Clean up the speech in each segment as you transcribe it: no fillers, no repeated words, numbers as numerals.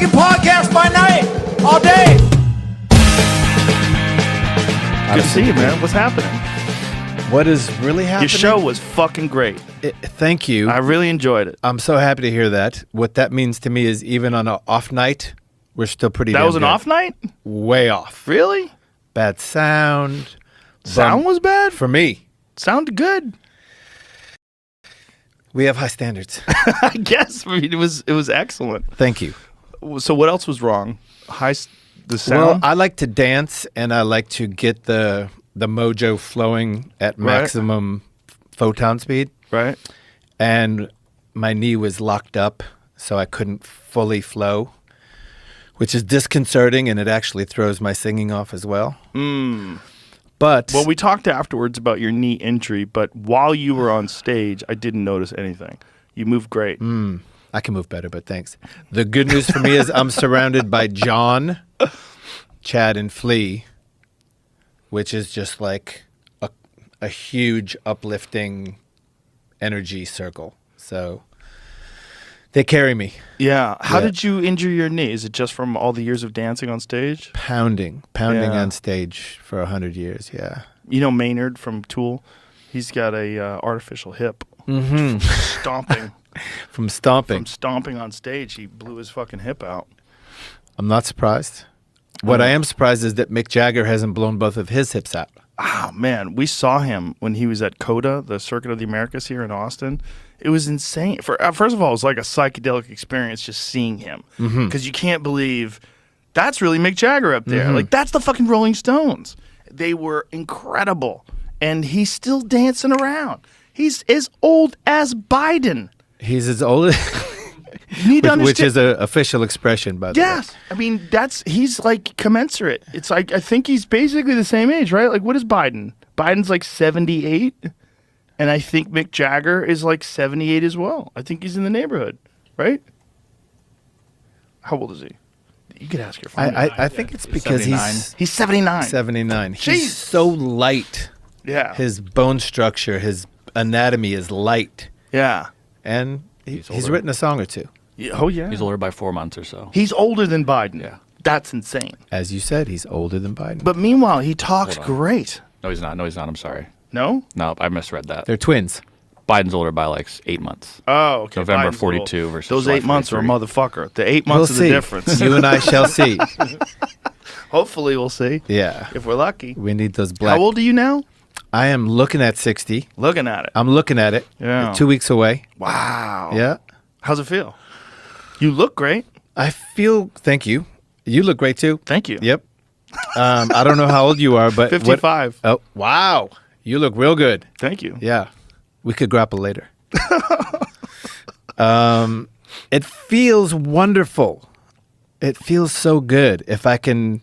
Rogan podcast by night, all day. Good to see you, man. What's happening? What is really happening? Your show was fucking great. Thank you. I really enjoyed it. I'm so happy to hear that. What that means to me is even on an off night, we're still pretty That damn was an good. off night? Way off. Really? Bad sound. Sound was bad? For me. Sounded good. We have high standards. I guess. I mean, it was excellent. Thank you. So what else was wrong? The sound? Well, I like to dance and I like to get the mojo flowing at maximum photon speed. Right. And my knee was locked up, so I couldn't fully flow, which is disconcerting, and it actually throws my singing off as well. But Well, we talked afterwards about your knee injury, but while you were on stage, I didn't notice anything. You moved great. I can move better, but thanks. The good news for me is I'm surrounded by John, Chad, and Flea, which is just like a huge uplifting energy circle. So they carry me. Yeah. How Yeah. did you injure your knee? Is it just from all the years of dancing on stage? Pounding Yeah. on stage for 100 years, yeah. You know Maynard from Tool? He's got a artificial hip. Stomping. From stomping. From stomping on stage, he blew his fucking hip out. I'm not surprised. What I am surprised is that Mick Jagger hasn't blown both of his hips out. Oh, man. We saw him when he was at CODA, the Circuit of the Americas here in Austin. It was insane. First of all, it was like a psychedelic experience just seeing him. Because you can't believe that's really Mick Jagger up there. Like, that's the fucking Rolling Stones. They were incredible. And he's still dancing around. He's as old as Biden. He's as old as... You need to understand. Which is an official expression, by the way. Yes. I mean, he's like commensurate. It's like, I think he's basically the same age, right? Like, what is Biden? Biden's like 78. And I think Mick Jagger is like 78 as well. I think he's in the neighborhood, right? How old is he? You could ask your phone. I think it's because 79. He's 79. 79. Jeez. He's so light. Yeah. His bone structure, his anatomy is light. Yeah. And he's older. written a song or two. Oh, yeah. He's older by 4 months or so. He's older than Biden. Yeah. That's insane. As you said, he's older than Biden. But meanwhile, he talks Hold on. great. No, he's not. No, he's not. I'm sorry. No? No, I misread that. They're twins. Biden's older by like 8 months. Oh, okay. November Biden's 42 old. versus Those July 8 months are a 43. motherfucker. The 8 We'll months is see. the difference. You and I shall see. Hopefully, we'll see. Yeah. If we're lucky. We need those black... How old are you now? I am looking at 60. Looking at it. I'm looking at it. Yeah. 2 weeks away. Wow. Yeah. How's it feel? You look great. I feel... Thank you. You look great, too. Thank you. Yep. I don't know how old you are, but... 55. Oh, wow. You look real good. Thank you. Yeah. We could grapple later. It feels wonderful. It feels so good. If I can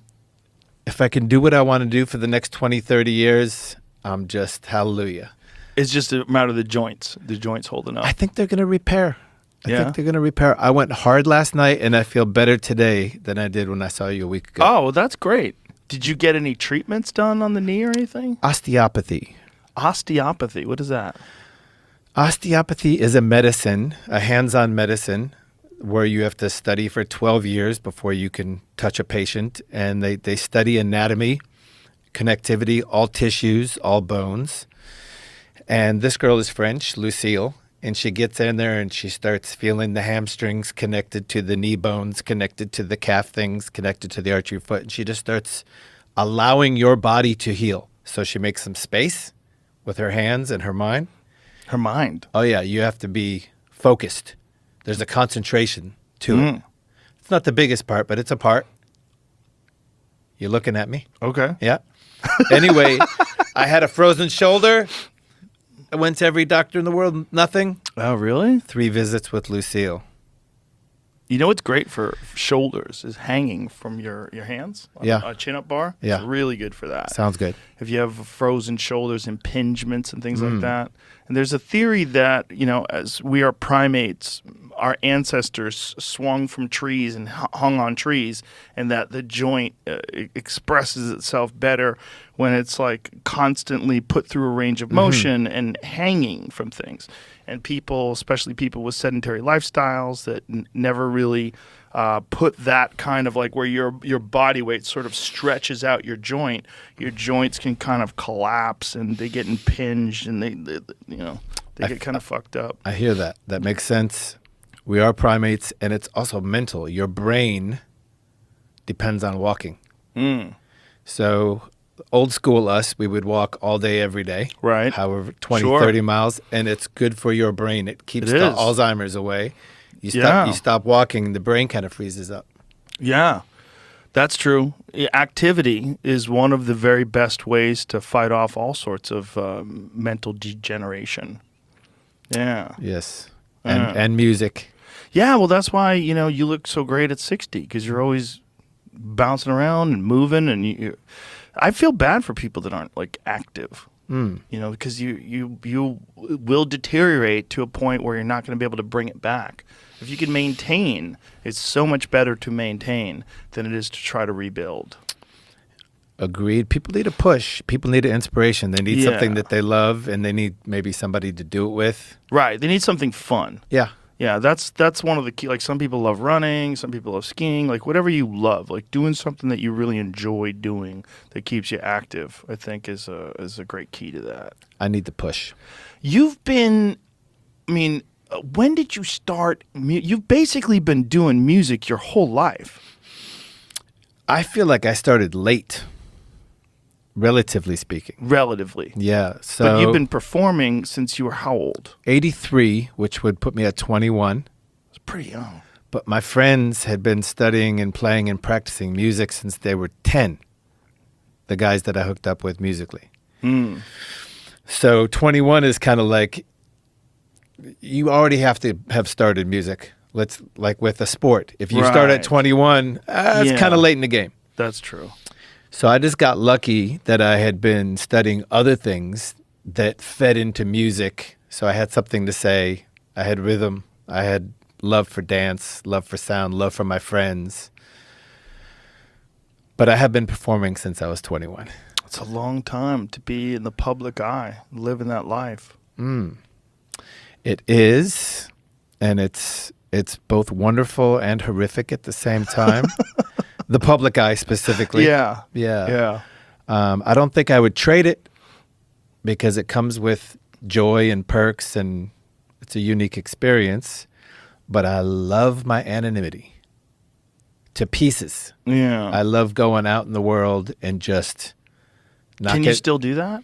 do what I want to do for the next 20, 30 years, I'm just hallelujah. It's just a matter of the joints. The joints holding up. I think they're going to repair. I Yeah? think they're going to repair. I went hard last night, and I feel better today than I did when I saw you a week ago. Oh, well, that's great. Did you get any treatments done on the knee or anything? Osteopathy. Osteopathy. What is that? Osteopathy is a medicine, a hands-on medicine, where you have to study for 12 years before you can touch a patient. And they study anatomy, connectivity, all tissues, all bones. And this girl is French, Lucille, and she gets in there and she starts feeling the hamstrings connected to the knee bones, connected to the calf things, connected to the arch of your foot. And she just starts allowing your body to heal. So she makes some space with her hands and her mind. Her mind. Oh, yeah, you have to be focused. There's a concentration to it. It's not the biggest part, but it's a part. You looking at me? Okay. Yeah. Anyway, I had a frozen shoulder. I went to every doctor in the world, nothing. Oh, really? 3 visits with Lucille. You know what's great for shoulders is hanging from your hands. Yeah. A chin-up bar. Yeah. It's really good for that. Sounds good. If you have frozen shoulders, impingements, and things like that. And there's a theory that, as we are primates, our ancestors swung from trees and hung on trees, and that the joint expresses itself better when it's like constantly put through a range of motion and hanging from things. And people, especially people with sedentary lifestyles that never really put that kind of like where your body weight sort of stretches out your joints can kind of collapse and they get impinged and they get kind of fucked up. I hear that. That makes sense. We are primates, and it's also mental. Your brain depends on walking. So old school us, we would walk all day, every day. Right. However, 20, Sure. 30 miles, and it's good for your brain. It keeps It the is. Alzheimer's away. You Yeah. stop walking, the brain kind of freezes up. Yeah, that's true. Activity is one of the very best ways to fight off all sorts of mental degeneration. Yeah. Yes. And music. Yeah, well, that's why, you look so great at 60 because you're always bouncing around and moving. And I feel bad for people that aren't, like, active, because you will deteriorate to a point where you're not going to be able to bring it back. If you can maintain, it's so much better to maintain than it is to try to rebuild. Agreed. People need a push. People need an inspiration. They need Yeah. something that they love, and they need maybe somebody to do it with. Right. They need something fun. Yeah. Yeah, that's one of the key. Like, some people love running, some people love skiing. Like, whatever you love, like doing something that you really enjoy doing that keeps you active, I think is a great key to that. I need the push. You've been, when did you start? You've basically been doing music your whole life. I feel like I started late, relatively speaking. Relatively. Yeah. So But you've been performing since you were how old? 83, which would put me at 21. It's pretty young. But my friends had been studying and playing and practicing music since they were 10, the guys that I hooked up with musically. So 21 is kind of like, you already have to have started music. Let's, like with a sport. If you start Right. at 21, it's Yeah. kind of late in the game. That's true. So I just got lucky that I had been studying other things that fed into music. So I had something to say. I had rhythm. I had love for dance, love for sound, love for my friends. But I have been performing since I was 21. It's a long time to be in the public eye, living that life. It is, and it's both wonderful and horrific at the same time. The public eye specifically. Yeah. Yeah. I don't think I would trade it because it comes with joy and perks and it's a unique experience. But I love my anonymity to pieces. Yeah. I love going out in the world and just not Can you still do that?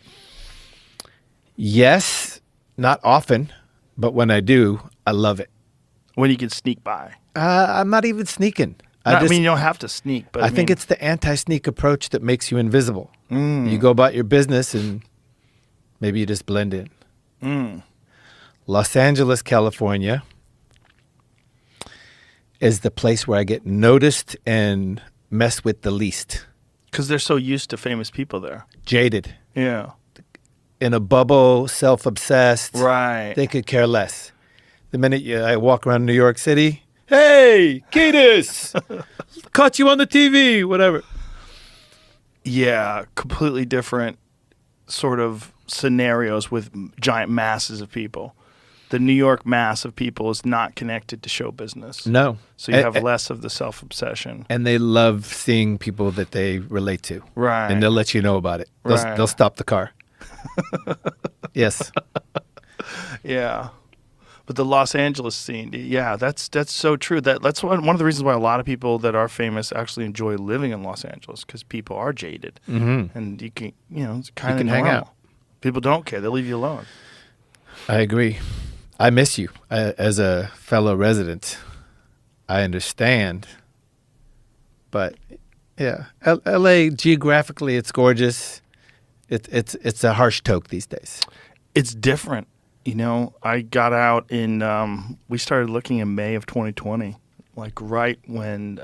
Yes, not often, but when I do, I love it. When you can sneak by? I'm not even sneaking. I mean, you don't have to sneak, but I think it's the anti-sneak approach that makes you invisible. You go about your business and maybe you just blend in. Los Angeles, California is the place where I get noticed and mess with the least. because they're so used to famous people there. Jaded. Yeah. In a bubble, self-obsessed. Right. They could care less. The minute I walk around New York City, hey, Kiedis, caught you on the TV, whatever. Yeah, completely different sort of scenarios with giant masses of people. The New York mass of people is not connected to show business. No. So you have less of the self-obsession. And they love seeing people that they relate to. Right. And they'll let you know about it. Right. They'll stop the car. Yes. Yeah. But the Los Angeles scene, yeah, that's so true. That's one of the reasons why a lot of people that are famous actually enjoy living in Los Angeles, because people are jaded. Mm-hmm. And you can, it's kind of can hang out. People don't care. They leave you alone. I agree. I miss you as a fellow resident. I understand. But yeah, LA geographically it's gorgeous. It's a harsh toke these days. It's different. I got out in we started looking in May of 2020, like right when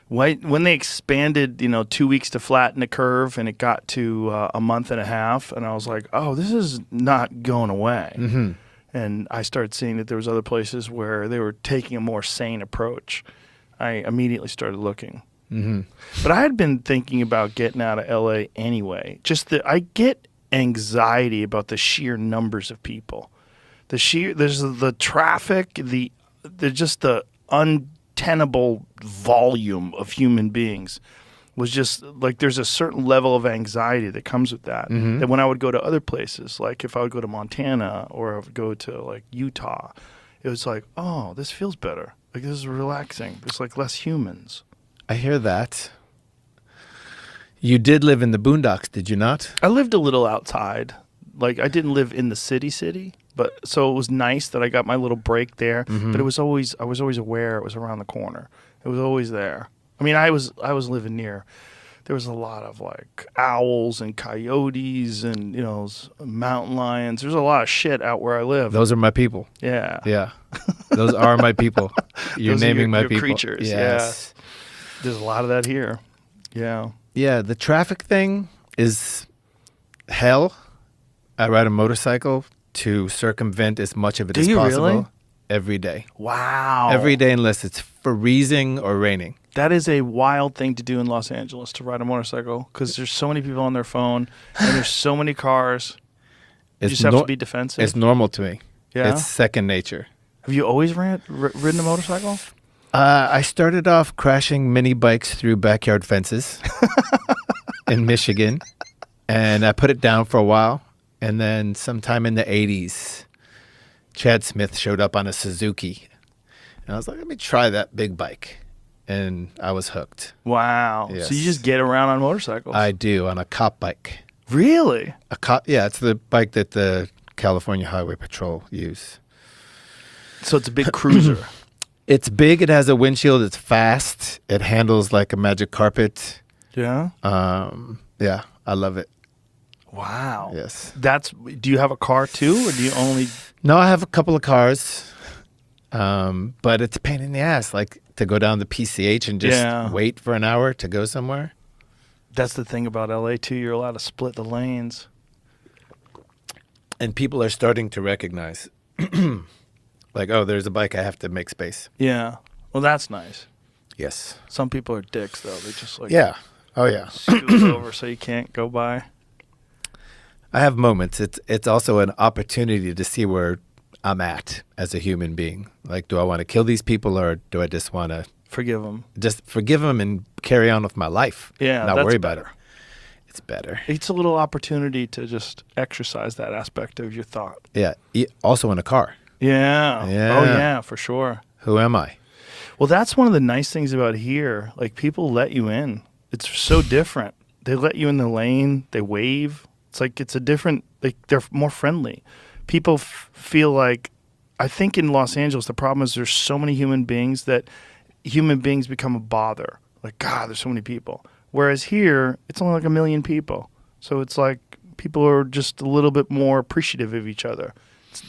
they expanded, 2 weeks to flatten the curve, and it got to a month and a half, and I was like, oh, this is not going away. Mm-hmm. And I started seeing that there was other places where they were taking a more sane approach. I immediately started looking. But I had been thinking about getting out of LA anyway. Just that I get anxiety about the sheer numbers of people. There's the traffic, just the untenable volume of human beings was just like there's a certain level of anxiety that comes with that. That when I would go to other places, like if I would go to Montana or I would go to like Utah, it was like, oh, this feels better. Like this is relaxing. There's like less humans. I hear that. You did live in the boondocks, did you not? I lived a little outside. Like I didn't live in the city, but so it was nice that I got my little break there. But I was always aware it was around the corner. It was always there. I mean, I was living near. There was a lot of like owls and coyotes and mountain lions. There's a lot of shit out where I live. Those are my people. Yeah. Yeah. Those are my people. You're Those are naming my your people. creatures. Yes. Yeah. There's a lot of that here. Yeah. Yeah, the traffic thing is hell. I ride a motorcycle to circumvent as much of it Do as you possible really? every day. Wow. Every day unless it's freezing or raining. That is a wild thing to do in Los Angeles, to ride a motorcycle, because there's so many people on their phone and there's so many cars. You just have to be defensive. It's normal to me. Yeah? It's second nature. Have you always ridden a motorcycle? I started off crashing mini bikes through backyard fences in Michigan, and I put it down for a while. And then sometime in the 80s, Chad Smith showed up on a Suzuki. And I was like, let me try that big bike. And I was hooked. Wow. Yes. So you just get around on motorcycles? I do, on a cop bike. Really? Yeah, it's the bike that the California Highway Patrol use. So it's a big cruiser. It's big. It has a windshield. It's fast. It handles like a magic carpet. Yeah? Yeah, I love it. Wow. Yes. Do you have a car too, or do you only... No, I have a couple of cars, but it's a pain in the ass, like to go down the PCH and just wait for an hour to go somewhere. That's the thing about LA too. You're allowed to split the lanes. And people are starting to recognize, like, oh, there's a bike, I have to make space. Yeah. Well, that's nice. Yes. Some people are dicks though. They just like Oh yeah. scoot over so you can't go by. I have moments. It's also an opportunity to see where I'm at as a human being. Like, do I want to kill these people, or do I just want to Forgive them. just forgive them and carry on with my life? Yeah, not that's worry about better. it. It's better. It's a little opportunity to just exercise that aspect of your thought. Yeah. Also in a car. Yeah. Yeah. Oh yeah, for sure. Who am I? Well, that's one of the nice things about here. Like, people let you in. It's so different. They let you in the lane. They wave. It's like it's a different. Like, they're more friendly. People feel like. I think in Los Angeles, the problem is there's so many human beings that human beings become a bother. Like, God, there's so many people. Whereas here, it's only like 1 million people. So it's like people are just a little bit more appreciative of each other.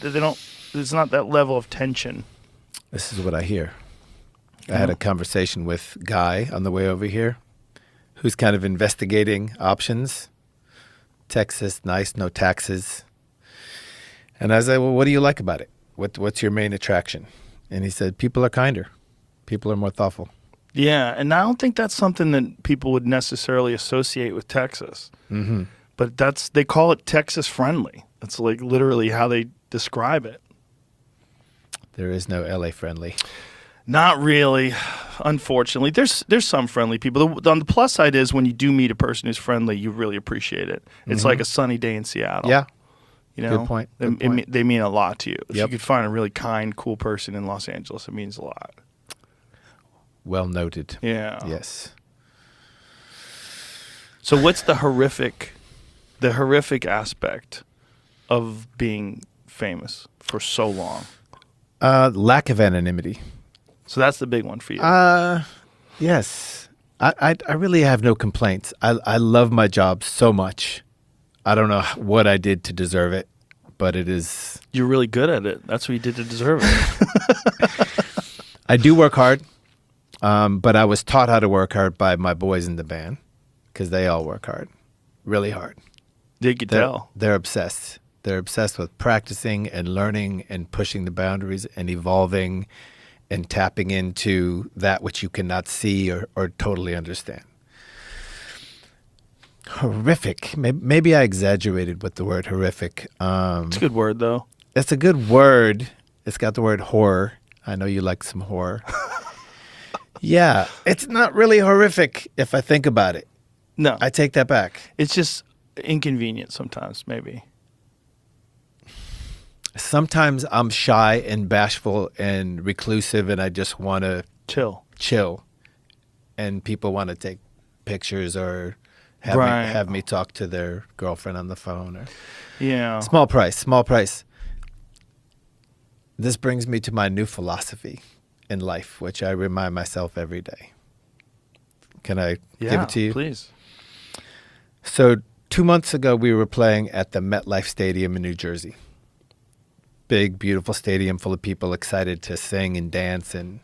There's not that level of tension. This is what I hear. I had a conversation with Guy on the way over here, who's kind of investigating options. Texas, nice, no taxes. And I said, well, what do you like about it? What's your main attraction? And he said, people are kinder. People are more thoughtful. Yeah, and I don't think that's something that people would necessarily associate with Texas. Mm-hmm. But they call it Texas friendly. That's like literally how they describe it. There is no LA friendly. Not really, unfortunately. There's some friendly people. On the plus side is when you do meet a person who's friendly, you really appreciate it. It's like a sunny day in Seattle. Yeah. You know? Good point. They mean a lot to you. If Yep. you could find a really kind, cool person in Los Angeles, it means a lot. Well noted. Yeah. Yes. So what's the horrific aspect of being famous for so long? Lack of anonymity. So that's the big one for you. Yes. I really have no complaints. I love my job so much. I don't know what I did to deserve it, but it is. You're really good at it. That's what you did to deserve it. I do work hard, but I was taught how to work hard by my boys in the band because they all work hard, really hard. You could tell. They're obsessed. They're obsessed with practicing and learning and pushing the boundaries and evolving and tapping into that which you cannot see or totally understand. Horrific. Maybe I exaggerated with the word horrific. It's a good word, though. It's a good word. It's got the word horror. I know you like some horror. Yeah, it's not really horrific if I think about it. No. I take that back. It's just inconvenient sometimes, maybe. Sometimes I'm shy and bashful and reclusive, and I just want to chill. And people want to take pictures or have me talk to their girlfriend on the phone. Or Yeah. Small price. This brings me to my new philosophy in life, which I remind myself every day. Can I give it to you? Please. So 2 months ago, we were playing at the MetLife Stadium in New Jersey. Big, beautiful stadium full of people excited to sing and dance. And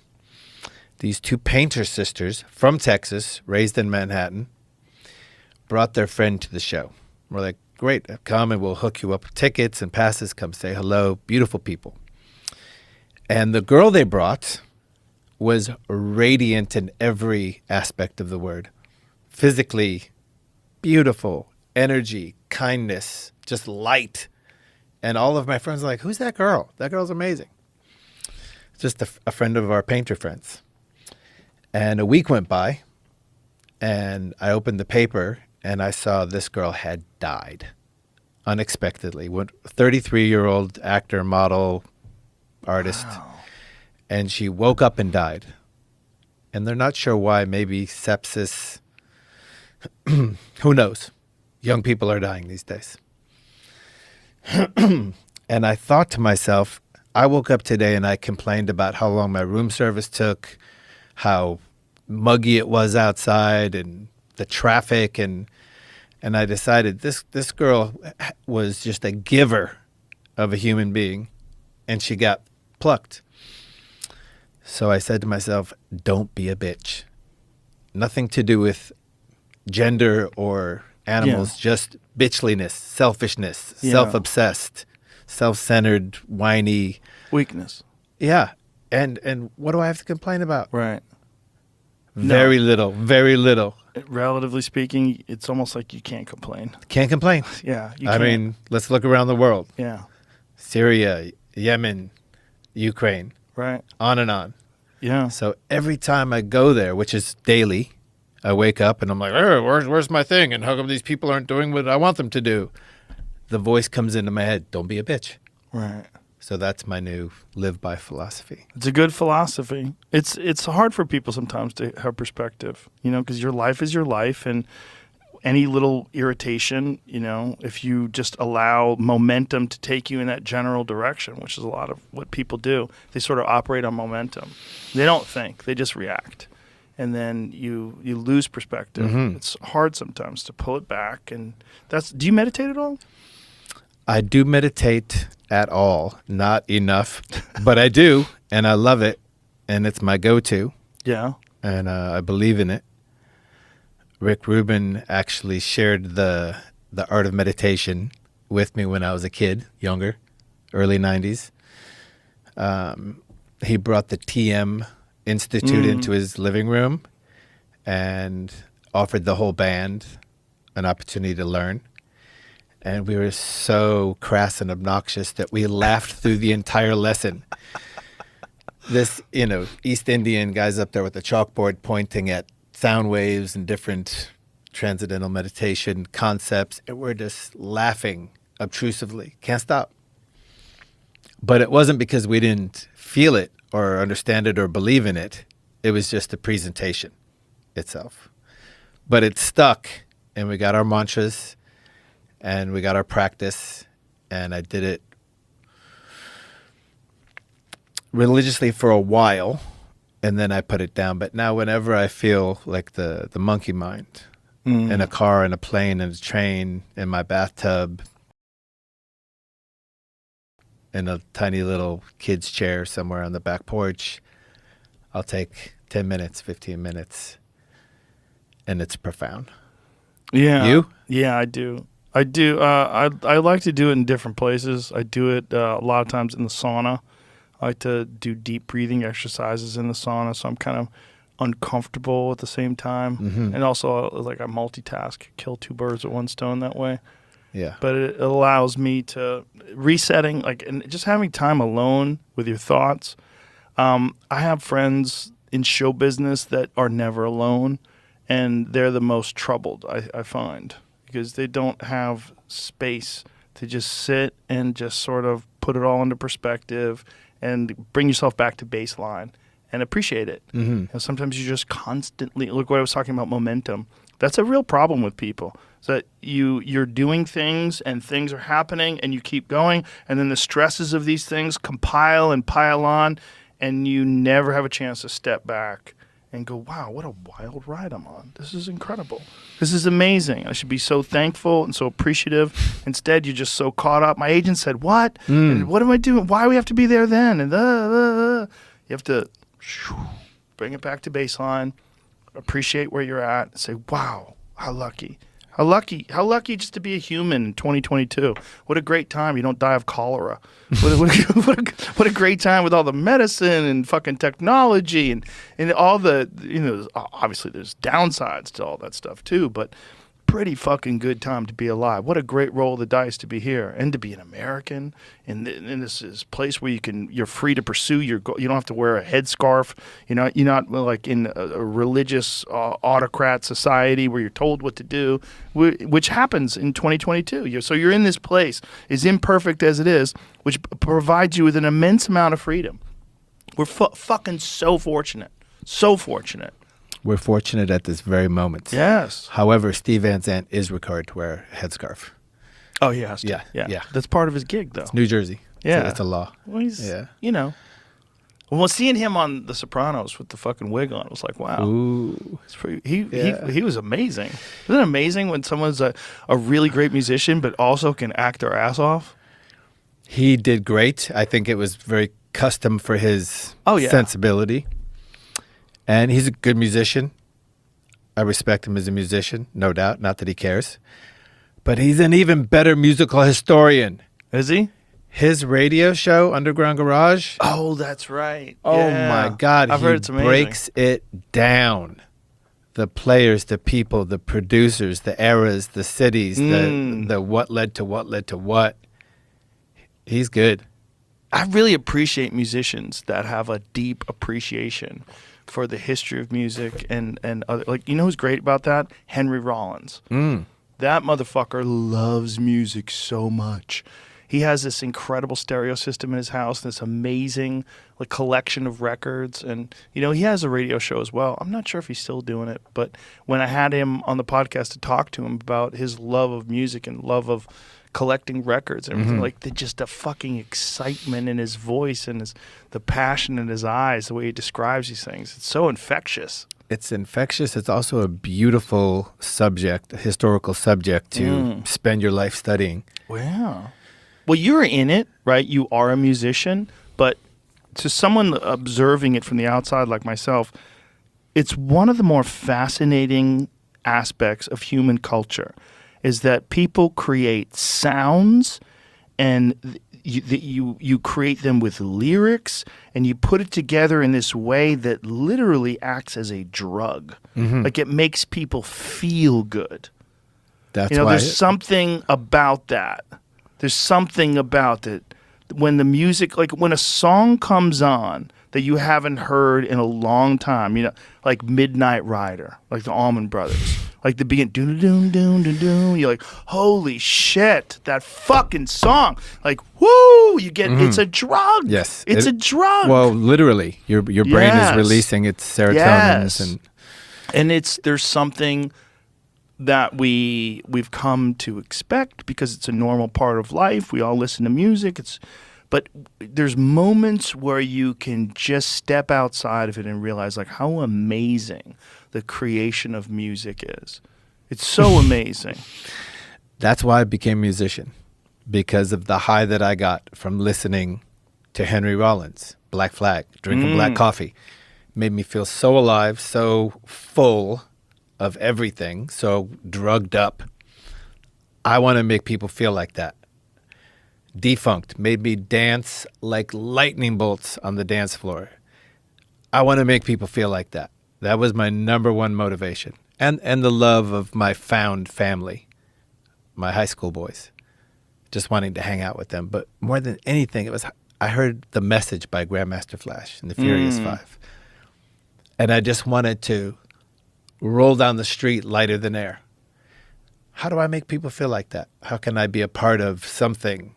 these two painter sisters from Texas, raised in Manhattan, brought their friend to the show. We're like, great, come and we'll hook you up with tickets and passes. Come say hello. Beautiful people. And the girl they brought was radiant in every aspect of the word. Physically beautiful, energy, kindness, just light. And all of my friends are like, who's that girl? That girl's amazing. Just a friend of our painter friends. And a week went by, and I opened the paper, and I saw this girl had died unexpectedly. 33-year-old actor, model, artist. Wow. And she woke up and died. And they're not sure why. Maybe sepsis. Who knows? Young people are dying these days. And I thought to myself, I woke up today and I complained about how long my room service took, how muggy it was outside, and the traffic. And I decided this girl was just a giver of a human being, and she got plucked. So I said to myself, don't be a bitch. Nothing to do with gender or animals, just bitchliness, selfishness, self-obsessed, self-centered, whiny. Weakness. Yeah. And what do I have to complain about? Right. Very little. Relatively speaking, it's almost like you can't complain. Can't complain. Yeah. I mean, let's look around the world. Yeah. Syria, Yemen, Ukraine. Right. On and on. Yeah. So every time I go there, which is daily, I wake up and I'm like, oh, where's my thing? And how come these people aren't doing what I want them to do? The voice comes into my head, don't be a bitch. Right. So that's my new live by philosophy. It's a good philosophy. It's hard for people sometimes to have perspective, because your life is your life, and any little irritation, if you just allow momentum to take you in that general direction, which is a lot of what people do, they sort of operate on momentum. They don't think, they just react. And then you lose perspective. Mm-hmm. It's hard sometimes to pull it back. And do you meditate at all? I do meditate at all. Not enough, but I do, and I love it, and it's my go-to. Yeah. And I believe in it. Rick Rubin actually shared the art of meditation with me when I was a kid, younger, early 90s. He brought the TM Institute into his living room and offered the whole band an opportunity to learn. And we were so crass and obnoxious that we laughed through the entire lesson. This, East Indian guy's up there with a chalkboard pointing at sound waves and different transcendental meditation concepts, and we're just laughing obtrusively. Can't stop. But it wasn't because we didn't feel it or understand it or believe in it. It was just the presentation itself. But it stuck, and we got our mantras, and we got our practice, and I did it religiously for a while, and then I put it down. But now whenever I feel like the monkey mind in a car, in a plane, in a train, in my bathtub, in a tiny little kid's chair somewhere on the back porch, I'll take 10 minutes, 15 minutes, and it's profound. Yeah. You? Yeah, I do. I like to do it in different places. I do it a lot of times in the sauna. I like to do deep breathing exercises in the sauna, so I'm kind of uncomfortable at the same time. Mm-hmm. And also, like, I multitask, kill two birds with one stone that way. Yeah. But it allows me to resetting, like, and just having time alone with your thoughts. I have friends in show business that are never alone, and they're the most troubled, I find, because they don't have space to just sit and just sort of put it all into perspective and bring yourself back to baseline and appreciate it. Mm-hmm. And sometimes you just constantly, look what I was talking about, momentum. That's a real problem with people. Is that you're doing things and things are happening and you keep going, and then the stresses of these things compile and pile on, and you never have a chance to step back and go, wow, what a wild ride I'm on. This is incredible. This is amazing. I should be so thankful and so appreciative. Instead, you're just so caught up. My agent said, what? And what am I doing? Why do we have to be there then? And you have to bring it back to baseline, appreciate where you're at, and say, wow, how lucky. How lucky just to be a human in 2022. What a great time. You don't die of cholera. What a great time with all the medicine and fucking technology and all the, obviously there's downsides to all that stuff too, but pretty fucking good time to be alive. What a great roll of the dice to be here and to be an American in this is place where you're free to pursue your goal. You don't have to wear a headscarf. You're not like in a religious autocrat society where you're told what to do, which happens in 2022. So you're in this place, as imperfect as it is, which provides you with an immense amount of freedom. We're fucking so fortunate. So fortunate. We're fortunate at this very moment. Yes. However, Steve Van Zandt is required to wear a headscarf. Oh, he has to. Yeah. That's part of his gig, though. It's New Jersey. Yeah. It's a law. Well, he's, Well, seeing him on The Sopranos with the fucking wig on, it was like, wow. Ooh. It's pretty, he was amazing. Isn't it amazing when someone's a really great musician but also can act their ass off? He did great. I think it was very custom for his sensibility. And he's a good musician. I respect him as a musician, no doubt. Not that he cares. But he's an even better musical historian. Is he? His radio show, Underground Garage. Oh, that's right. Oh, Yeah. my God. I've heard it's amazing. Breaks it down. The players, the people, the producers, the eras, the cities, the what led to what led to what. He's good. I really appreciate musicians that have a deep appreciation for the history of music and other, like, who's great about that? Henry Rollins. That motherfucker loves music so much. He has this incredible stereo system in his house, this amazing collection of records, and he has a radio show as well. I'm not sure if he's still doing it, but when I had him on the podcast to talk to him about his love of music and love of collecting records and everything, just the fucking excitement in his voice and the passion in his eyes, the way he describes these things, it's so infectious. It's infectious. It's also a beautiful subject, a historical subject to spend your life studying. Wow. Well, you're in it, right? You are a musician, but to someone observing it from the outside like myself, it's one of the more fascinating aspects of human culture is that people create sounds and you create them with lyrics and you put it together in this way that literally acts as a drug. Like it makes people feel good. That's why there's something about that. There's something about it. When the music, like when a song comes on that you haven't heard in a long time, like Midnight Rider, like the Allman Brothers, like the beginning, doom doom doom doom doom. You're like, holy shit, that fucking song! Like, woo! You get it's a drug. Yes, it's a drug. Well, literally, your brain is releasing its serotonin, and there's something that we've come to expect because it's a normal part of life. We all listen to music. But there's moments where you can just step outside of it and realize like how amazing the creation of music is. It's so amazing. That's why I became a musician, because of the high that I got from listening to Henry Rollins, Black Flag, drinking black coffee. Made me feel so alive, so full of everything, so drugged up. I want to make people feel like that. defunct, made me dance like lightning bolts on the dance floor. I want to make people feel like that. That was my number one motivation. And the love of my found family, my high school boys, just wanting to hang out with them. But more than anything, I heard The Message by Grandmaster Flash and the Furious Five. And I just wanted to roll down the street lighter than air. How do I make people feel like that? How can I be a part of something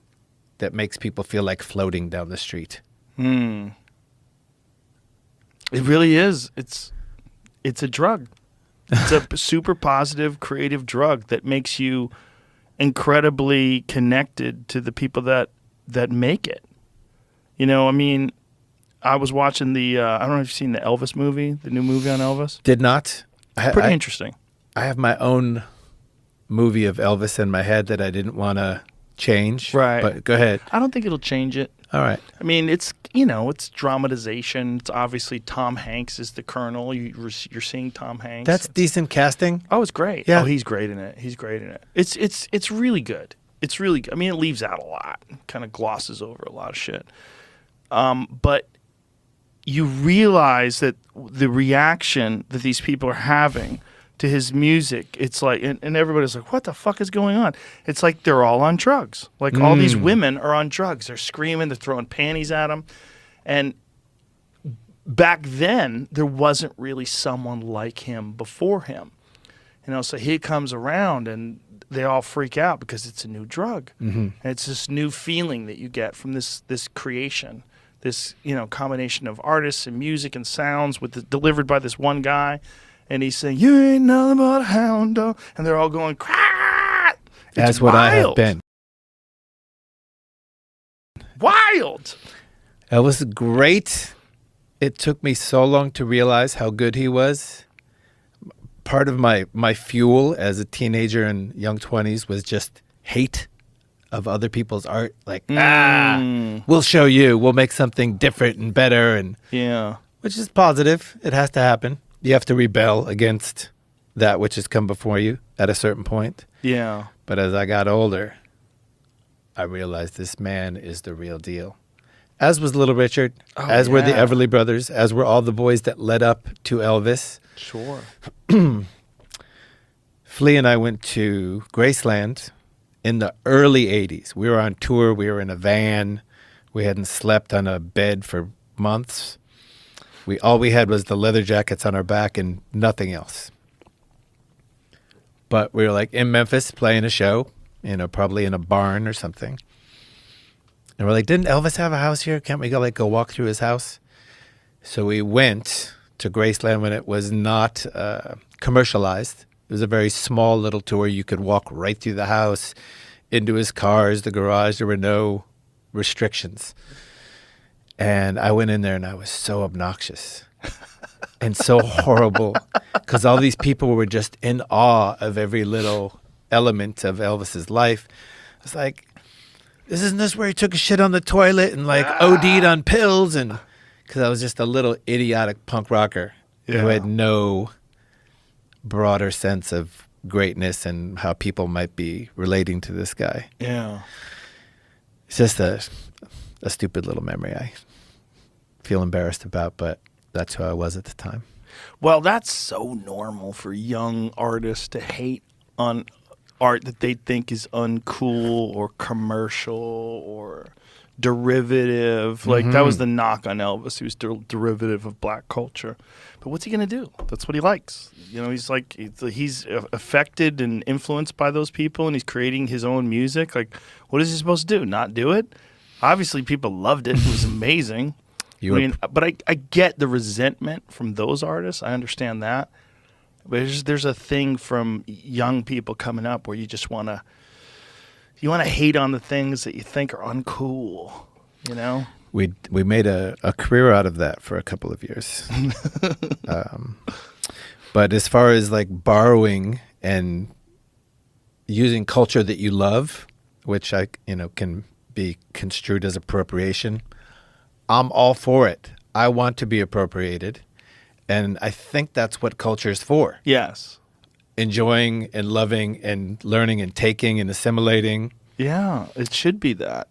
that makes people feel like floating down the street? It really is. It's a drug. It's a super positive, creative drug that makes you incredibly connected to the people that make it. You know, I mean, I was watching I don't know if you've seen the Elvis movie, the new movie on Elvis. Did not. Pretty interesting. I have my own movie of Elvis in my head that I didn't want to change. Right. But go ahead. I don't think it'll change it. All right. I mean, it's dramatization. It's obviously Tom Hanks is the Colonel. You're seeing Tom Hanks. That's decent casting. Oh, it's great. Yeah. Oh, he's great in it. It's really good. It's really good. I mean, it leaves out a lot. Kind of glosses over a lot of shit. But you realize that the reaction that these people are having to his music, it's like, and everybody's like, what the fuck is going on? It's like they're all on drugs. Like all these women are on drugs. They're screaming, they're throwing panties at him. And back then, there wasn't really someone like him before him. You know, so he comes around and they all freak out because it's a new drug. And it's this new feeling that you get from this creation, this, combination of artists and music and sounds delivered by this one guy. And he's saying, you ain't nothing but a hound dog. And they're all going, crap. That's what I have been. Wild. That was great. It took me so long to realize how good he was. Part of my fuel as a teenager and young 20s was just hate of other people's art. Like, we'll show you. We'll make something different and better. And which is positive. It has to happen. You have to rebel against that which has come before you at a certain point. Yeah. But as I got older, I realized this man is the real deal. As was Little Richard, as were the Everly Brothers, as were all the boys that led up to Elvis. Sure. Flea and I went to Graceland in the early 80s. We were on tour. We were in a van. We hadn't slept on a bed for months. All we had was the leather jackets on our back and nothing else. But we were like in Memphis playing a show, probably in a barn or something. And we're like, didn't Elvis have a house here? Can't we go walk through his house? So we went to Graceland when it was not commercialized. It was a very small little tour. You could walk right through the house, into his cars, the garage. There were no restrictions. And I went in there and I was so obnoxious and so horrible because all these people were just in awe of every little element of Elvis's life. It's like, isn't this where he took a shit on the toilet and OD'd on pills? And because I was just a little idiotic punk rocker who had no broader sense of greatness and how people might be relating to this guy. Yeah. It's just a stupid little memory I feel embarrassed about, but that's who I was at the time. Well, that's so normal for young artists to hate on art that they think is uncool or commercial or derivative. Like that was the knock on Elvis. He was derivative of black culture. But what's he going to do? That's what he likes. He's affected and influenced by those people and he's creating his own music. Like, what is he supposed to do? Not do it? Obviously, people loved it. It was amazing. But I get the resentment from those artists. I understand that. But there's a thing from young people coming up where you just want to hate on the things that you think are uncool, We made a career out of that for a couple of years. But as far as borrowing and using culture that you love, which can be construed as appropriation, I'm all for it. I want to be appropriated. And I think that's what culture is for. Yes. Enjoying and loving and learning and taking and assimilating. Yeah, it should be that.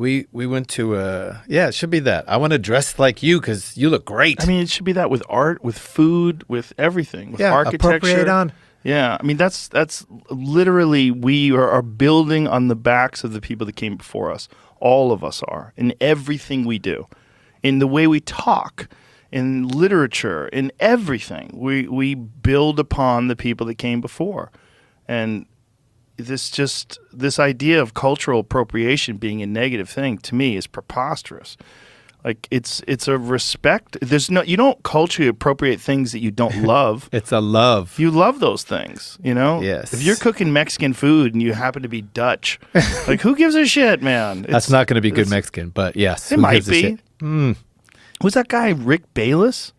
We went to it should be that. I want to dress like you because you look great. I mean, it should be that with art, with food, with everything, with yeah, architecture. appropriate on. Yeah, I mean that's literally we are building on the backs of the people that came before us. All of us are in everything we do, in the way we talk, in literature, in everything. We build upon the people that came before, and this idea of cultural appropriation being a negative thing to me is preposterous. Like it's a respect. You don't culturally appropriate things that you don't love. It's a love. You love those things, you know? Yes. If you're cooking Mexican food and you happen to be Dutch, like who gives a shit, man? That's not going to be good Mexican, but yes. It who might gives a be. shit? Who's that guy, Rick Bayless?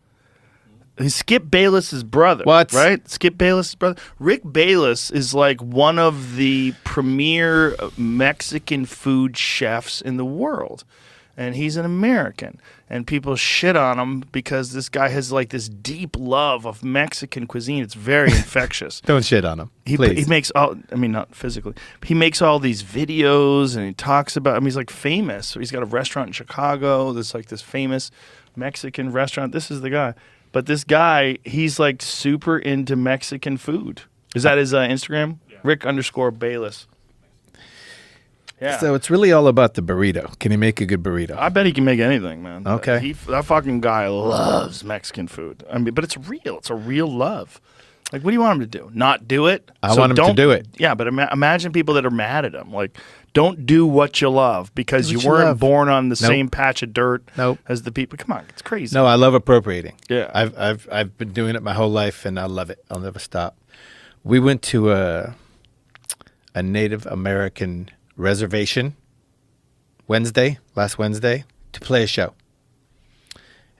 He's Skip Bayless's brother. What? Right? Skip Bayless's brother. Rick Bayless is like one of the premier Mexican food chefs in the world. And he's an American. And people shit on him because this guy has like this deep love of Mexican cuisine. It's very infectious. Don't shit on him, He please. makes all, I mean, not physically. He makes all these videos and he talks about, I mean, he's like famous. So he's got a restaurant in Chicago. There's like this famous Mexican restaurant. This is the guy. But this guy, he's like super into Mexican food. Is that his Instagram? Yeah. Rick_Bayless. Yeah. So it's really all about the burrito. Can he make a good burrito? I bet he can make anything, man. Okay. That fucking guy loves Mexican food. I mean, but it's real. It's a real love. Like, what do you want him to do? Not do it? I want him to do it. Yeah, but imagine people that are mad at him. Like, don't do what you love because Do you what you weren't love. born on the Nope. same patch of dirt Nope. as the people. Come on, it's crazy. No, I love appropriating. Yeah. I've been doing it my whole life, and I love it. I'll never stop. We went to a Native American reservation last Wednesday, to play a show.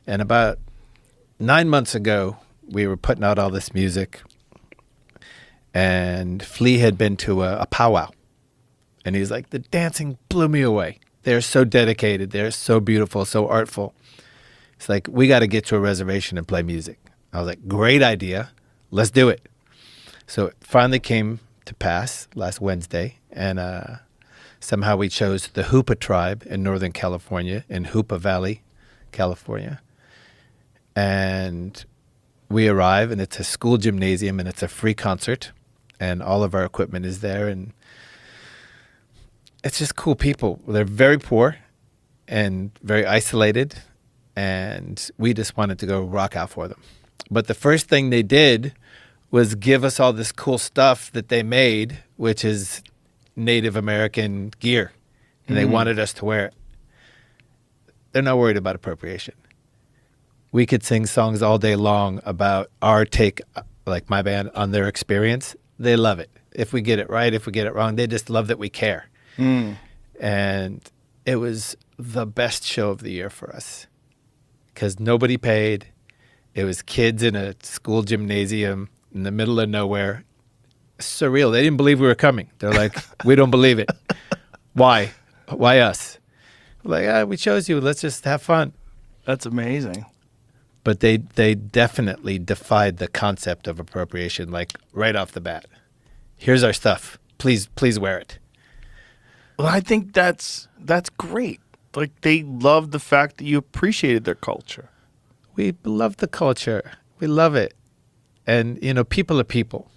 And about 9 months ago, we were putting out all this music, and Flea had been to a powwow. And he's like, the dancing blew me away. They're so dedicated. They're so beautiful, so artful. It's like, we got to get to a reservation and play music. I was like, great idea. Let's do it. So it finally came to pass last Wednesday. And somehow we chose the Hoopa tribe in Northern California, in Hoopa Valley, California. And we arrive, and it's a school gymnasium, and it's a free concert. And all of our equipment is there. And it's just cool people. They're very poor and very isolated, and we just wanted to go rock out for them. But the first thing they did was give us all this cool stuff that they made, which is Native American gear, and they wanted us to wear it. They're not worried about appropriation. We could sing songs all day long about our take, like my band, on their experience. They love it. If we get it right, if we get it wrong, they just love that we care. And it was the best show of the year for us because nobody paid. It was kids in a school gymnasium in the middle of nowhere. Surreal. They didn't believe we were coming. They're like, we don't believe it. Why? Why us? We're like, we chose you. Let's just have fun. That's amazing. But they definitely defied the concept of appropriation, like right off the bat. Here's our stuff. Please wear it. Well, I think that's great. Like, they love the fact that you appreciated their culture. We love the culture. We love it. And, people are people.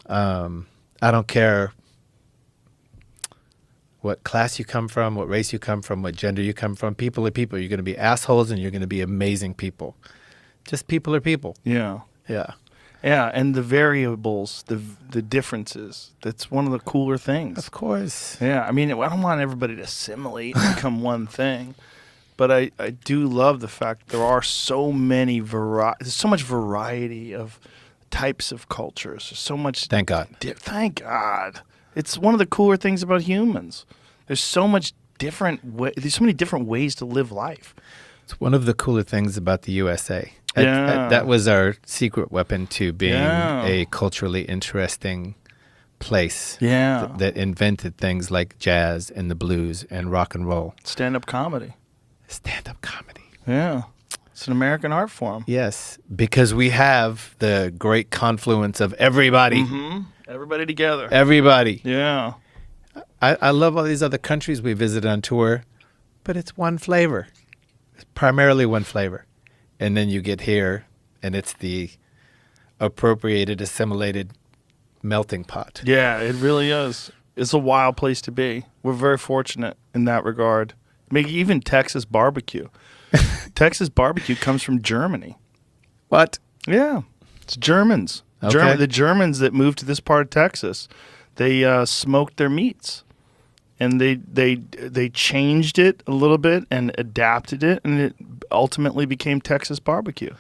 I don't care what class you come from, what race you come from, what gender you come from. People are people. You're going to be assholes and you're going to be amazing people. Just people are people. Yeah. Yeah. Yeah, and the variables, the differences. That's one of the cooler things. Of course. Yeah, I mean, I don't want everybody to assimilate and become one thing. But I do love the fact there are so many there's so much variety of types of cultures. There's so much. Thank God. Thank God. It's one of the cooler things about humans. There's so much there's so many different ways to live life. It's one of the cooler things about the USA. Yeah. That was our secret weapon to being Yeah. a culturally interesting place. Yeah. That invented things like jazz and the blues and rock and roll. Stand-up comedy. Stand-up comedy. Yeah. It's an American art form. Yes, because we have the great confluence of everybody. Mm-hmm. Everybody together. Everybody. Yeah. I love all these other countries we visited on tour, but it's one flavor. It's primarily one flavor. And then you get here, and it's the appropriated, assimilated melting pot. Yeah, it really is. It's a wild place to be. We're very fortunate in that regard. Maybe even Texas barbecue. Texas barbecue comes from Germany. What? Yeah, it's Germans. Okay. The Germans that moved to this part of Texas, they smoked their meats, and they changed it a little bit and adapted it, and it ultimately became Texas barbecue.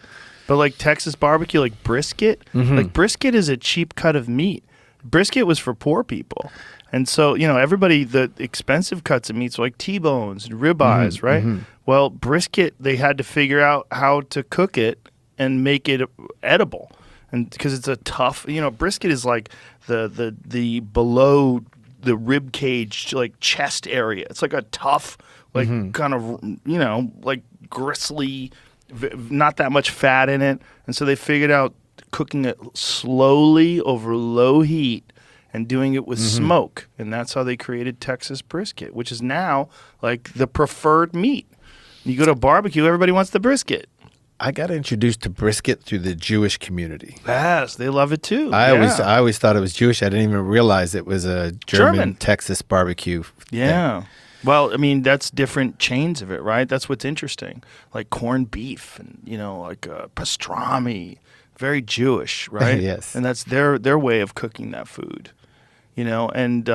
But like Texas barbecue, like brisket, like brisket is a cheap cut of meat. Brisket was for poor people. And so, everybody, the expensive cuts of meats like T-bones and ribeyes, right? Well, brisket, they had to figure out how to cook it and make it edible. And because it's a tough, brisket is like the below the rib cage, like chest area. It's like a tough, like kind of, like gristly, not that much fat in it. And so they figured out cooking it slowly over low heat and doing it with smoke. And that's how they created Texas brisket, which is now like the preferred meat. You go to a barbecue, everybody wants the brisket. I got introduced to brisket through the Jewish community. Yes, they love it too. I always thought it was Jewish. I didn't even realize it was a German. Texas barbecue. Yeah. thing. Well, I mean, that's different chains of it, right? That's what's interesting. Like corned beef and, like pastrami. Very Jewish, right? Yes. And that's their way of cooking that food. And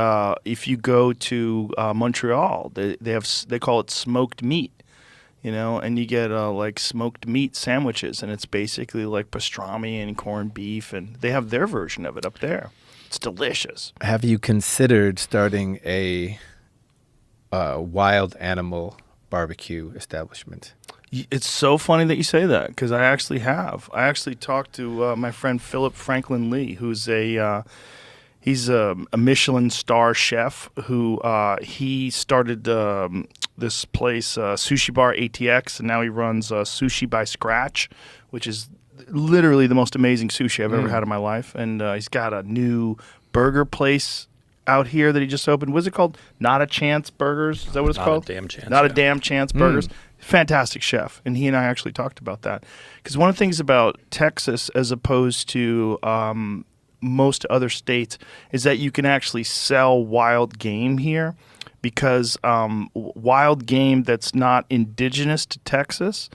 if you go to Montreal, they call it smoked meat, and you get like smoked meat sandwiches, and it's basically like pastrami and corned beef, and they have their version of it up there. It's delicious. Have you considered starting a wild animal barbecue establishment? It's so funny that you say that because I actually have. I actually talked to my friend Philip Franklin Lee, who's he's a Michelin star chef who he started this place, Sushi Bar ATX, and now he runs Sushi by Scratch, which is literally the most amazing sushi I've ever had in my life. And he's got a new burger place out here that he just opened. What's it called? Not a Chance Burgers? Is that what it's called? Not a Damn Chance. Not a Damn Chance Burgers. Fantastic chef. And he and I actually talked about that. Because one of the things about Texas as opposed to most other states is that you can actually sell wild game here because wild game that's not indigenous to Texas,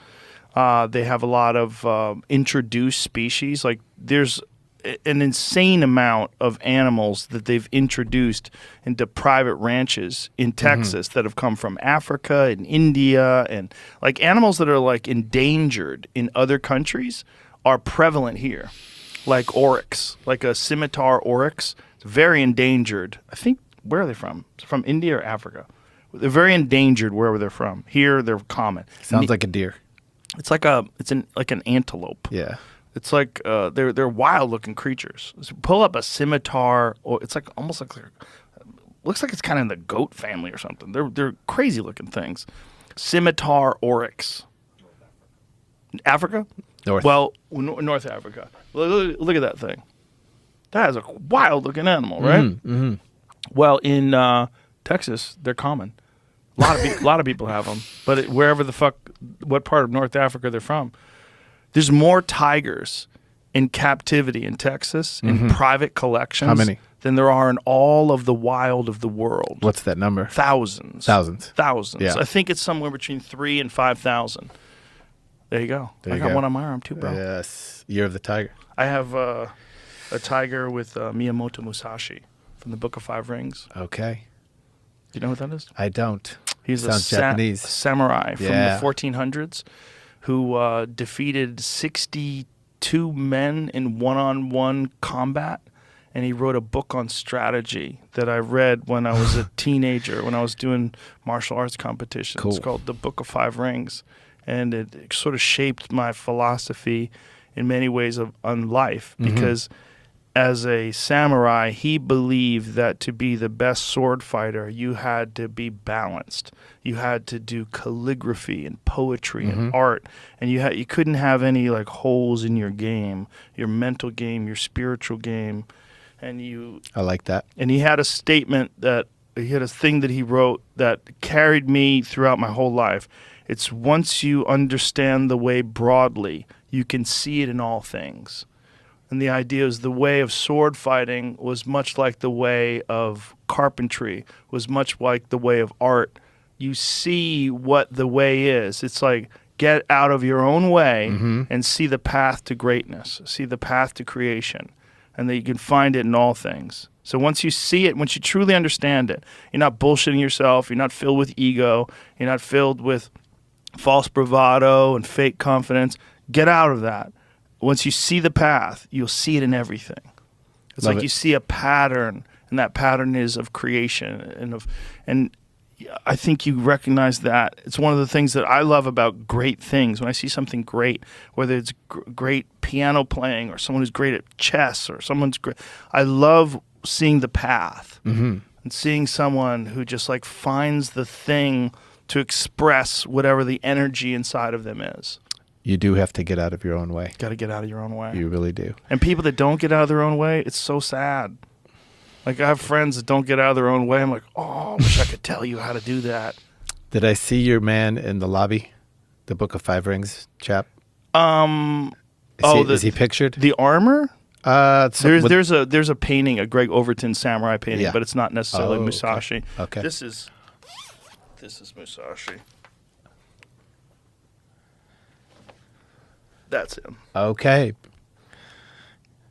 they have a lot of introduced species. Like there's an insane amount of animals that they've introduced into private ranches in Texas that have come from Africa and India, and like animals that are like endangered in other countries are prevalent here. Like oryx, like a scimitar oryx. It's very endangered. I think, where are they from? From India or Africa? They're very endangered wherever they're from. Here, they're common. Sounds like a deer. It's like an antelope. Yeah. It's like they're wild looking creatures. So pull up a scimitar, or it's like almost like looks like it's kind of in the goat family or something. They're crazy looking things. Scimitar oryx. Africa? North. Well, North Africa. Look at that thing. That is a wild looking animal, right? Well, in Texas, they're common. A lot of people have them, but wherever what part of North Africa they're from. There's more tigers in captivity in Texas in private collections. How many? Than there are in all of the wild of the world. What's that number? Thousands. Yeah. I think it's somewhere between 3,000 and 5,000. There you go. I got one on my arm too, bro. Yes. Year of the Tiger. I have a tiger with Miyamoto Musashi from the Book of Five Rings. Okay. Do you know what that is? I don't. He's Sounds a Japanese. samurai from Yeah. the 1400s who defeated 62 men in one-on-one combat. And he wrote a book on strategy that I read when I was a teenager, when I was doing martial arts competitions. Cool. It's called The Book of Five Rings. And it sort of shaped my philosophy in many ways on life because as a samurai, he believed that to be the best sword fighter, you had to be balanced. You had to do calligraphy and poetry and art, and you couldn't have any like holes in your game, your mental game, your spiritual game, and I like that. And he had a statement that a thing that he wrote that carried me throughout my whole life. It's once you understand the way broadly, you can see it in all things. And the idea is the way of sword fighting was much like the way of carpentry, was much like the way of art. You see what the way is. It's like get out of your own way and see the path to greatness, see the path to creation, and that you can find it in all things. So once you see it, once you truly understand it, you're not bullshitting yourself, you're not filled with ego, you're not filled with false bravado and fake confidence. Get out of that. Once you see the path, you'll see it in everything. It's Love like it. you see a pattern, and that pattern is of creation and I think you recognize that. It's one of the things that I love about great things. When I see something great, whether it's great piano playing or someone who's great at chess or someone's great, I love seeing the path and seeing someone who just like finds the thing to express whatever the energy inside of them is. You do have to get out of your own way. Got to get out of your own way. You really do. And people that don't get out of their own way, it's so sad. Like I have friends that don't get out of their own way. I'm like, oh, I wish I could tell you how to do that. Did I see your man in the lobby? The Book of Five Rings chap? Is he pictured? The armor? So There's a painting, a Greg Overton samurai painting, Yeah. but it's not necessarily Oh, Musashi. okay. This is Musashi. That's him. Okay.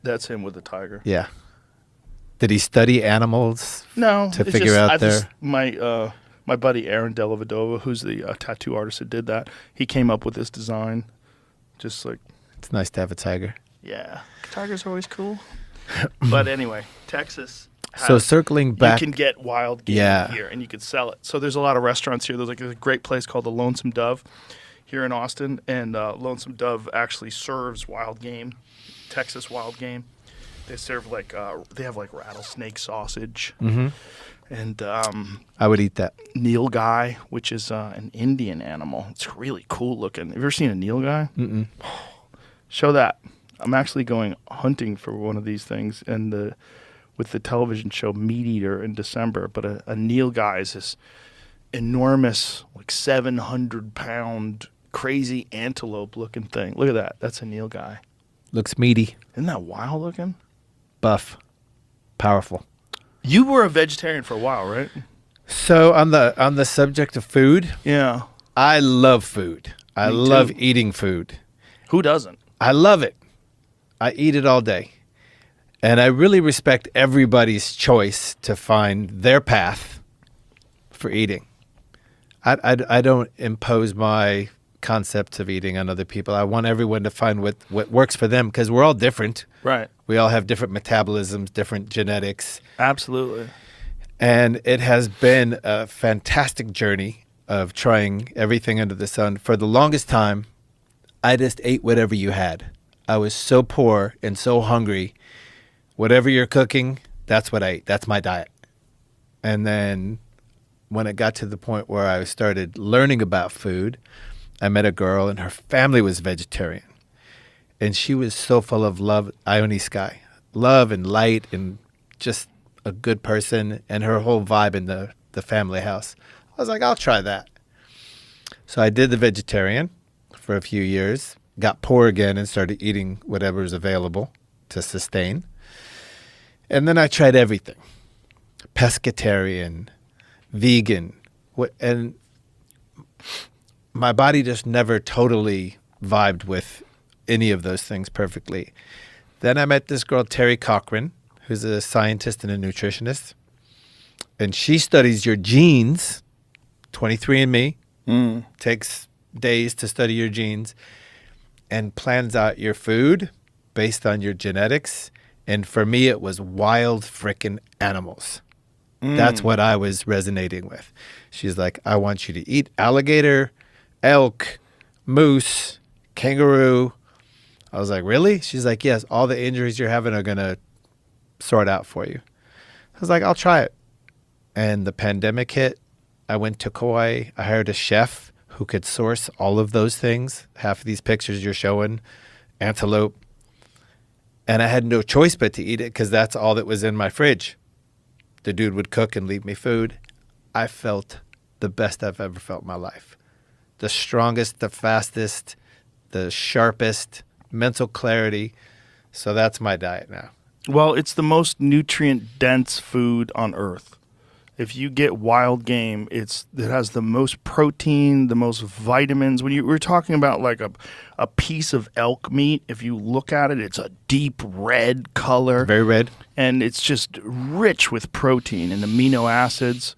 That's him with the tiger. Yeah. Did he study animals? No, To it's figure just, out their- my buddy Aaron Delavadova, who's the tattoo artist that did that. He came up with this design. Just like, It's nice to have a tiger. yeah, tigers are always cool. But anyway, Texas. So circling back. You can get wild game Yeah. here, and you can sell it. So there's a lot of restaurants here. There's a great place called the Lonesome Dove here in Austin, and Lonesome Dove actually serves wild game, Texas wild game. They serve they have like rattlesnake sausage, and I would eat that. nilgai, which is an Indian animal. It's really cool looking. Have you ever seen a nilgai? Mm-mm. Show that. I'm actually going hunting for one of these things, and with the television show Meat Eater in December. But a nilgai is this enormous, like 700-pound, crazy antelope-looking thing. Look at that. That's a nilgai. Looks meaty, Isn't that wild looking? buff, powerful. You were a vegetarian for a while, right? So on the subject of food, Yeah. I love food. I Me love too. eating food. Who doesn't? I love it. I eat it all day. And I really respect everybody's choice to find their path for eating. I don't impose my concepts of eating on other people. I want everyone to find what works for them because we're all different. Right. We all have different metabolisms, different genetics. Absolutely. And it has been a fantastic journey of trying everything under the sun. For the longest time, I just ate whatever you had. I was so poor and so hungry. Whatever you're cooking, that's what I ate. That's my diet. And then when it got to the point where I started learning about food, I met a girl and her family was vegetarian. And she was so full of love, Ione Sky, love and light and just a good person, and her whole vibe in the family house. I was like, I'll try that. So I did the vegetarian for a few years, got poor again and started eating whatever was available to sustain. And then I tried everything. Pescatarian, vegan, and my body just never totally vibed with any of those things perfectly. Then I met this girl, Terry Cochran, who's a scientist and a nutritionist. And she studies your genes, 23andMe, takes days to study your genes, and plans out your food based on your genetics. And for me, it was wild frickin' animals. That's what I was resonating with. She's like, I want you to eat alligator, elk, moose, kangaroo. I was like, really? She's like, yes, all the injuries you're having are going to sort out for you. I was like, I'll try it. And the pandemic hit. I went to Kauai. I hired a chef who could source all of those things. Half of these pictures you're showing, antelope. And I had no choice but to eat it because that's all that was in my fridge. the dude would cook and leave me food. I felt the best I've ever felt in my life. The strongest, the fastest, the sharpest, mental clarity. So that's my diet now. Well, it's the most nutrient-dense food on Earth. If you get wild game, it has the most protein, the most vitamins. When we're talking about like a piece of elk meat, if you look at it, it's a deep red color. Very red. And it's just rich with protein and amino acids.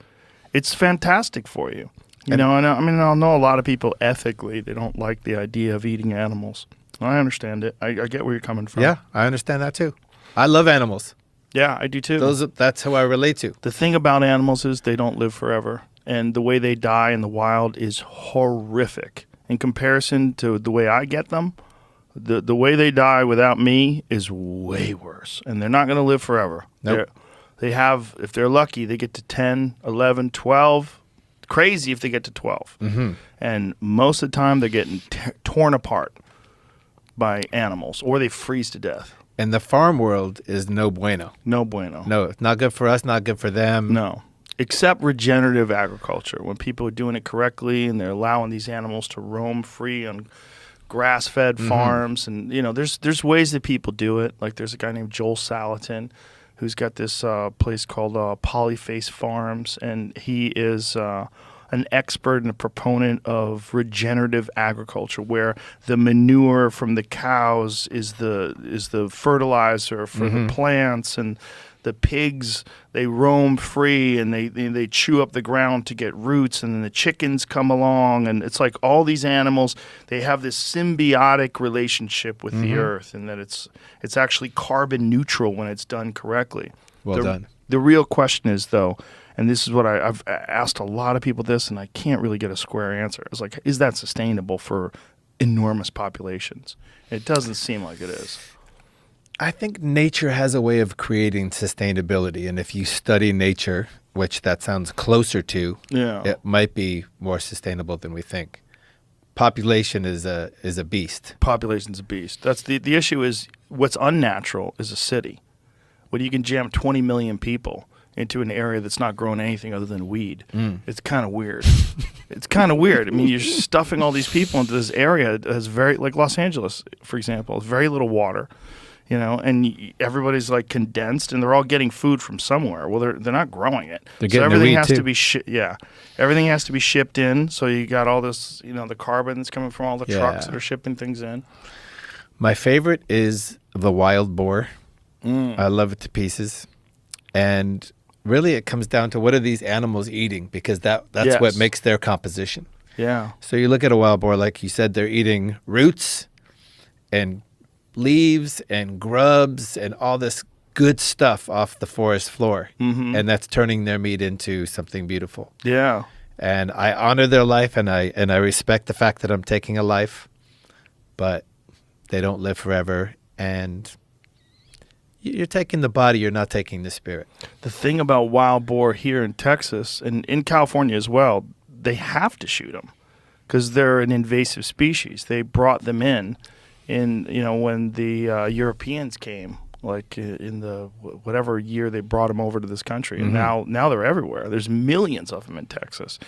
It's fantastic for you. You know, and I know a lot of people ethically, they don't like the idea of eating animals. I understand it. I get where you're coming from. Yeah, I understand that too. I love animals. Yeah, I do too. That's who I relate to. The thing about animals is they don't live forever. And the way they die in the wild is horrific. In comparison to the way I get them, the way they die without me is way worse. And they're not going to live forever. Nope. They have, if they're lucky, they get to 10, 11, 12. Crazy if they get to 12. Mm-hmm. And most of the time they're getting torn apart by animals or they freeze to death. And the farm world is no bueno. No bueno. No, it's not good for us, not good for them. No. Except regenerative agriculture. When people are doing it correctly and they're allowing these animals to roam free on grass-fed farms. And, you know, there's ways that people do it. Like there's a guy named Joel Salatin who's got this place called Polyface Farms, and he is an expert and a proponent of regenerative agriculture, where the manure from the cows is the fertilizer for the plants, and the pigs, they roam free and they chew up the ground to get roots, and then the chickens come along, and it's like all these animals, they have this symbiotic relationship with the earth, and that it's actually carbon neutral when it's done correctly. Well done. The real question is, though, and this is what I've asked a lot of people this, and I can't really get a square answer. It's like, is that sustainable for enormous populations? It doesn't seem like it is. I think nature has a way of creating sustainability, and if you study nature, which that sounds closer to, it might be more sustainable than we think. Population is a beast. Population's a beast. That's the issue. Is what's unnatural is a city. When you can jam 20 million people into an area that's not growing anything other than weed, it's kind of weird. It's kind of weird. I mean, you're stuffing all these people into this area that has like Los Angeles, for example, very little water. You know, and everybody's like condensed, and they're all getting food from somewhere. Well, they're not growing it. They're so getting everything the weed has too. to be everything has to be shipped in. So you got all this, you know, the carbon that's coming from all the trucks that are shipping things in. My favorite is the wild boar. I love it to pieces, and really, it comes down to what are these animals eating, because that's what makes their composition. Yeah. So you look at a wild boar, like you said, they're eating roots and leaves and grubs and all this good stuff off the forest floor, and that's turning their meat into something beautiful. Yeah. And I honor their life, and I respect the fact that I'm taking a life, but they don't live forever, and you're taking the body, you're not taking the spirit. The thing about wild boar here in Texas and in California as well, they have to shoot them because they're an invasive species. They brought them in, you know, when the Europeans came, like in the whatever year they brought them over to this country, and now they're everywhere. There's millions of them in Texas,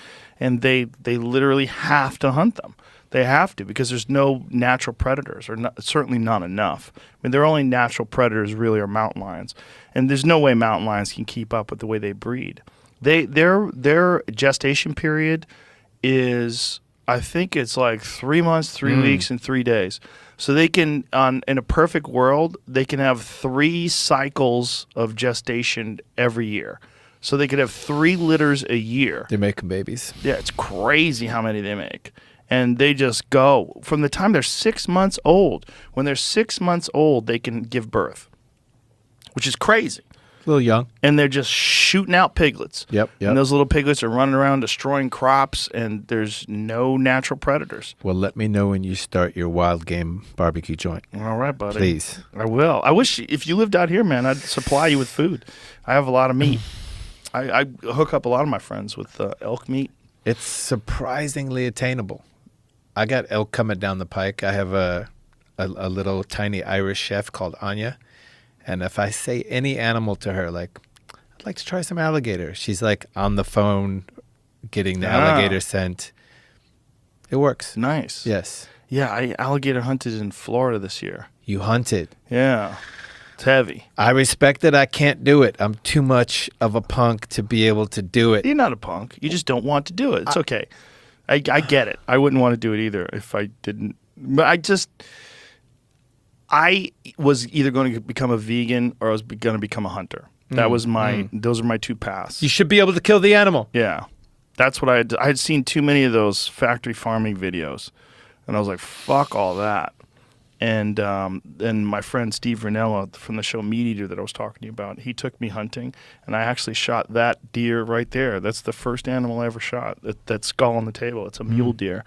and they literally have to hunt them. They have to, because there's no natural predators, or certainly not enough. I mean, their only natural predators really are mountain lions, and there's no way mountain lions can keep up with the way they breed. Their gestation period is, I think it's like 3 months, 3 weeks, and 3 days. So they can, in a perfect world, they can have 3 cycles of gestation every year. So they could have 3 litters a year. They're making babies. Yeah, it's crazy how many they make. And they just go from the time they're 6 months old. When they're 6 months old, they can give birth, which is crazy. A little young. And they're just shooting out piglets. Yep. And those little piglets are running around destroying crops, and there's no natural predators. Well, let me know when you start your wild game barbecue joint. All right, buddy. Please. I will. I wish if you lived out here, man, I'd supply you with food. I have a lot of meat. I hook up a lot of my friends with elk meat. It's surprisingly attainable. I got elk coming down the pike. I have a little tiny Irish chef called Anya. And if I say any animal to her, like, I'd like to try some alligator. She's like on the phone getting the Ah. alligator scent. It works. Nice. Yes. Yeah, I alligator hunted in Florida this year. You hunted. Yeah. It's heavy. I respect that. I can't do it. I'm too much of a punk to be able to do it. You're not a punk. You just don't want to do it. It's okay. I get it. I wouldn't want to do it either if I didn't. But I was either going to become a vegan or I was going to become a hunter. That was those are my two paths. You should be able to kill the animal. Yeah. That's what I had seen too many of those factory farming videos. And I was like, fuck all that. And then my friend Steve Ranella from the show Meat Eater that I was talking to you about, he took me hunting, and I actually shot that deer right there. That's the first animal I ever shot. That skull on the table. It's a mule deer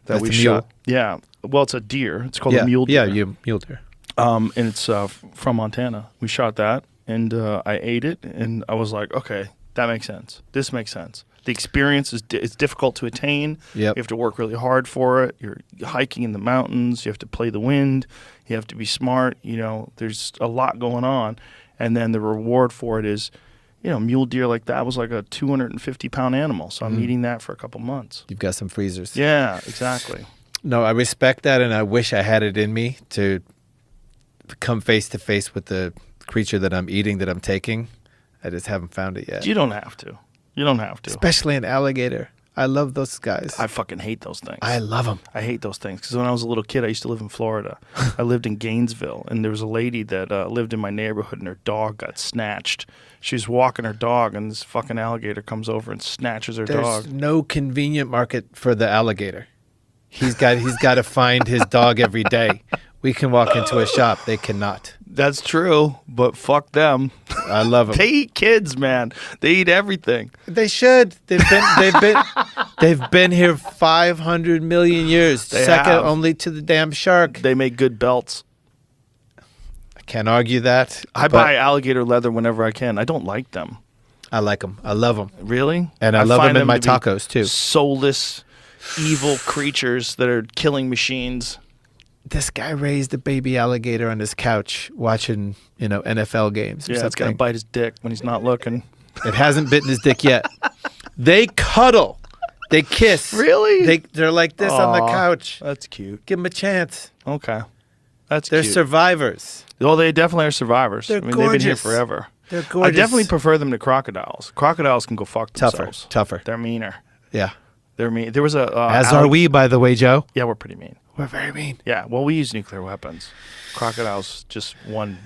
that That's we a shot. mule? Yeah. Well, it's a deer. It's called a mule deer. Yeah, mule deer. And it's from Montana. We shot that, and I ate it, and I was like, okay, that makes sense. This makes sense. The experience is it's difficult to attain. Yep. You have to work really hard for it. You're hiking in the mountains. You have to play the wind. You have to be smart. There's a lot going on. And then the reward for it is, mule deer like that was like a 250-pound animal. So I'm eating that for a couple months. You've got some freezers. Yeah, exactly. No, I respect that, and I wish I had it in me to come face to face with the creature that I'm eating, that I'm taking. I just haven't found it yet. You don't have to. You don't have to. Especially an alligator. I love those guys. I fucking hate those things. I love them. I hate those things because when I was a little kid, I used to live in Florida. I lived in Gainesville, and there was a lady that lived in my neighborhood, and her dog got snatched. She was walking her dog, and this fucking alligator comes over and snatches her dog. There's no convenient market for the alligator. He's got to find his dog every day. We can walk into a shop. They cannot. That's true, but fuck them. I love them. They eat kids, man. They eat everything. They should. They've been here 500 million years. They Second have. only to the damn shark. They make good belts. I can't argue that. I but buy alligator leather whenever I can. I don't like them. I like them. I love them. Really? And I love find them in my to be tacos, too. Soulless, evil creatures that are killing machines. This guy raised a baby alligator on his couch watching, NFL games or Yeah, it's going to something. bite his dick when he's not looking. It hasn't bitten his dick yet. They cuddle. They kiss. Really? They're like this on the Aw, couch. That's cute. Give them a chance. Okay. That's They're cute. survivors. Oh, they definitely are survivors. They're they've been here gorgeous. forever. They're I gorgeous. definitely prefer them to crocodiles. Crocodiles can go fuck themselves. Tougher. They're meaner. Yeah. They're mean. There was a As are we, by the way, Joe. Yeah, we're pretty mean. We're very mean. Yeah, well, we use nuclear weapons. Crocodiles just one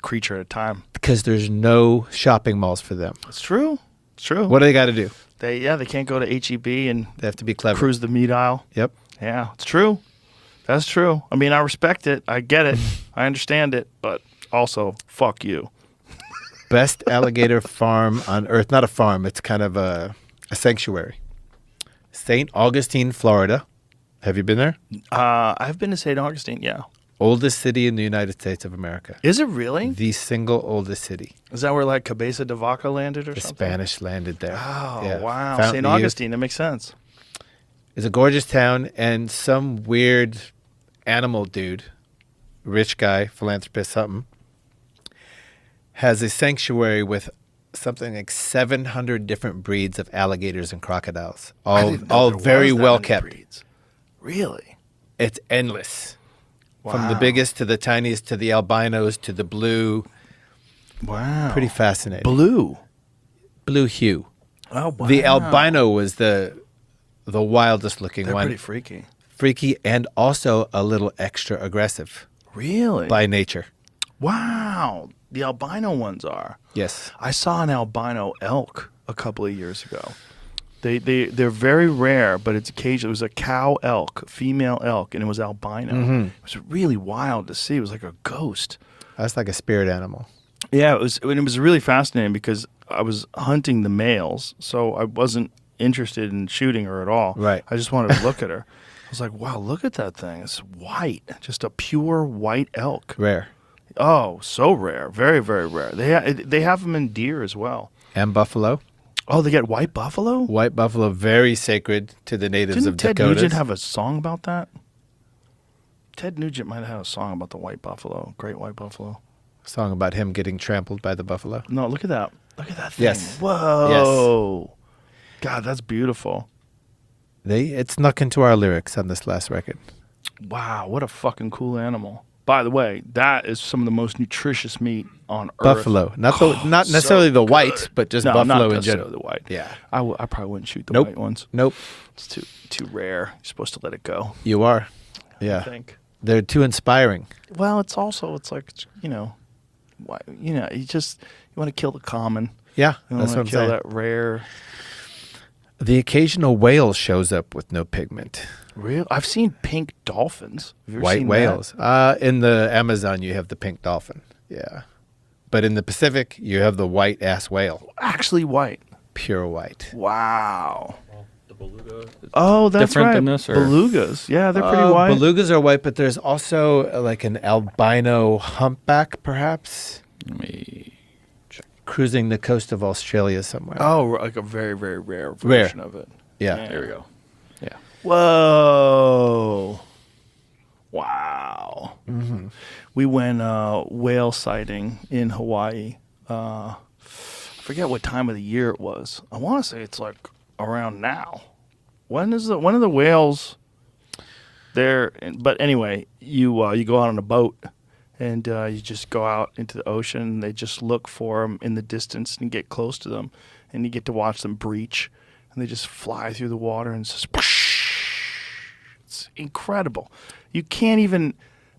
creature at a time. Because there's no shopping malls for them. It's true. It's true. What do they got to do? They can't go to HEB and They have to be clever. cruise the meat aisle. Yep. Yeah, it's true. That's true. I mean, I respect it. I get it. I understand it. But also, fuck you. Best alligator farm on earth. Not a farm. It's kind of a sanctuary. St. Augustine, Florida. Have you been there? I've been to St. Augustine, yeah. Oldest city in the United States of America. Is it really? The single oldest city. Is that where like Cabeza de Vaca landed or The something? Spanish landed there. Oh, Yeah. wow. Fountain St. of Youth. Augustine, that makes sense. It's a gorgeous town, and some weird animal dude, rich guy, philanthropist, something, has a sanctuary with something like 700 different breeds of alligators and crocodiles, I all didn't know all there very was that well many kept. breeds. Really? It's endless, from the Wow. biggest to the tiniest to the albinos to the blue. Wow. Pretty fascinating. blue. Blue hue. Oh, wow. The albino was the wildest looking They're one. pretty freaky. Freaky and also a little extra aggressive Really? by nature. Wow. The albino ones are. Yes. I saw an albino elk a couple of years ago. They're very rare, but it's occasional. It was a cow elk, female elk, and it was albino. Mm-hmm. It was really wild to see. It was like a ghost. That's like a spirit animal. Yeah, it was really fascinating because I was hunting the males, so I wasn't interested in shooting her at all. Right. I just wanted to look at her. I was like, wow, look at that thing. It's white, just a pure white elk. Rare. Oh, so rare. Very, very rare. They have them in deer as well. And buffalo. Oh, they get white buffalo? White buffalo, very sacred to the natives Didn't of Ted Dakotas. Nugent have a song about that? Ted Nugent might have had a song about the white buffalo, great white buffalo. song about him getting trampled by the buffalo. No, look at that. Look at that thing. Yes. Whoa. God, that's beautiful. It snuck into our lyrics on this last record. Wow, what a fucking cool animal. By the way, that is some of the most nutritious meat on earth. Buffalo. Not necessarily the white, good. but just No, buffalo not in necessarily general. the white. Yeah. I probably wouldn't shoot the Nope. white ones. Nope. It's too rare. You're supposed to let it go. You are. I Yeah. think. They're too inspiring. Well, it's like, you know, you want to kill the common. Yeah, You that's want what I'm to kill saying. that rare. The occasional whale shows up with no pigment. Real. I've seen pink dolphins. Have you ever White seen whales. In the Amazon, you have the pink dolphin. Yeah. But in the Pacific, you have the white-ass whale. that? Actually white. Pure white. Wow. The beluga. Oh, that's Different right. than this, or- Belugas. Yeah, they're pretty white. Belugas are white, but there's also like an albino humpback, perhaps, Let me check. cruising the coast of Australia somewhere. Oh, like a very, very rare version of it. Yeah. There we go. Yeah. Whoa. Wow. Mm-hmm. We went whale sighting in Hawaii. I forget what time of the year it was. I want to say it's like around now. When are the whales there? But anyway, you go out on a boat and you just go out into the ocean. And they just look for them in the distance and get close to them, and you get to watch them breach, and they just fly through the water and it's just whoosh. It's incredible. You can't even.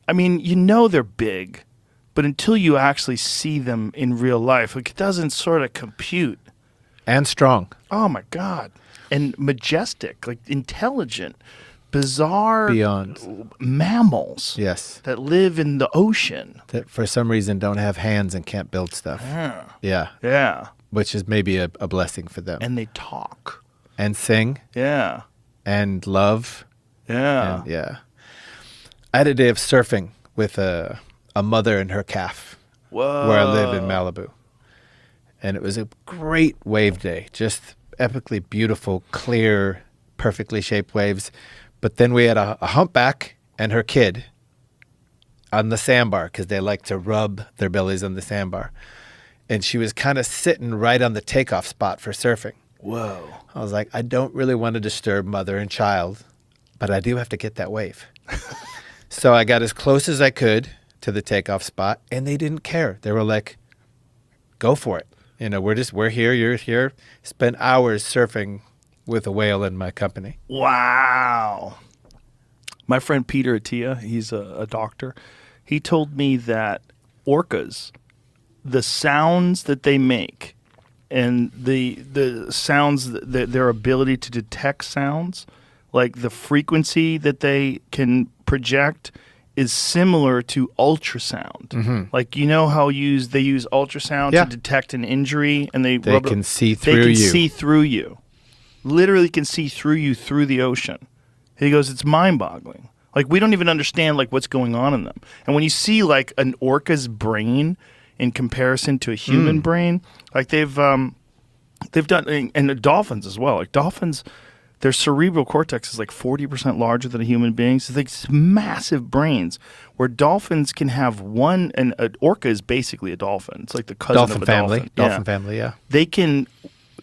I mean, you know they're big, but until you actually see them in real life, like, it doesn't sort of compute. And strong. Oh my God. And majestic, like intelligent, bizarre Beyond. mammals Yes. that live in the ocean. That for some reason don't have hands and can't build stuff. Yeah. Yeah. Yeah. Which is maybe a blessing for them. And they talk. And sing Yeah. and love. Yeah. And yeah. I had a day of surfing with a mother and her calf Whoa. where I live in Malibu. And it was a great wave day. Just epically beautiful, clear, perfectly shaped waves. But then we had a humpback and her kid on the sandbar because they like to rub their bellies on the sandbar. And she was kind of sitting right on the takeoff spot for surfing. Whoa. I was like, I don't really want to disturb mother and child, but I do have to get that wave. So I got as close as I could to the takeoff spot, and they didn't care. They were like, go for it. You know, we're here, you're here. Spent hours surfing with a whale in my company. Wow. My friend Peter Attia, he's a doctor. He told me that orcas, the sounds that they make and the sounds, their ability to detect sounds, like the frequency that they can project is similar to ultrasound. Mm-hmm. Like, you know how they use ultrasound Yeah. to detect an injury, and they Can see through they can you. see through you. Literally can see through you through the ocean. He goes, it's mind-boggling. Like, we don't even understand like what's going on in them. And when you see like an orca's brain in comparison to a human brain, like they've done, and the dolphins as well. Like dolphins, their cerebral cortex is like 40% larger than a human being. So it's like massive brains. Where dolphins can have one, and an orca is basically a dolphin. It's like the cousin Dolphin of a family. dolphin. Dolphin family, yeah.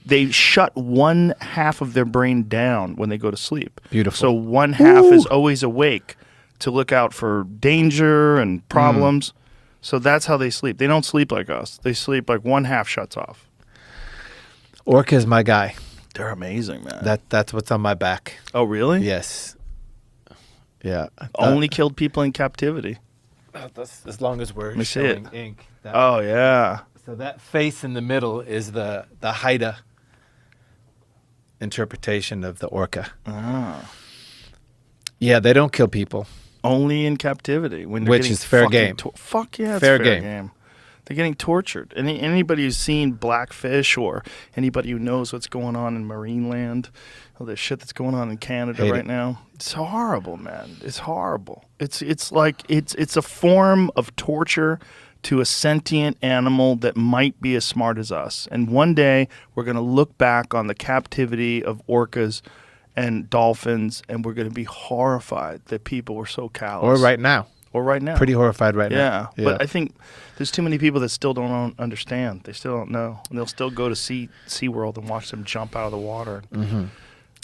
They shut one half of their brain down when they go to sleep. Beautiful. So one half is always awake to look out for danger and problems. So that's how they sleep. They don't sleep like us. They sleep like one half shuts off. Orca's my guy. They're amazing, man. That's what's on my back. Oh, really? Yes. Yeah. Only killed people in captivity. That's, as long as we're me see showing it. ink. Oh, yeah. So that face in the middle is the Haida interpretation of the orca. Ah. Yeah, they don't kill people. Only in captivity. When they're Which getting is fair fucking game. Fuck yeah, it's Fair fair game. game. They're getting tortured. Anybody who's seen Blackfish, or anybody who knows what's going on in Marineland, all the shit that's going on in Canada Hate right it. now, it's horrible, man. It's horrible. It's like it's a form of torture to a sentient animal that might be as smart as us. And one day we're going to look back on the captivity of orcas and dolphins, and we're going to be horrified that people were so callous. Or right now. Or right now. Pretty horrified right Yeah. now. But I think there's too many people that still don't understand. They still don't know. And they'll still go to SeaWorld and watch them jump out of the water. Mm-hmm.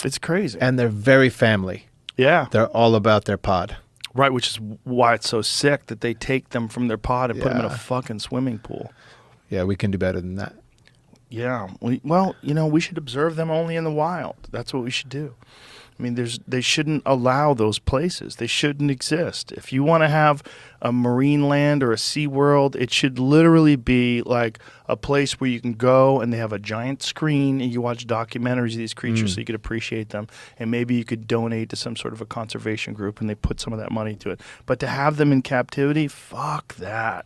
It's crazy. And they're very family. Yeah. They're all about their pod. Right, which is why it's so sick that they take them from their pod and put them in a Yeah. fucking swimming pool. Yeah, we can do better than that. Yeah. Well, we should observe them only in the wild. That's what we should do. I mean, they shouldn't allow those places. They shouldn't exist. If you want to have a marine land or a SeaWorld, it should literally be like a place where you can go and they have a giant screen and you watch documentaries of these creatures so you could appreciate them. And maybe you could donate to some sort of a conservation group and they put some of that money to it. But to have them in captivity, fuck that.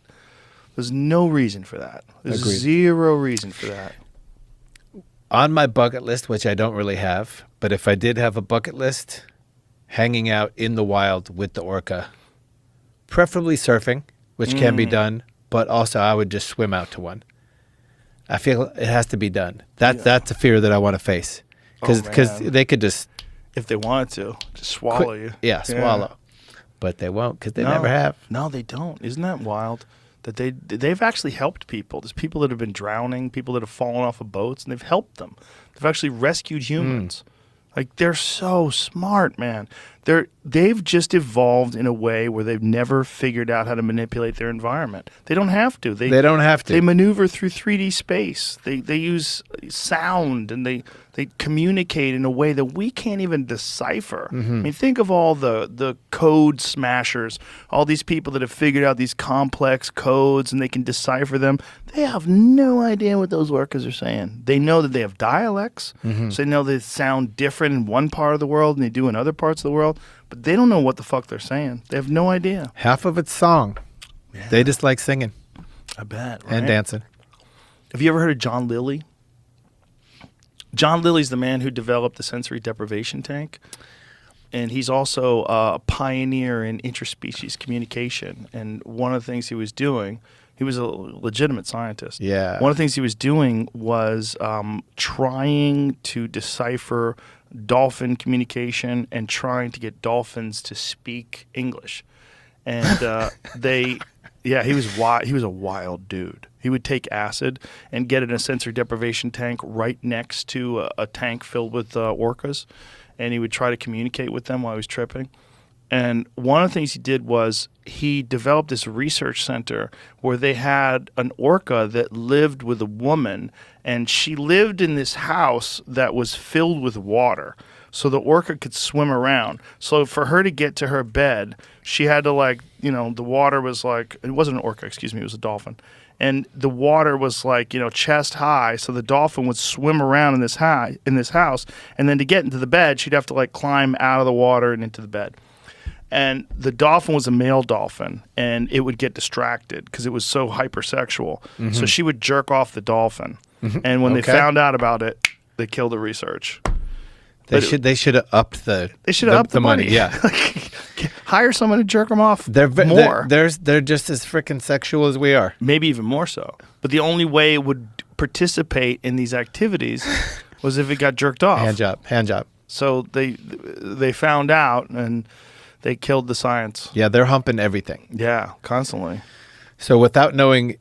There's no reason for that. There's Agreed. zero reason for that. On my bucket list, which I don't really have, but if I did have a bucket list, hanging out in the wild with the orca, preferably surfing, which can be done, but also I would just swim out to one. I feel it has to be done. That's a fear that I want to face because man. they could just If they wanted to, just swallow you. Yeah, swallow. But they won't because they never have. No, they don't. Isn't that wild? That they've actually helped people. There's people that have been drowning, people that have fallen off of boats, and they've helped them. They've actually rescued humans. Like, they're so smart, man. They've just evolved in a way where they've never figured out how to manipulate their environment. They don't have to. They don't have to. They maneuver through 3D space. They use sound and they communicate in a way that we can't even decipher. I mean, think of all the code smashers, all these people that have figured out these complex codes and they can decipher them. They have no idea what those workers are saying. They know that they have dialects, so they know they sound different in one part of the world than they do in other parts of the world, but they don't know what the fuck they're saying. They have no idea. Half of it's song. Yeah. They just like singing I bet. Right? and dancing. Have you ever heard of John Lilly? John Lilly's the man who developed the sensory deprivation tank. And he's also a pioneer in interspecies communication. And one of the things he was doing, he was a legitimate scientist. Yeah. One of the things he was doing was trying to decipher dolphin communication and trying to get dolphins to speak English. And he was a wild dude. He would take acid and get in a sensory deprivation tank right next to a tank filled with orcas, and he would try to communicate with them while he was tripping. And one of the things he did was he developed this research center where they had an orca that lived with a woman, and she lived in this house that was filled with water. So the orca could swim around. So for her to get to her bed, she had to the water was like, it wasn't an orca, excuse me, it was a dolphin. And the water was like, chest high. So the dolphin would swim around in this house. And then to get into the bed, she'd have to climb out of the water and into the bed. And the dolphin was a male dolphin, and it would get distracted because it was so hypersexual. So she would jerk off the dolphin. And when they found out about it, they killed the research. They should have upped the money. Yeah. Hire someone to jerk them off They're more. They're just as freaking sexual as we are. Maybe even more so. But the only way it would participate in these activities was if it got jerked off. Hand job. So they found out and they killed the science. Yeah, they're humping everything. Yeah, constantly. So without knowing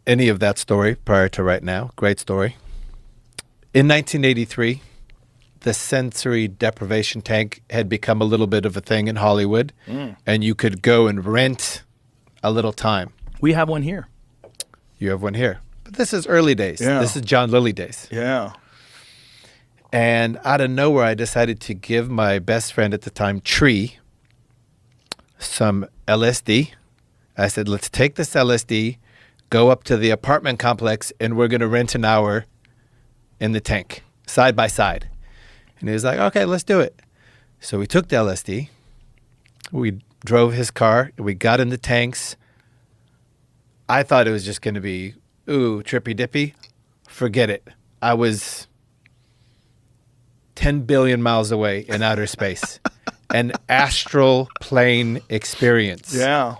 any of that story prior to right now, great story. In 1983, the sensory deprivation tank had become a little bit of a thing in Hollywood, and you could go and rent a little time. We have one here. You have one here. But this is early days. Yeah. This is John Lilly days. Yeah. And out of nowhere, I decided to give my best friend at the time, Tree, some LSD. I said, let's take this LSD, go up to the apartment complex, and we're going to rent an hour in the tank, side by side. And he was like, okay, let's do it. So we took the LSD. We drove his car. We got in the tanks. I thought it was just going to be, trippy dippy. Forget it. I was 10 billion miles away in outer space. An astral plane experience. Yeah.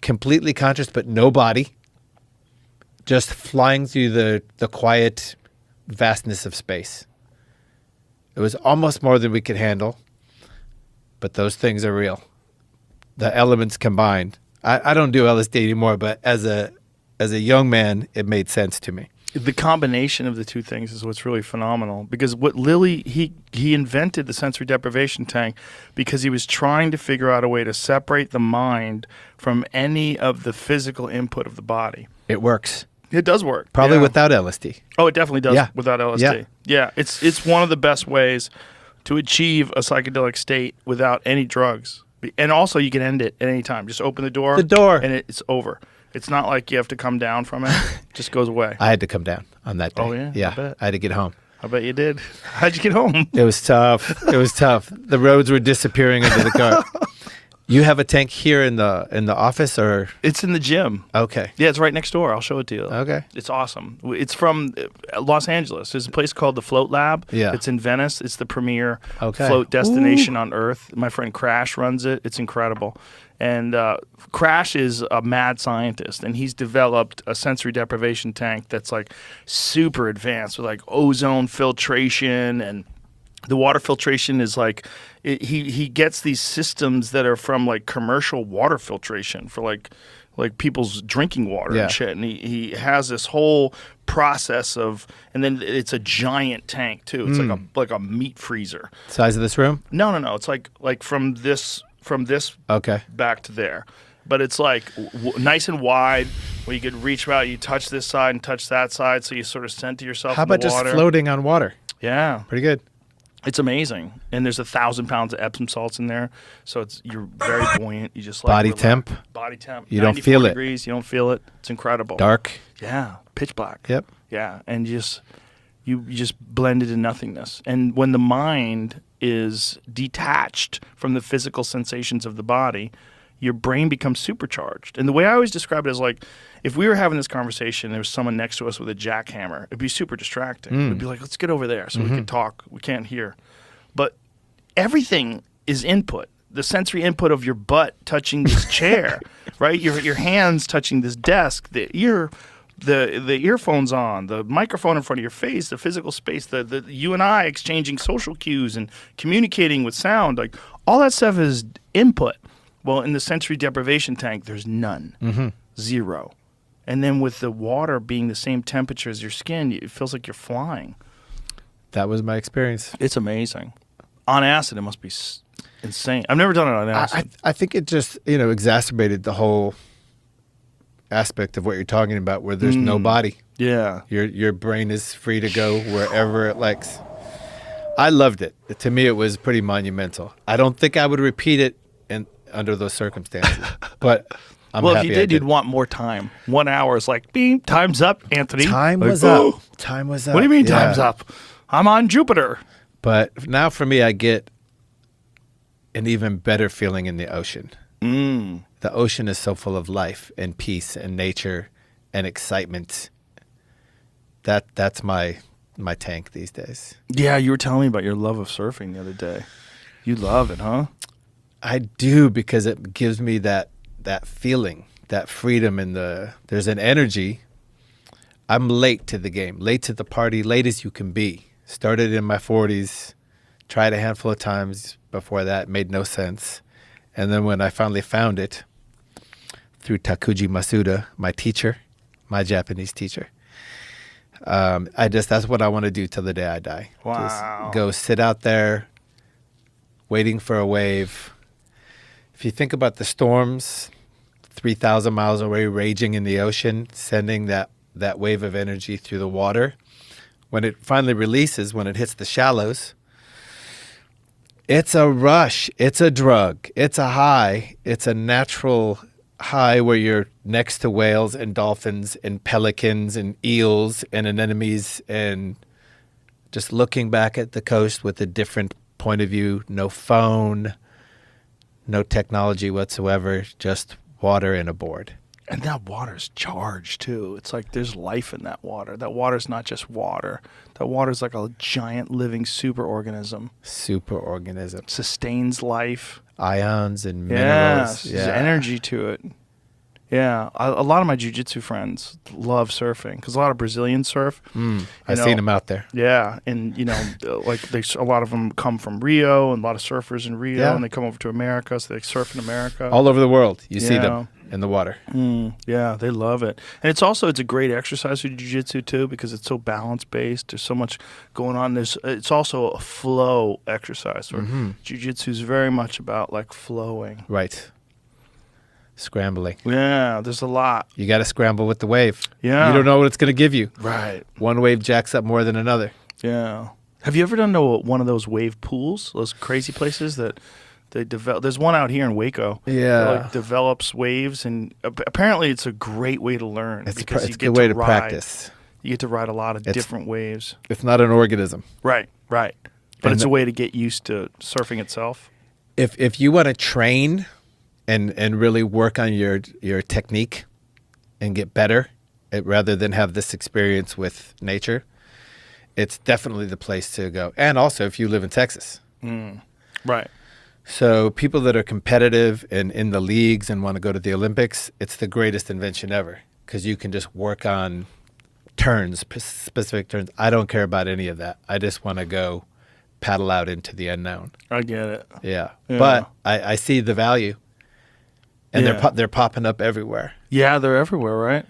Completely conscious, but no body. Just flying through the quiet vastness of space. It was almost more than we could handle, but those things are real. the elements combined. I don't do LSD anymore, but as a young man, it made sense to me. The combination of the two things is what's really phenomenal, because what Lilly, he invented the sensory deprivation tank because he was trying to figure out a way to separate the mind from any of the physical input of the body. It works. It does work. Probably yeah. without LSD. Oh, it definitely does Yeah. without LSD. Yeah, it's one of the best ways to achieve a psychedelic state without any drugs. And also you can end it at any time. Just open the door. And it's over. It's not like you have to come down from it. It just goes away. I had to come down on that day. Oh, yeah? Yeah. I bet. I had to get home. I bet you did. How'd you get home? It was tough. It was tough. The roads were disappearing under the car. You have a tank here in the office, or? It's in the gym. Okay. Yeah, it's right next door. I'll show it to you. Okay. It's awesome. It's from Los Angeles. There's a place called the Float Lab. Yeah. It's in Venice. It's the premier Okay. float destination on Earth. My friend Crash runs it. It's incredible. And Crash is a mad scientist, and he's developed a sensory deprivation tank that's like super advanced with like ozone filtration, and the water filtration is like he gets these systems that are from like commercial water filtration for like people's drinking water Yeah. and shit, and he has this whole process of, and then it's a giant tank too. It's like a meat freezer. Size of this room? No, it's like from this Okay. back to there, but it's like nice and wide where you could reach out, you touch this side and touch that side, so you sort of center yourself How in the about just water. floating on water? Yeah, Pretty good. it's amazing. And there's 1,000 pounds of Epsom salts in there, so you're very buoyant. You just like Body relax. temp? Body temp. You don't 94 feel it. degrees, you don't feel it. It's incredible. Dark? Yeah, pitch black. Yep. Yeah, and you just blend it in nothingness. And when the mind is detached from the physical sensations of the body, your brain becomes supercharged. And the way I always describe it is like, if we were having this conversation, there was someone next to us with a jackhammer, it'd be super distracting. It'd be like, let's get over there so we can talk. We can't hear. But everything is input. The sensory input of your butt touching this chair, right? Your hands touching this desk, the earphones on, the microphone in front of your face, the physical space, the you and I exchanging social cues and communicating with sound, like all that stuff is input. Well, in the sensory deprivation tank, there's none, zero. And then with the water being the same temperature as your skin, it feels like you're flying. That was my experience. It's amazing. On acid, it must be insane. I've never done it on acid. I think it just, exacerbated the whole aspect of what you're talking about, where there's no body. Yeah. Your brain is free to go wherever it likes. I loved it. To me, it was pretty monumental. I don't think I would repeat it under those circumstances, but I'm well, happy if you I did, you'd want more time. 1 hour is like, beep, time's up, Anthony. Time Like, was "Oh, up. Time was up. What do you mean Yeah. time's up? I'm on Jupiter. But now for me, I get an even better feeling in the ocean. The ocean is so full of life and peace and nature and excitement. That's my tank these days. Yeah, you were telling me about your love of surfing the other day. You love it, huh? I do, because it gives me that feeling, that freedom, and there's an energy. I'm late to the game, late to the party, late as you can be. Started in my 40s, tried a handful of times before that, made no sense. And then when I finally found it through Takuji Masuda, my teacher, my Japanese teacher, that's what I want to do till the day I die. Wow. Just go sit out there waiting for a wave. If you think about the storms 3,000 miles away raging in the ocean, sending that wave of energy through the water, when it finally releases, when it hits the shallows, it's a rush, it's a drug, it's a high, it's a natural high where you're next to whales and dolphins and pelicans and eels and anemones, and just looking back at the coast with a different point of view, no phone, no technology whatsoever, just water and a board. And that water's charged, too. It's like there's life in that water. That water's not just water. That water's like a giant living superorganism. Superorganism. Sustains life. Ions and Yeah, minerals. there's energy to it. Yeah, a lot of my jiu-jitsu friends love surfing because a lot of Brazilians surf. I've seen them out there. Yeah, and like a lot of them come from Rio, and a lot of surfers in Rio, Yeah. and they come over to America, so they surf in America. All over the world, you see Yeah. them in the water. Yeah, they love it, and it's a great exercise for jiu-jitsu too because it's so balance-based. There's so much going on. It's also a flow exercise. Where jiu-jitsu is very much about like flowing. Right. Scrambling. Yeah, there's a lot. You got to scramble with the wave. Yeah. You don't know what it's going to give you. Right. One wave jacks up more than another. Yeah. Have you ever done one of those wave pools? Those crazy places that they develop. There's one out here in Waco. Yeah. That, like develops waves, and apparently it's a great way to learn. It's because a you good get way to to ride. practice. You get to ride a lot of different waves. It's not an organism. Right. Right. But And it's a way to get used to surfing itself. If you want to train and really work on your technique and get better rather than have this experience with nature, it's definitely the place to go. And also if you live in Texas. Right. So people that are competitive and in the leagues and want to go to the Olympics, it's the greatest invention ever because you can just work on turns, specific turns. I don't care about any of that. I just want to go paddle out into the unknown. I get it. Yeah. Yeah. But I see the value. And Yeah. they're popping up everywhere. Yeah, they're everywhere, right?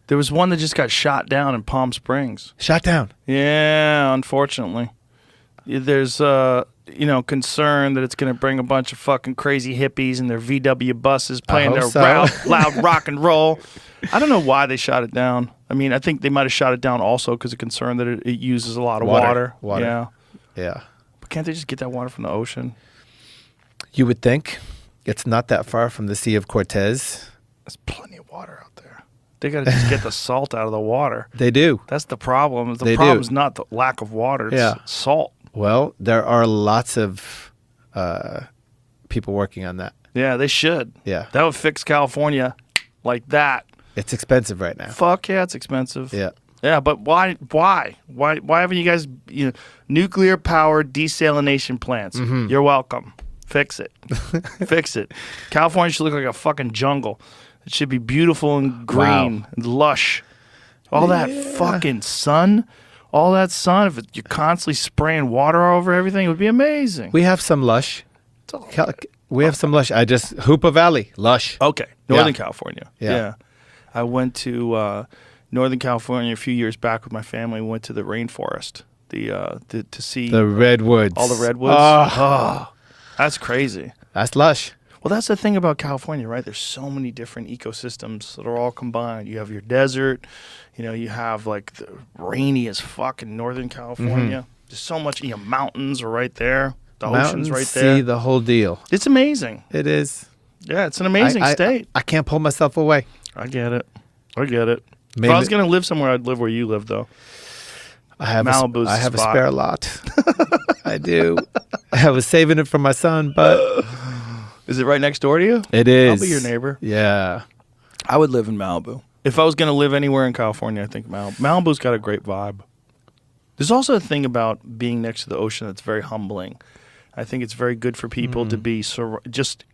There was one that just got shot down in Palm Springs. Shot down. Yeah, unfortunately. There's concern that it's going to bring a bunch of fucking crazy hippies and their VW buses playing hope their so. loud rock and roll. I don't know why they shot it down. I mean, I think they might have shot it down also because of concern that it uses a lot of water. Water. Yeah. Yeah. But can't they just get that water from the ocean? You would think it's not that far from the Sea of Cortez. There's plenty of water out there. They got to just get the salt out of the water. They do. That's the problem. The They problem do. is not the lack of water. It's Yeah. salt. Well, there are lots of people working on that. Yeah, they should. Yeah. That would fix California like that. It's expensive right now. Fuck yeah, it's expensive. Yeah. Yeah, but why haven't you guys nuclear powered desalination plants? Mm-hmm. You're welcome. Fix it. Fix it. California should look like a fucking jungle. It should be beautiful and green and lush. All that fucking sun, all that sun, if you're constantly spraying water all over everything, it would be amazing. We have some lush. We have some lush. Hoopa Valley, lush. Okay, Northern Yeah. California. Yeah. I went to Northern California a few years back with my family. We went to the rainforest to see The redwoods. all the redwoods. Oh, That's crazy. that's lush. Well, that's the thing about California, right? There's so many different ecosystems that are all combined. You have your desert, you have like the rainy as fuck in Northern California. There's so much, mountains are right there. The ocean's Mountains, right there. sea, the whole deal. It's amazing. It is. Yeah, it's an amazing state. I can't pull myself away. I get it. If Maybe- I was going to live somewhere, I'd live where you live, though. I have Malibu's I have a spot. spare lot. I do. I was saving it for my son, but Is it right next door to you? it is. I'll be your neighbor. Yeah. I would live in Malibu. If I was going to live anywhere in California, I think Malibu's got a great vibe. There's also a thing about being next to the ocean that's very humbling. I think it's very good for people to be just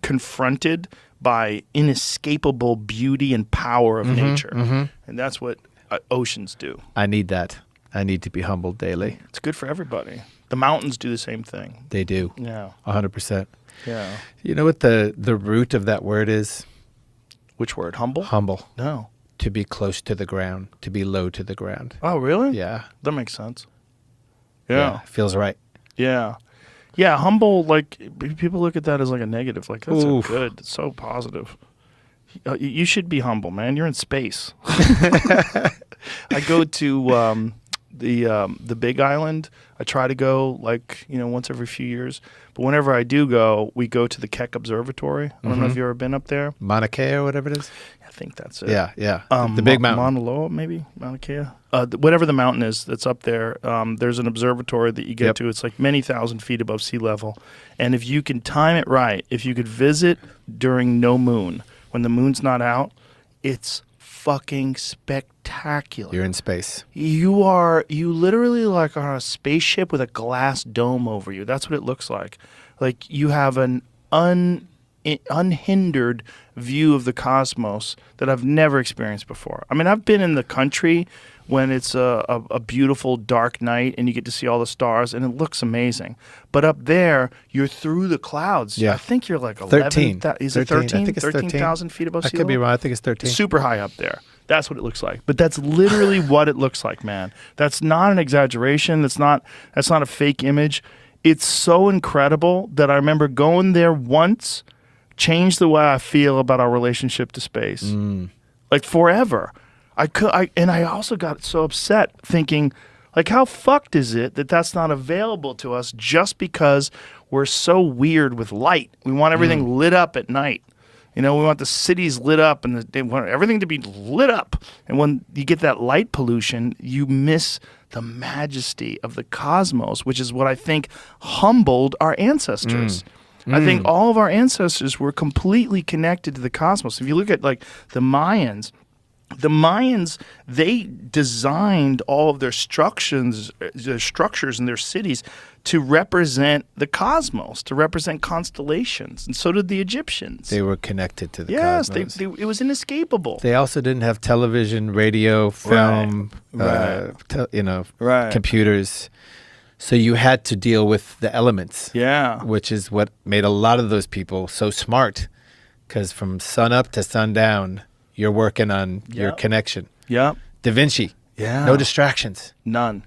confronted by inescapable beauty and power of nature. And that's what oceans do. I need that. I need to be humbled daily. It's good for everybody. The mountains do the same thing. They do. Yeah. 100%. Yeah. You know what the root of that word is? Which word? Humble? Humble. No. To be close to the ground. To be low to the ground. Oh, really? Yeah. That makes sense. Yeah. Feels right. Yeah. Yeah, humble, like, people look at that as like a negative. Like, that's so Oof. good. It's so positive. You should be humble, man. You're in space. I go to the Big Island. I try to go, like, once every few years. But whenever I do go, we go to the Keck Observatory. I don't know if you've ever been up there. Mauna Kea or whatever it is? I think that's it. Yeah, yeah. The big mountain. Mauna Loa, maybe? Mauna Kea? Whatever the mountain is that's up there, there's an observatory that you get to. It's like many thousand feet above sea level. And if you can time it right, if you could visit during no moon, when the moon's not out, it's fucking spectacular. You're in space. You literally like on a spaceship with a glass dome over you. That's what it looks like. Like you have an unhindered view of the cosmos that I've never experienced before. I mean, I've been in the country when it's a beautiful dark night and you get to see all the stars and it looks amazing. But up there, you're through the clouds. Yeah. I think you're like 13. Is it 13? I think it's 13,000 feet above I sea could be level? wrong. I think it's 13. Super high up there. That's what it looks like. But that's literally what it looks like, man. That's not an exaggeration. That's not a fake image. It's so incredible that I remember going there once, changed the way I feel about our relationship to space. Like forever. I also got so upset thinking, like, how fucked is it that that's not available to us just because we're so weird with light? We want everything lit up at night. You know, we want the cities lit up and they want everything to be lit up. And when you get that light pollution, you miss the majesty of the cosmos, which is what I think humbled our ancestors. I think all of our ancestors were completely connected to the cosmos. If you look at like the Mayans, they designed all of their structures in their cities to represent the cosmos, to represent constellations, and so did the Egyptians. They were connected to the yes, cosmos. it was inescapable. They also didn't have television, radio, film, Right. computers. So you had to deal with the elements. Yeah. Which is what made a lot of those people so smart. Because from sun up to sundown, you're working on your Yep. connection. Yep. Da Vinci. Yeah. No distractions. None.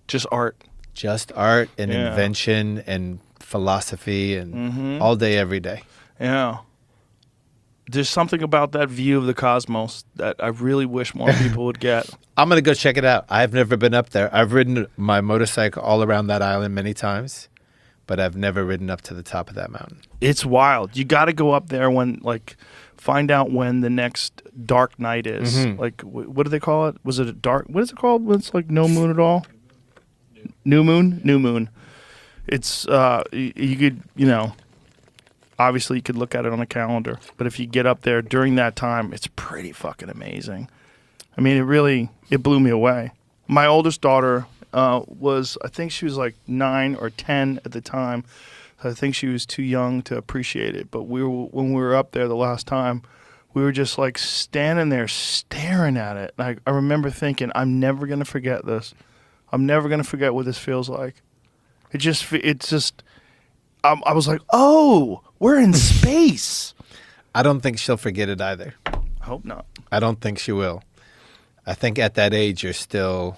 Just art. Just art and Yeah. invention and philosophy and all day, every day. Yeah. There's something about that view of the cosmos that I really wish more people would get. I'm going to go check it out. I've never been up there. I've ridden my motorcycle all around that island many times, but I've never ridden up to the top of that mountain. It's wild. You got to go up there find out when the next dark night is. Like, what do they call it? Was it a dark? What is it called when it's like no moon at all? New moon? New moon. It's, you could, obviously you could look at it on a calendar, but if you get up there during that time, it's pretty fucking amazing. I mean, it blew me away. My oldest daughter I think she was like 9 or 10 at the time. I think she was too young to appreciate it. But when we were up there the last time, we were just like standing there staring at it. I remember thinking, I'm never going to forget this. I'm never going to forget what this feels like. I was like, oh, we're in space. I don't think she'll forget it either. I hope not. I don't think she will. I think at that age, you're still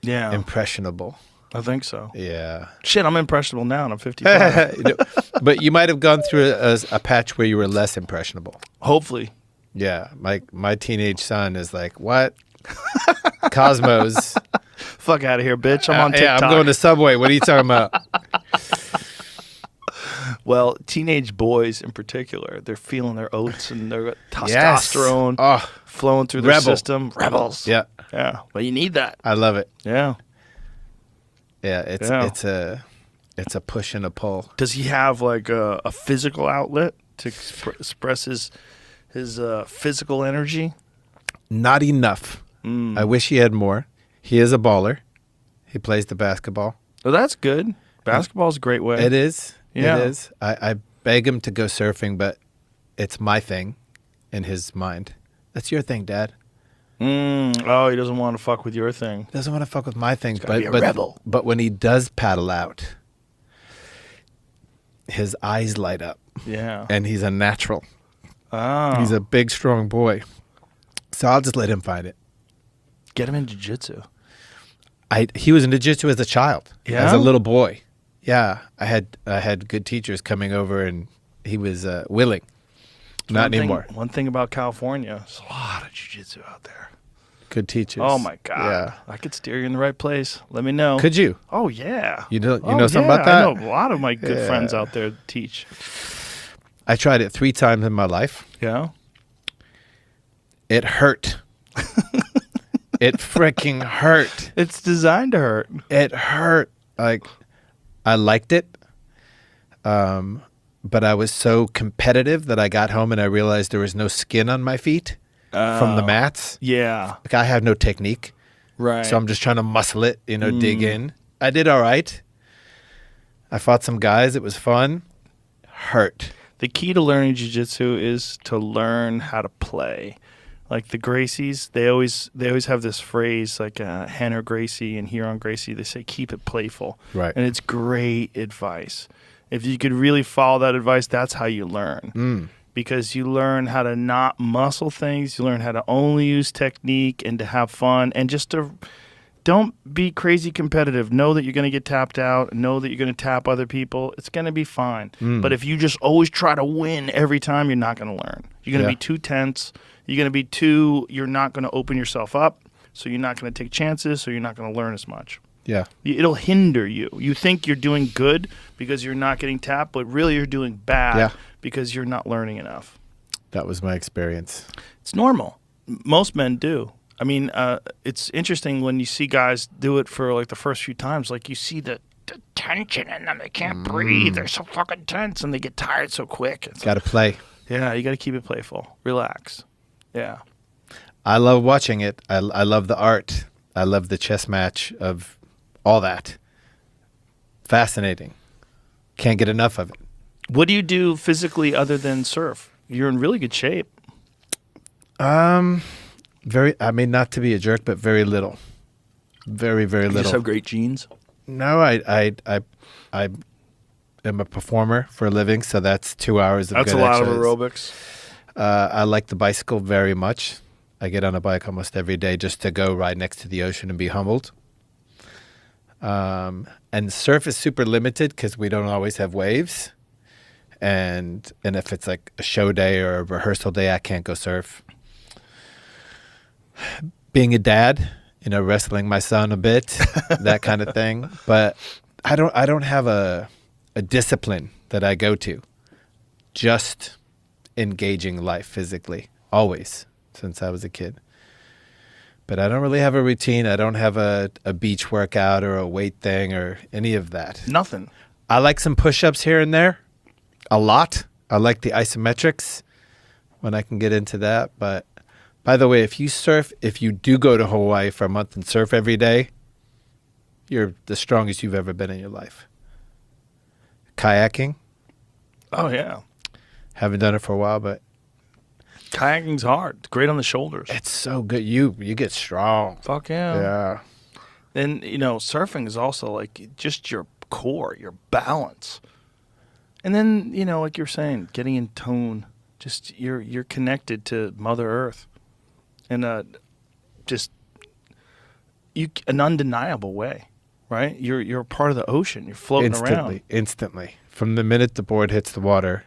impressionable. I think so. Yeah. Shit, I'm impressionable now and I'm 55. But you might have gone through a patch where you were less impressionable. Hopefully. Yeah. My teenage son is like, what? Cosmos. Fuck out of here, bitch. I'm on TikTok. Yeah, I'm going to Subway. What are you talking about? Well, teenage boys in particular, they're feeling their oats and their testosterone flowing through their system. Rebels. Yeah. Yeah. Well, you need that. I love it. Yeah. Yeah, it's a push and a pull. Does he have like a physical outlet to express his physical energy? Not enough. I wish he had more. He is a baller. He plays the basketball. Oh, that's good. Basketball's a great way. It is. Yeah. It is. I beg him to go surfing, but it's my thing in his mind. That's your thing, Dad. Oh, he doesn't want to fuck with your thing. Doesn't want to fuck with my thing. He's gotta be a rebel. But when he does paddle out, his eyes light up. Yeah. And he's a natural. Oh. He's a big, strong boy. So I'll just let him find it. Get him in jiu-jitsu. He was in jiu-jitsu as a child. Yeah? As a little boy. Yeah. I had good teachers coming over and he was willing. Not anymore. One thing about California, there's a lot of jiu-jitsu out there. Good teachers. Oh my God. Yeah. I could steer you in the right place. Let me know. Could you? Oh yeah. You know something about that? I know a lot of my good friends out there teach. I tried it 3 times in my life. Yeah. It hurt. It freaking hurt. It's designed to hurt. It hurt. Like, I liked it. But I was so competitive that I got home and I realized there was no skin on my feet from the mats. Yeah. Like, I have no technique. Right. So I'm just trying to muscle it, dig in. I did all right. I fought some guys. It was fun. Hurt. The key to learning jiu-jitsu is to learn how to play. Like the Gracies, they always have this phrase, like Henner Gracie and Huron Gracie. They say keep it playful, Right. and it's great advice. If you could really follow that advice, that's how you learn. Because you learn how to not muscle things, you learn how to only use technique and to have fun, and just to don't be crazy competitive. Know that you're going to get tapped out. Know that you're going to tap other people. It's going to be fine. But if you just always try to win every time, you're not going to learn. You're going to be too tense. You're going to be you're not going to open yourself up. So you're not going to take chances. So you're not going to learn as much. Yeah. It'll hinder you. You think you're doing good because you're not getting tapped, but really you're doing bad because you're not learning enough. That was my experience. It's normal. Most men do. I mean, it's interesting when you see guys do it for like the first few times. Like you see the tension in them. They can't breathe. They're so fucking tense and they get tired so quick. Got to play. Yeah, you got to keep it playful. Relax. Yeah. I love watching it. I love the art. I love the chess match of all that. Fascinating. Can't get enough of it. What do you do physically other than surf? You're in really good shape. I mean, not to be a jerk, but very little. Very, very little. You just have great genes. No, I am a performer for a living, so that's 2 hours of That's good a lot exercise. of aerobics. I like the bicycle very much. I get on a bike almost every day just to go ride next to the ocean and be humbled. And surf is super limited because we don't always have waves. And if it's like a show day or a rehearsal day, I can't go surf. Being a dad, wrestling my son a bit, that kind of thing. But I don't have a discipline that I go to. Just engaging life physically, always, since I was a kid. But I don't really have a routine. I don't have a beach workout or a weight thing or any of that. Nothing. I like some push-ups here and there. A lot. I like the isometrics when I can get into that. But by the way, if you do go to Hawaii for a month and surf every day, you're the strongest you've ever been in your life. Kayaking. Oh, yeah. Haven't done it for a while, but Kayaking's hard. It's great on the shoulders. it's so good. You get strong. Fuck yeah. Yeah. And, surfing is also like just your core, your balance. And then, like you're saying, getting in tune. Just you're connected to Mother Earth. In just an undeniable way, right? You're a part of the ocean. You're floating around. Instantly. From the minute the board hits the water,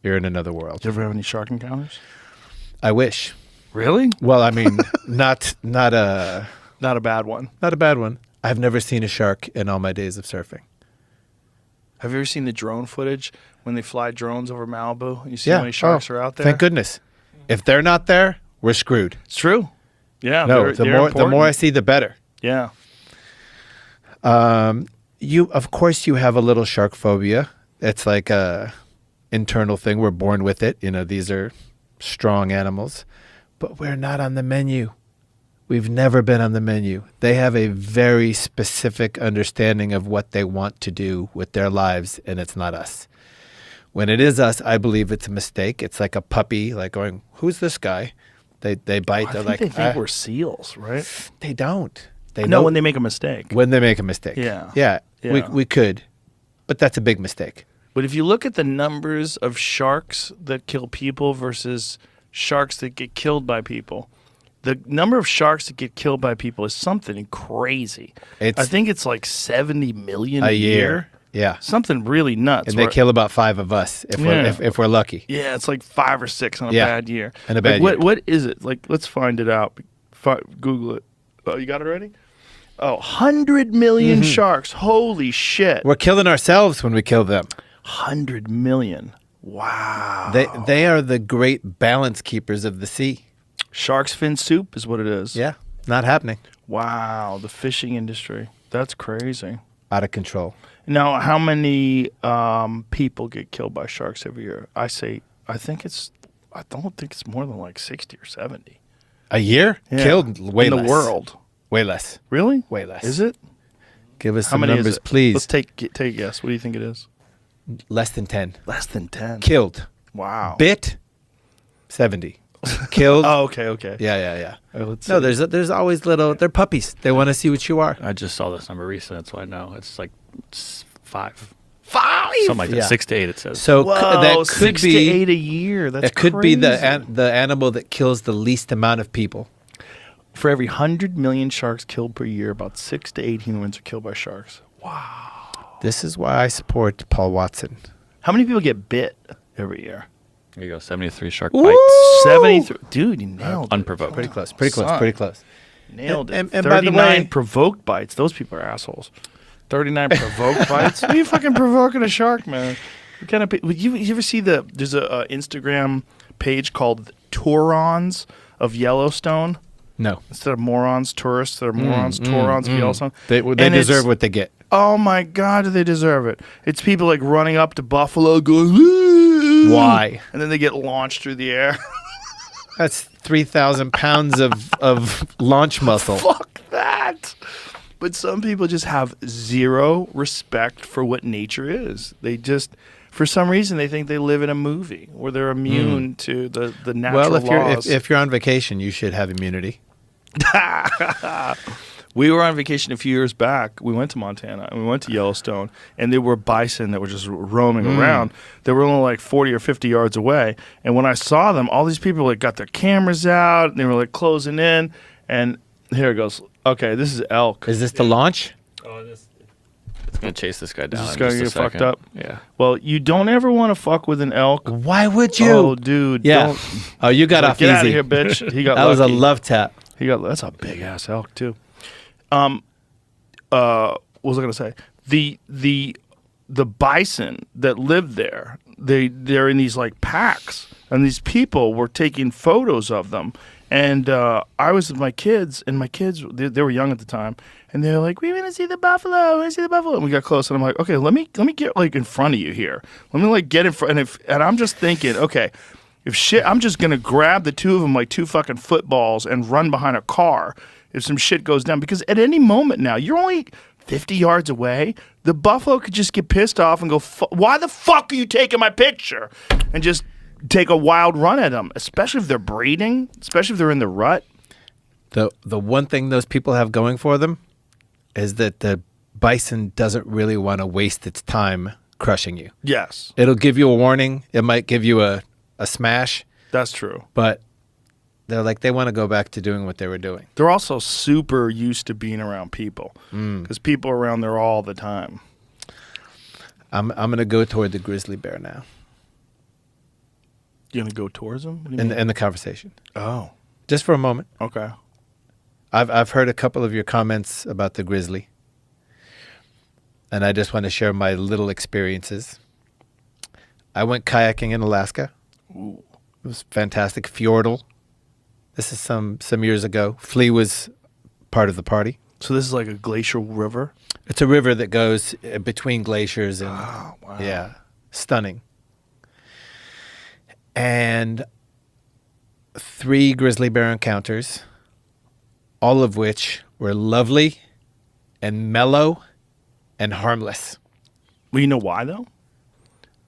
you're in another world. Do you ever have any shark encounters? I wish. Really? Well, I mean, not a Not a bad one. not a bad one. I've never seen a shark in all my days of surfing. Have you ever seen the drone footage when they fly drones over Malibu? And you see how many sharks are out there? Thank goodness. If they're not there, we're screwed. It's true. Yeah. No, they're the more I see, the better. Yeah. Of course, you have a little shark phobia. It's like a internal thing. We're born with it. These are strong animals, but we're not on the menu. We've never been on the menu. They have a very specific understanding of what they want to do with their lives, and it's not us. When it is us, I believe it's a mistake. It's like a puppy, like going, "Who's this guy?" They bite. They're like, they think we're seals, right? They don't. They No, know when they make a mistake. when they make a mistake. Yeah. Yeah. Yeah. We could, but that's a big mistake. But if you look at the numbers of sharks that kill people versus sharks that get killed by people, the number of sharks that get killed by people is something crazy. I think it's like 70 million a year. Yeah. Something really nuts. And they kill about 5 of us if we're lucky. Yeah, it's like 5 or 6 on a Yeah. bad year. In a bad year. What is it? Like, let's find it out. Google it. Oh, you got it already? Oh, 100 million sharks. Holy shit. We're killing ourselves when we kill them. 100 million. Wow. They are the great balance keepers of the sea. Shark's fin soup is what it is. Yeah. Not happening. Wow, the fishing industry. That's crazy. Out of control. Now, how many people get killed by sharks every year? I don't think it's more than like 60 or 70. A year? Yeah. Killed way in less. the world. Way less. Really? Way less. Is it? Give us How some many numbers, is it? please. Let's take a guess. What do you think it is? Less than 10. Less than 10. Killed. Wow. Bit, 70. Killed. Oh, okay. Yeah. All right, let's No, see. there's always little. They're puppies. They want to see what you are. I just saw this number recently, so I know it's like 5. 5. Something like that. Yeah. 6 to 8. It says. So Whoa, that could 6 to be 8 a year. That's it could be the crazy. the animal that kills the least amount of people. For every 100 million sharks killed per year, about 6 to 8 humans are killed by sharks. This is why I support Paul Watson. How many people get bit every year? There you go. 73 shark Woo! bites. 73. Dude, you nailed it. Unprovoked. Pretty close. Son. Pretty close. Nailed it. And by the 39 way- provoked bites. Those people are assholes. 39 provoked bites. What are you fucking provoking a shark, man? What kind of you ever see there's a Instagram page called Taurons of Yellowstone? No. Instead of morons, tourists, they're morons, Taurons of Yellowstone. They And deserve it's- what they get. Oh my God, do they deserve it? It's people like running up to buffalo going, "Woo!" Why? And then they get launched through the air. That's 3,000 pounds of launch muscle. Fuck that. But some people just have zero respect for what nature is. They just, for some reason, they think they live in a movie where they're immune to the natural Well, laws. if you're on vacation, you should have immunity. We were on vacation a few years back. We went to Montana and we went to Yellowstone, and there were bison that were just roaming around. They were only like 40 or 50 yards away. And when I saw them, all these people like got their cameras out and they were like closing in. And here it goes. Okay, this is elk. Is this the launch? It's going to chase this guy down. Is this in guy just a gonna get fucked second. up? Yeah. Well, you don't ever want to fuck with an elk. Why would you? Oh, dude. Yeah. Don't. Oh, you got off Get easy. out of here, bitch. He got That was a lucky. love tap. That's a big ass elk too. What was I gonna say? The bison that lived there, they're in these like packs, and these people were taking photos of them. And I was with my kids, and my kids they were young at the time, and they were like, "We want to see the buffalo. We want to see the buffalo." And we got close, and I'm like, "Okay, let me get like in front of you here. Let me like get in front." And I'm just thinking, okay. I'm just gonna grab the two of them like two fucking footballs and run behind a car if some shit goes down. Because at any moment now, you're only 50 yards away. The buffalo could just get pissed off and go, "Why the fuck are you taking my picture?" And just take a wild run at them. Especially if they're breeding, especially if they're in the rut. The one thing those people have going for them is that the bison doesn't really want to waste its time crushing you. Yes, It'll give you a warning. It might give you a smash, that's true. but they want to go back to doing what they were doing. They're also super used to being around people because people are around there all the time. I'm going to go toward the grizzly bear now You gonna go towards them? What do you mean? in the conversation. Oh, Just for a moment. okay. I've heard a couple of your comments about the grizzly, and I just want to share my little experiences. I went kayaking in Alaska. Ooh. It was fantastic. Fjordal. This is some years ago. Flea was part of the party. So this is like a glacial river. It's a river that goes between glaciers, and Oh, wow. yeah, stunning. And 3 grizzly bear encounters, all of which were lovely and mellow and harmless. Well, you know why though?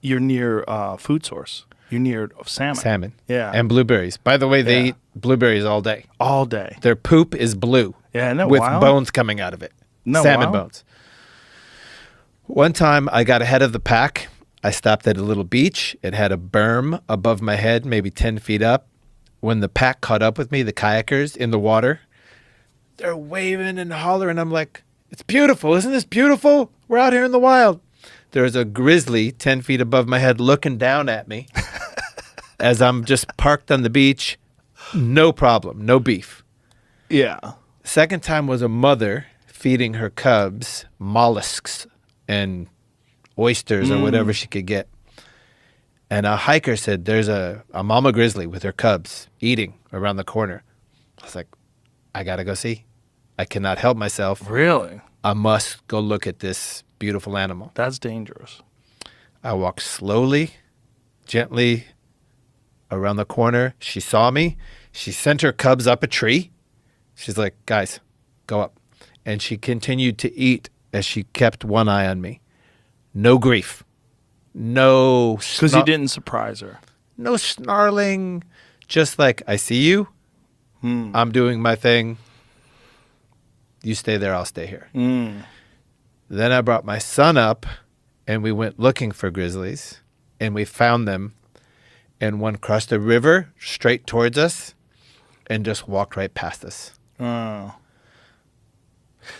You're near food source. You're near salmon. Salmon. Yeah. And blueberries. By the way, they Yeah. eat blueberries all day. All day. Their poop is blue. Yeah, isn't that with wild? bones coming out of it. No, Salmon wow. bones. One time I got ahead of the pack. I stopped at a little beach. It had a berm above my head, maybe 10 feet up. When the pack caught up with me, the kayakers in the water, they're waving and hollering. I'm like, it's beautiful. Isn't this beautiful? We're out here in the wild. There's a grizzly 10 feet above my head looking down at me as I'm just parked on the beach. No problem. No beef. Yeah. Second time was a mother feeding her cubs mollusks and oysters or whatever she could get. And a hiker said there's a mama grizzly with her cubs eating around the corner. I was like, I got to go see. I cannot help myself. Really? I must go look at this beautiful animal. That's dangerous. I walked slowly, gently around the corner. She saw me. She sent her cubs up a tree. She's like, guys, go up. And she continued to eat as she kept one eye on me. No grief. No, Because you didn't surprise her. no snarling. Just like, I see you. I'm doing my thing. You stay there, I'll stay here. Then I brought my son up, and we went looking for grizzlies, and we found them, and one crossed the river straight towards us and just walked right past us. Oh.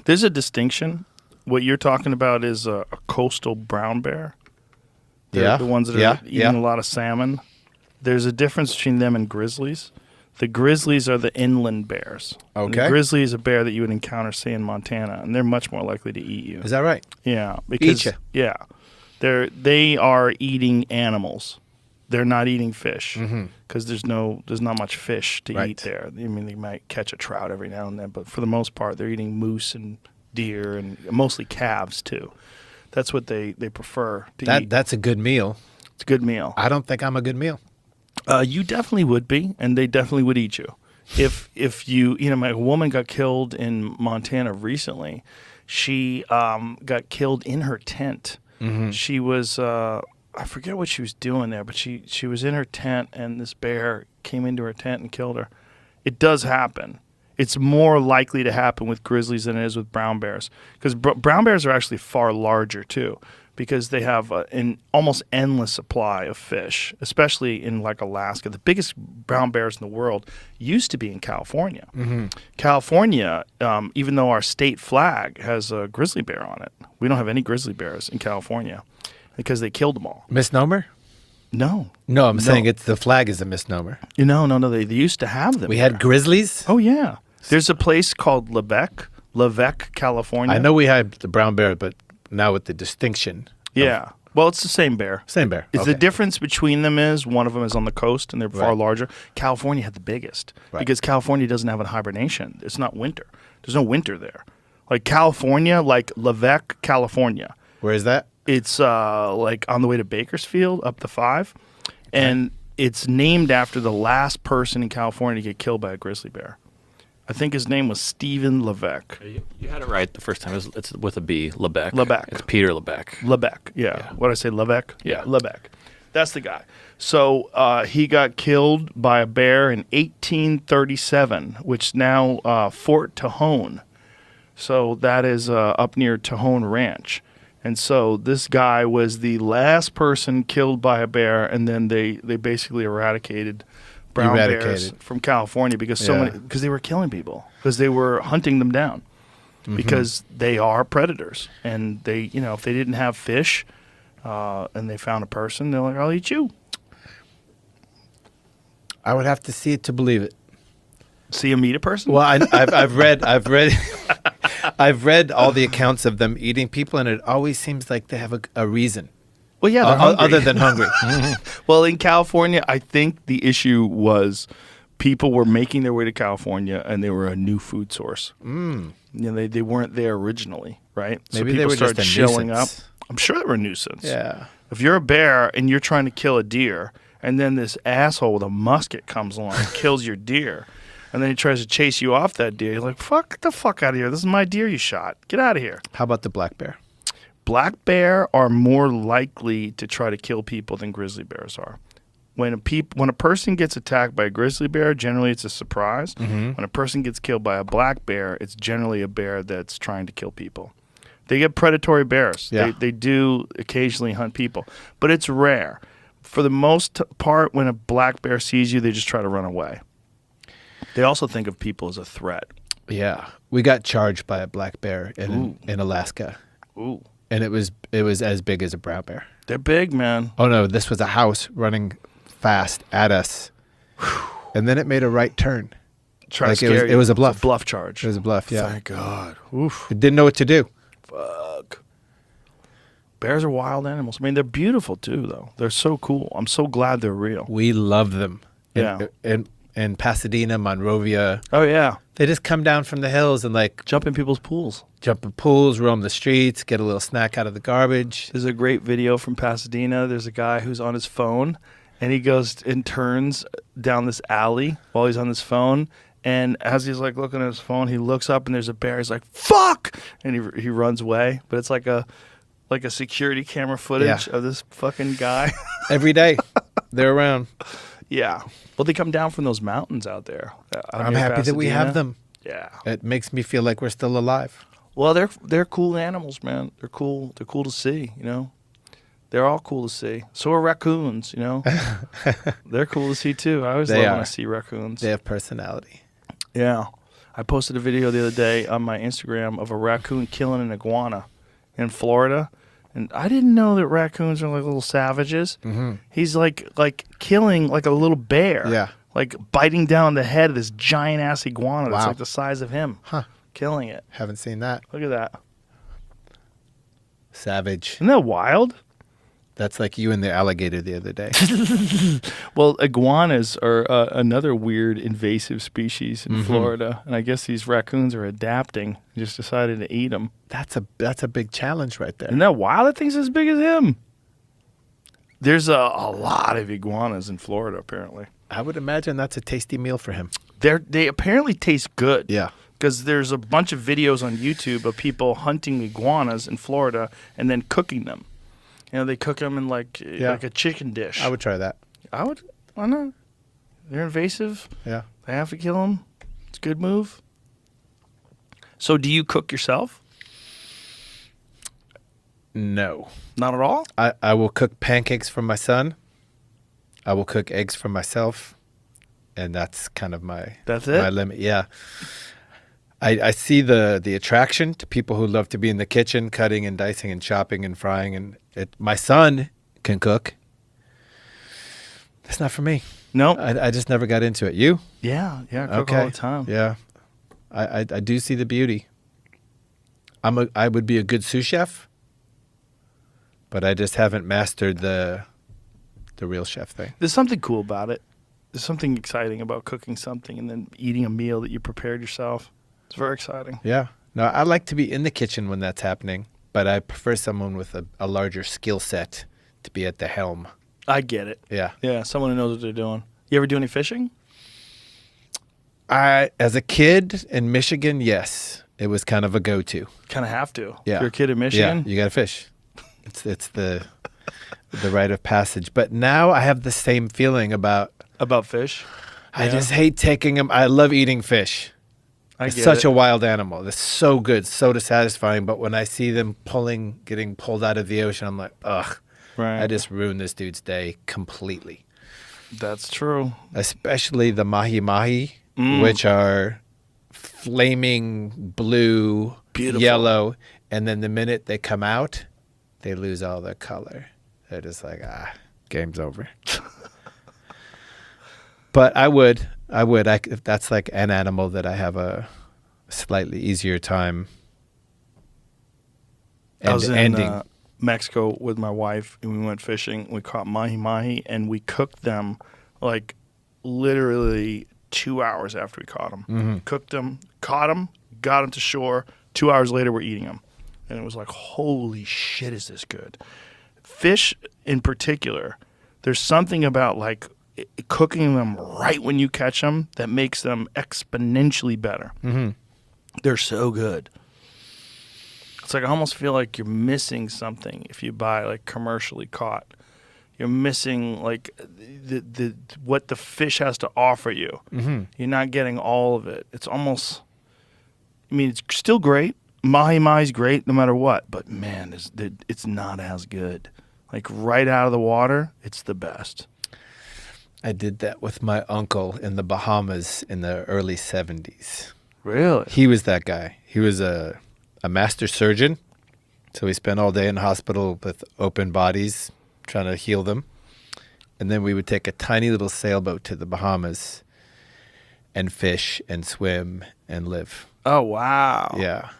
There's a distinction. What you're talking about is a coastal brown bear. They're the ones that are eating a lot of salmon. There's a difference between them and grizzlies. The grizzlies are the inland bears. Okay. The grizzly is a bear that you would encounter, say, in Montana, and they're much more likely to eat you. Is that right? Yeah, because Eat ya. yeah, they are eating animals. They're not eating fish because there's not much fish to eat there. I mean, they might catch a trout every now and then, but for the most part, they're eating moose and deer and mostly calves too. That's what they prefer to eat. That's a good meal. It's a good meal. I don't think I'm a good meal. You definitely would be, and they definitely would eat you. If you my woman got killed in Montana recently. She got killed in her tent. She was I forget what she was doing there, but she was in her tent, and this bear came into her tent and killed her. It does happen. It's more likely to happen with grizzlies than it is with brown bears, because brown bears are actually far larger too, because they have an almost endless supply of fish, especially in like Alaska. The biggest brown bears in the world used to be in California. California, even though our state flag has a grizzly bear on it, we don't have any grizzly bears in California because they killed them all. Misnomer? No. No, I'm saying the flag is a misnomer. No. They used to have them. We had grizzlies? Oh, yeah. There's a place called Leveque, California. I know we had the brown bear, but now with the distinction. Yeah. Well, it's the same bear. Same bear. The difference between them is one of them is on the coast and they're far Right. larger. California had the biggest Right. because California doesn't have a hibernation. It's not winter. There's no winter there. Like California, like Leveque, California. Where is that? It's like on the way to Bakersfield up the 5. And it's named after the last person in California to get killed by a grizzly bear. I think his name was Stephen Leveque. You had it right the first time. It's with a B, Lebec. Lebec. It's Peter Lebec. Leveque, yeah. What did I say, Leveque? Yeah. Leveque. That's the guy. So he got killed by a bear in 1837, which is now Fort Tejon. So that is up near Tejon Ranch. And so this guy was the last person killed by a bear, and then they basically eradicated brown bears from California because because they were killing people, because they were hunting them down, because they are predators, and they if they didn't have fish and they found a person, they're like, I'll eat you. I would have to see it to believe it. See him eat a person? Well, I've read I've read all the accounts of them eating people, and it always seems like they have a reason. Well, yeah, they're hungry. Other than hungry. Well, in California, I think the issue was people were making their way to California, and they were a new food source. They weren't there originally, right? Maybe so they people were started just a shilling up. nuisance. I'm sure they were a nuisance. Yeah. If you're a bear and you're trying to kill a deer, and then this asshole with a musket comes along and kills your deer, and then he tries to chase you off that deer, you're like, get the fuck out of here. This is my deer you shot. Get out of here. How about the black bear? Black bear are more likely to try to kill people than grizzly bears are. When a person gets attacked by a grizzly bear, generally it's a surprise. When a person gets killed by a black bear, it's generally a bear that's trying to kill people. They get predatory bears. Yeah. They do occasionally hunt people, but it's rare. For the most part, when a black bear sees you, they just try to run away. They also think of people as a threat. Yeah. We got charged by a black bear in Alaska. Ooh. And it was as big as a brown bear. They're big, man. Oh no, this was a house running fast at us. And then it made a right turn. Try Like to it was- scare it you. was a bluff. It's a bluff charge. It was a bluff, yeah. Thank God. Oof. It didn't know what to do. Fuck. Bears are wild animals. I mean, they're beautiful too, though. They're so cool. I'm so glad they're real. We love them. Yeah. In Pasadena, Monrovia, Oh, yeah. they just come down from the hills and like Jump in people's pools. jump in pools, roam the streets, get a little snack out of the garbage. There's a great video from Pasadena. There's a guy who's on his phone, and he goes and turns down this alley while he's on his phone. And as he's like looking at his phone, he looks up and there's a bear. He's like, "Fuck!" And he runs away. But it's like a like a security camera footage of this fucking guy. Every day, they're around. Yeah. Well, they come down from those mountains out there. I'm happy that we have them. Yeah. It makes me feel like we're still alive. Well, they're cool animals, man. They're cool. They're cool to see. You know, they're all cool to see. So are raccoons. You know, they're cool to see too. I always love when I see raccoons. They have personality. Yeah. I posted a video the other day on my Instagram of a raccoon killing an iguana in Florida. And I didn't know that raccoons are like little savages. Mm-hmm. He's like killing like a little bear. Yeah. Like biting down the head of this giant ass iguana that's Wow. like the size of him. Huh. Killing it. Haven't seen that. Look at that. Savage. Isn't that wild? That's like you and the alligator the other day. Well, iguanas are another weird invasive species in Florida. And I guess these raccoons are adapting and just decided to eat them. That's a big challenge right there. Isn't that wild? That thing's as big as him. There's a lot of iguanas in Florida, apparently. I would imagine that's a tasty meal for him. They apparently taste good. Yeah. Because there's a bunch of videos on YouTube of people hunting iguanas in Florida and then cooking them. You know, they cook them in like a chicken dish. I would try that. I would. Why not? They're invasive. Yeah. They have to kill them. It's a good move. So do you cook yourself? No. Not at all? I will cook pancakes for my son. I will cook eggs for myself. And that's kind of my limit. Yeah. I see the attraction to people who love to be in the kitchen, cutting and dicing and chopping and frying. And my son can cook. It's not for me. No. I just never got into it. You? Yeah. I cook all the time. Yeah. I do see the beauty. I would be a good sous chef, but I just haven't mastered the real chef thing. There's something cool about it. There's something exciting about cooking something and then eating a meal that you prepared yourself. It's very exciting. Yeah. No, I like to be in the kitchen when that's happening, but I prefer someone with a larger skill set to be at the helm. I get it. Yeah. Yeah, someone who knows what they're doing. You ever do any fishing? As a kid in Michigan, yes. It was kind of a go-to. Kind of have to. Yeah. If you're a kid in Michigan? Yeah, you got to fish. It's the rite of passage. But now I have the same feeling about fish? I just hate taking them. I love eating fish. It's such a wild animal. It's so good, so satisfying. But when I see them getting pulled out of the ocean, I'm like, ugh. Right. I just ruined this dude's day completely. That's true. Especially the mahi-mahi, which are flaming blue, Beautiful. yellow. And then the minute they come out, they lose all their color. They're just like, game's over. But I would. If that's like an animal that I have a slightly easier time I was ending. in Mexico with my wife, and we went fishing. We caught mahi-mahi, and we cooked them like literally 2 hours after we caught them. Mm-hmm. Cooked them, caught them, got them to shore. 2 hours later, we're eating them. And it was like, holy shit, is this good? Fish in particular, there's something about like cooking them right when you catch them that makes them exponentially better. Mm-hmm. They're so good. It's like I almost feel like you're missing something if you buy like commercially caught. You're missing like the what the fish has to offer you. Mm-hmm. You're not getting all of it. It's almost. I mean, it's still great. Mahi-mahi's great no matter what, but man, it's not as good. Like right out of the water, it's the best. I did that with my uncle in the Bahamas in the early 70s. Really? He was that guy. He was a master surgeon. So we spent all day in the hospital with open bodies trying to heal them. And then we would take a tiny little sailboat to the Bahamas and fish and swim and live. Oh, wow. Yeah.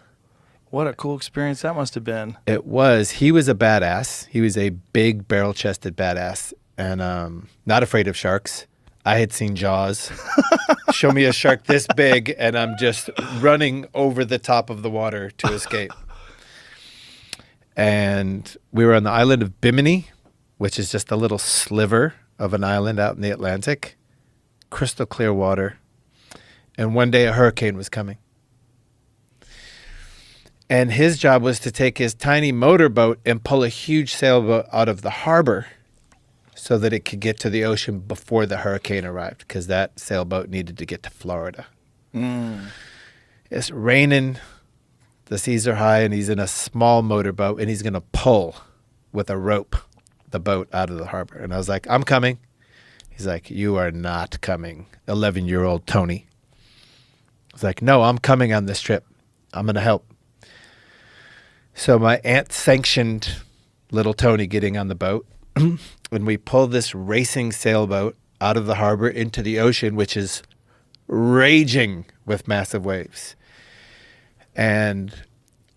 What a cool experience that must have been. It was. He was a badass. He was a big barrel-chested badass and not afraid of sharks. I had seen Jaws. Show me a shark this big, and I'm just running over the top of the water to escape. And we were on the island of Bimini, which is just a little sliver of an island out in the Atlantic. Crystal clear water. And one day a hurricane was coming. And his job was to take his tiny motorboat and pull a huge sailboat out of the harbor so that it could get to the ocean before the hurricane arrived, because that sailboat needed to get to Florida. It's raining, the seas are high, and he's in a small motorboat, and he's going to pull with a rope the boat out of the harbor. And I was like, I'm coming. He's like, you are not coming, 11-year-old Tony. I was like, no, I'm coming on this trip. I'm going to help. So my aunt sanctioned little Tony getting on the boat. And we pull this racing sailboat out of the harbor into the ocean, which is raging with massive waves. And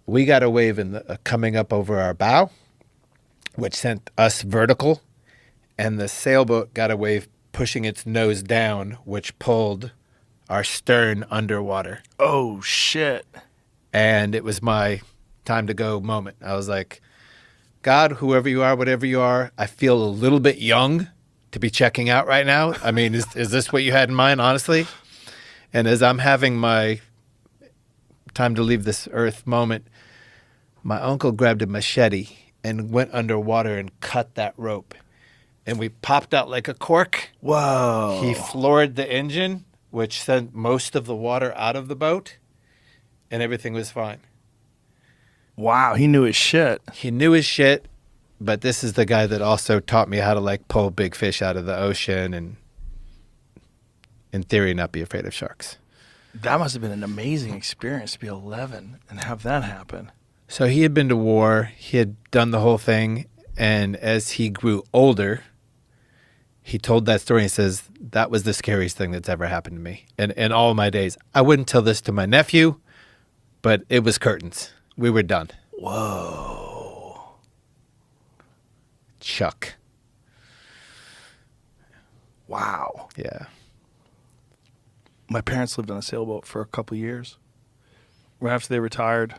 we got a wave coming up over our bow, which sent us vertical. And the sailboat got a wave pushing its nose down, which pulled our stern underwater. Oh, shit. And it was my time to go moment. I was like, God, whoever you are, whatever you are, I feel a little bit young to be checking out right now. I mean, is this what you had in mind, honestly? And as I'm having my time to leave this earth moment, my uncle grabbed a machete and went underwater and cut that rope. And we popped out like a cork. Whoa. He floored the engine, which sent most of the water out of the boat, and everything was fine. Wow, he knew his shit. He knew his shit, but this is the guy that also taught me how to like pull big fish out of the ocean and, in theory, not be afraid of sharks. That must have been an amazing experience to be 11 and have that happen. So he had been to war. He had done the whole thing. And as he grew older, he told that story and says, that was the scariest thing that's ever happened to me in all my days. I wouldn't tell this to my nephew, but it was curtains. We were done. Whoa. Chuck. Wow. Yeah. My parents lived on a sailboat for a couple years. Right after they retired.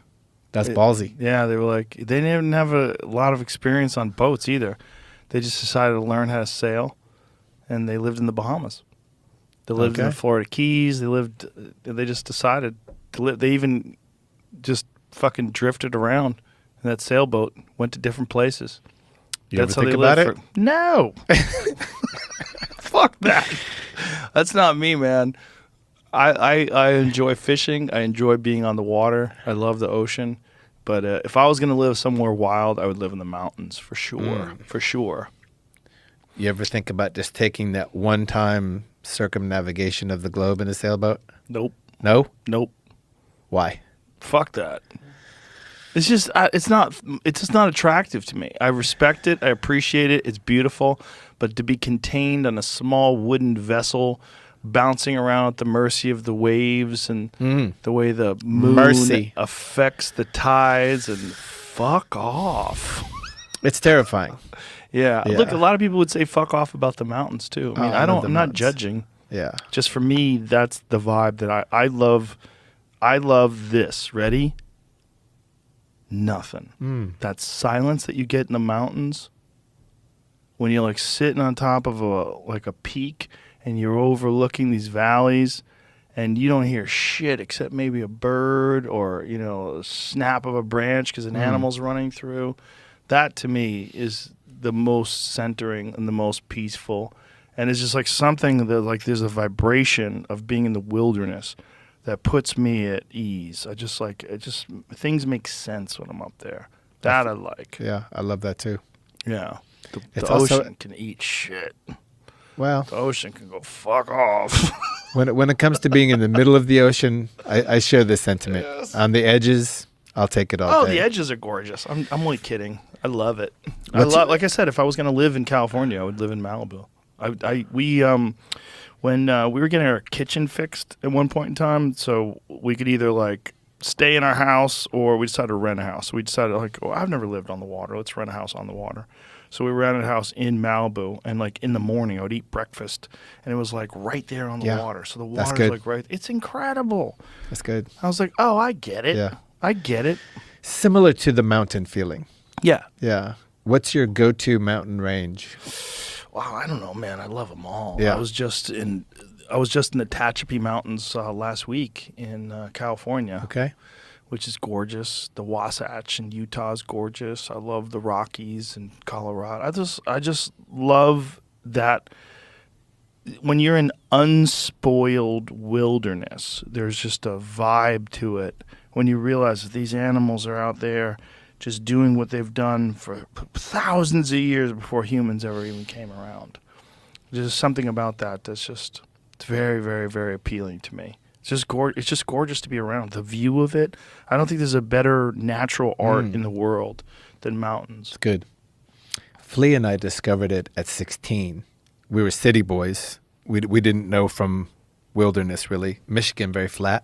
That's ballsy. Yeah, they were like, they didn't have a lot of experience on boats either. They just decided to learn how to sail, and they lived in the Bahamas. They lived in the Florida Keys. They just decided to live. They even just fucking drifted around in that sailboat, went to different places. You ever think about it? No. Fuck that. That's not me, man. I enjoy fishing. I enjoy being on the water. I love the ocean. But if I was going to live somewhere wild, I would live in the mountains for sure. For sure. You ever think about just taking that one-time circumnavigation of the globe in a sailboat? Nope. No? Nope. Why? Fuck that. It's just it's just not attractive to me. I respect it. I appreciate it. It's beautiful. But to be contained on a small wooden vessel bouncing around at the mercy of the waves and the way the moon affects the tides, and fuck off. It's terrifying. Yeah. Look, a lot of people would say fuck off about the mountains too. I mean, I'm not judging. Yeah. Just for me, that's the vibe that I love. I love this. Ready? Nothing. That silence that you get in the mountains when you're like sitting on top of a peak and you're overlooking these valleys and you don't hear shit except maybe a bird or, a snap of a branch because an animal's running through. That to me is the most centering and the most peaceful. And it's just like something that like there's a vibration of being in the wilderness that puts me at ease. Things make sense when I'm up there. That I like. Yeah, I love that too. Yeah. The ocean can eat shit. Well, the ocean can go fuck off. when it comes to being in the middle of the ocean, I share this sentiment. Yes. On the edges, I'll take it all day. The edges are gorgeous. I'm only kidding. I love it. Like I said, if I was going to live in California, I would live in Malibu. When we were getting our kitchen fixed at one point in time, so we could either like stay in our house or we decided to rent a house. We decided I've never lived on the water. Let's rent a house on the water. So we rented a house in Malibu, and like in the morning I would eat breakfast, and it was like right there on the water. So the water's like right. It's incredible. That's good. I was like, oh, I get it. Yeah, I get it. Similar to the mountain feeling. Yeah. Yeah. What's your go-to mountain range? Wow, I don't know, man. I love them all. Yeah. I was just in the Tehachapi Mountains last week in California. Okay. which is gorgeous. The Wasatch in Utah is gorgeous. I love the Rockies in Colorado. I just love that when you're in unspoiled wilderness, there's just a vibe to it when you realize that these animals are out there just doing what they've done for thousands of years before humans ever even came around. There's something about that that's just it's very, very, very appealing to me. It's just gorgeous to be around. The view of it. I don't think there's a better natural art in the world than mountains. It's good. Flea and I discovered it at 16. We were city boys. We didn't know from wilderness, really. Michigan, very flat.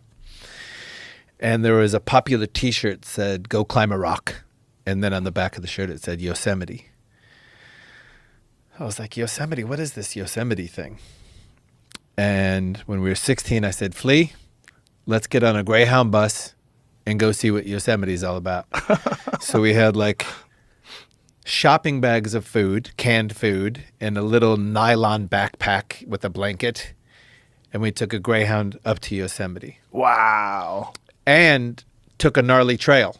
And there was a popular T-shirt that said, "Go climb a rock." And then on the back of the shirt, it said Yosemite. I was like, Yosemite? What is this Yosemite thing? And when we were 16, I said, Flea, let's get on a Greyhound bus and go see what Yosemite is all about. So we had like shopping bags of food, canned food, and a little nylon backpack with a blanket. And we took a Greyhound up to Yosemite. Wow. And took a gnarly trail.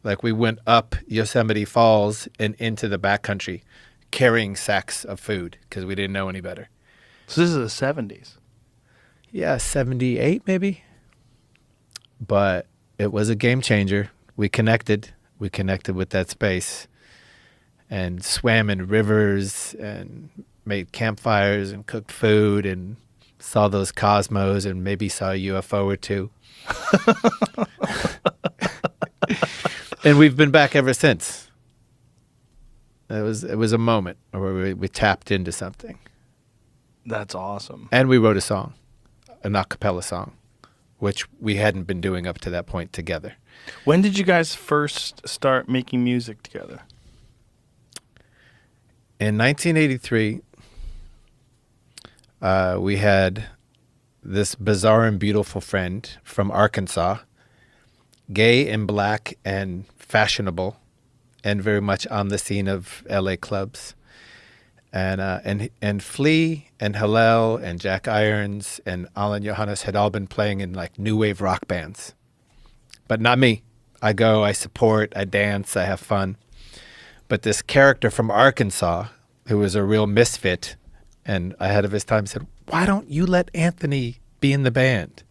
Like we went up Yosemite Falls and into the backcountry carrying sacks of food because we didn't know any better. So this is the 70s. Yeah, 78 maybe. But it was a game changer. We connected with that space and swam in rivers and made campfires and cooked food and saw those cosmos and maybe saw a UFO or two. And we've been back ever since. It was a moment where we tapped into something. That's awesome. And we wrote a song, an a cappella song, which we hadn't been doing up to that point together. When did you guys first start making music together? In 1983, we had this bizarre and beautiful friend from Arkansas, gay and black and fashionable, and very much on the scene of LA clubs. And Flea and Hillel and Jack Irons and Alan Johannes had all been playing in like new wave rock bands. But not me. I go, I support, I dance, I have fun. But this character from Arkansas, who was a real misfit and ahead of his time, said, "Why don't you let Anthony be in the band?"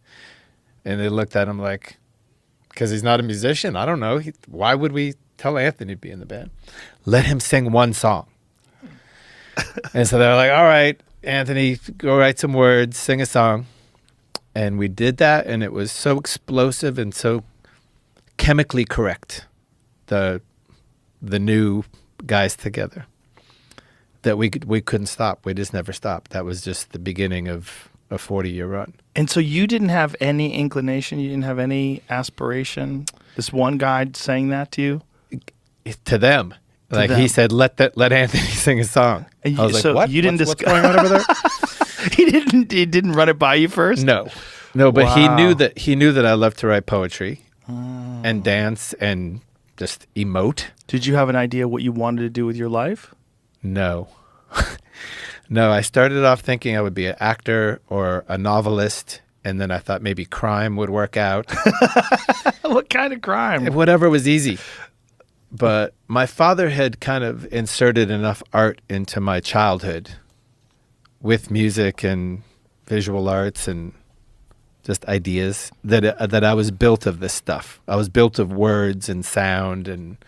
And they looked at him like, because he's not a musician. I don't know. Why would we tell Anthony to be in the band? Let him sing one song. And so they're like, all right, Anthony, go write some words, sing a song. And we did that, and it was so explosive and so chemically correct, the new guys together, that we couldn't stop. We just never stopped. That was just the beginning of a 40-year run. And so you didn't have any inclination, you didn't have any aspiration? This one guy saying that to you? To them. Like he said, let Anthony sing a song. I was like, so what? You didn't what's going on over there? He didn't run it by you first? No, but Wow. he knew that I loved to write poetry and dance and just emote. Did you have an idea what you wanted to do with your life? No. No, I started off thinking I would be an actor or a novelist, and then I thought maybe crime would work out. What kind of crime? Whatever was easy. But my father had kind of inserted enough art into my childhood with music and visual arts and just ideas that I was built of this stuff. I was built of words and sound and